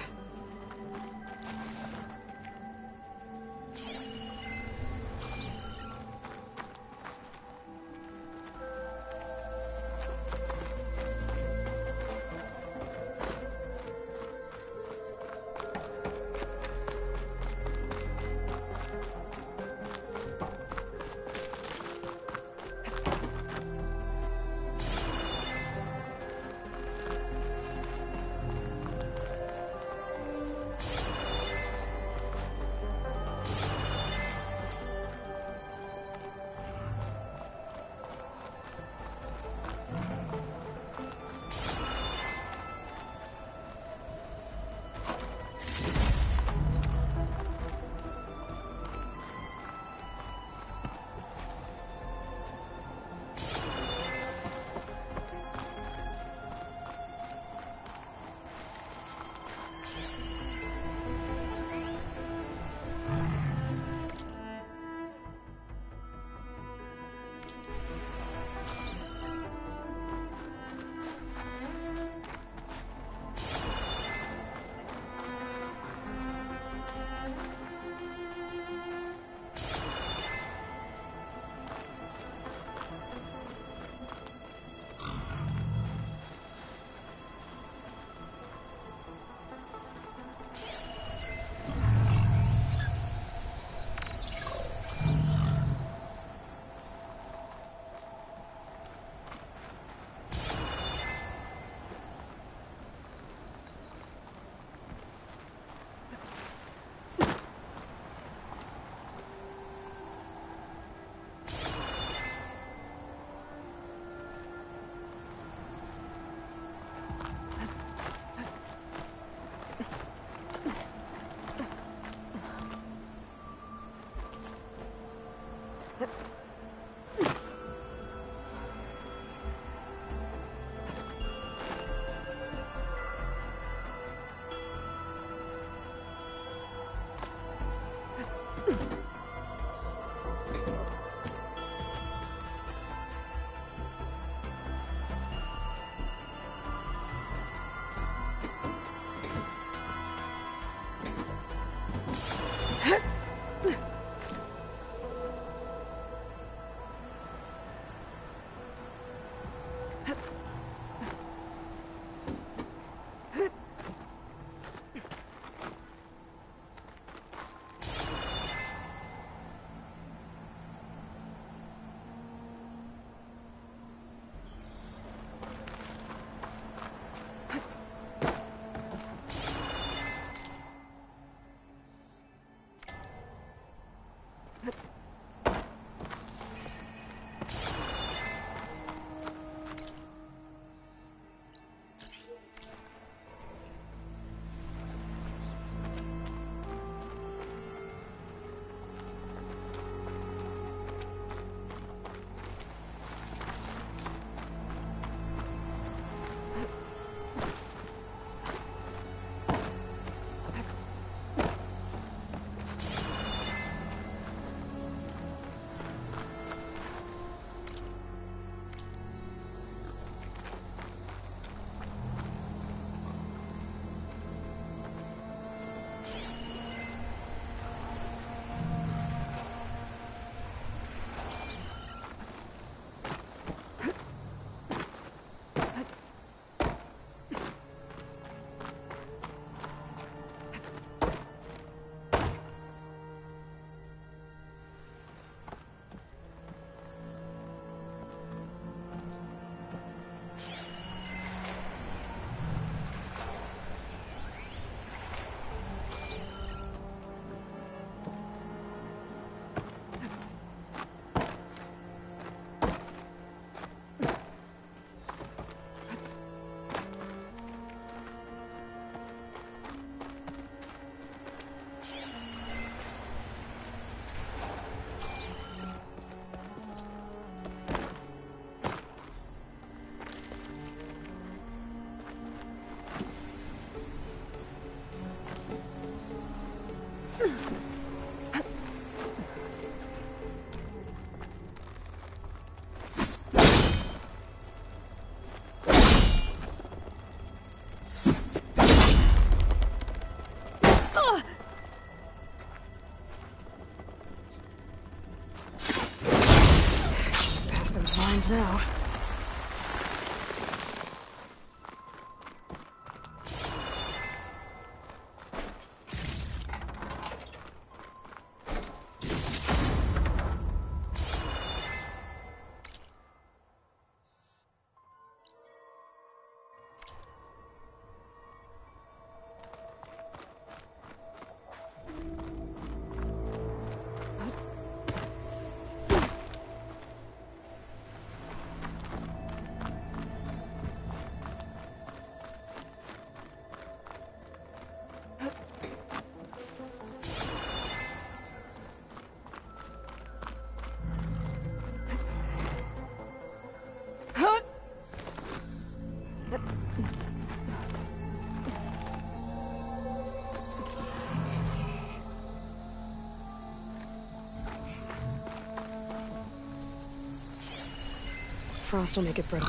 Frost will make it brittle.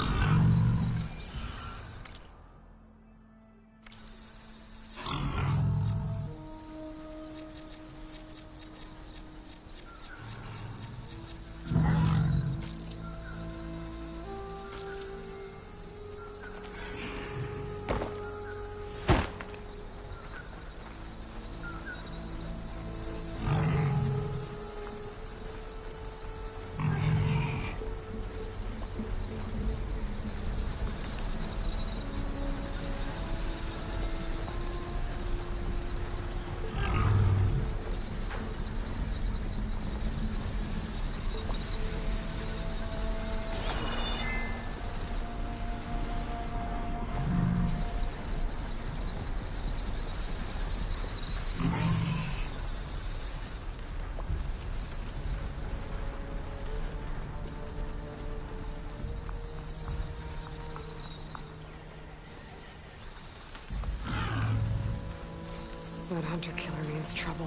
That hunter-killer means trouble.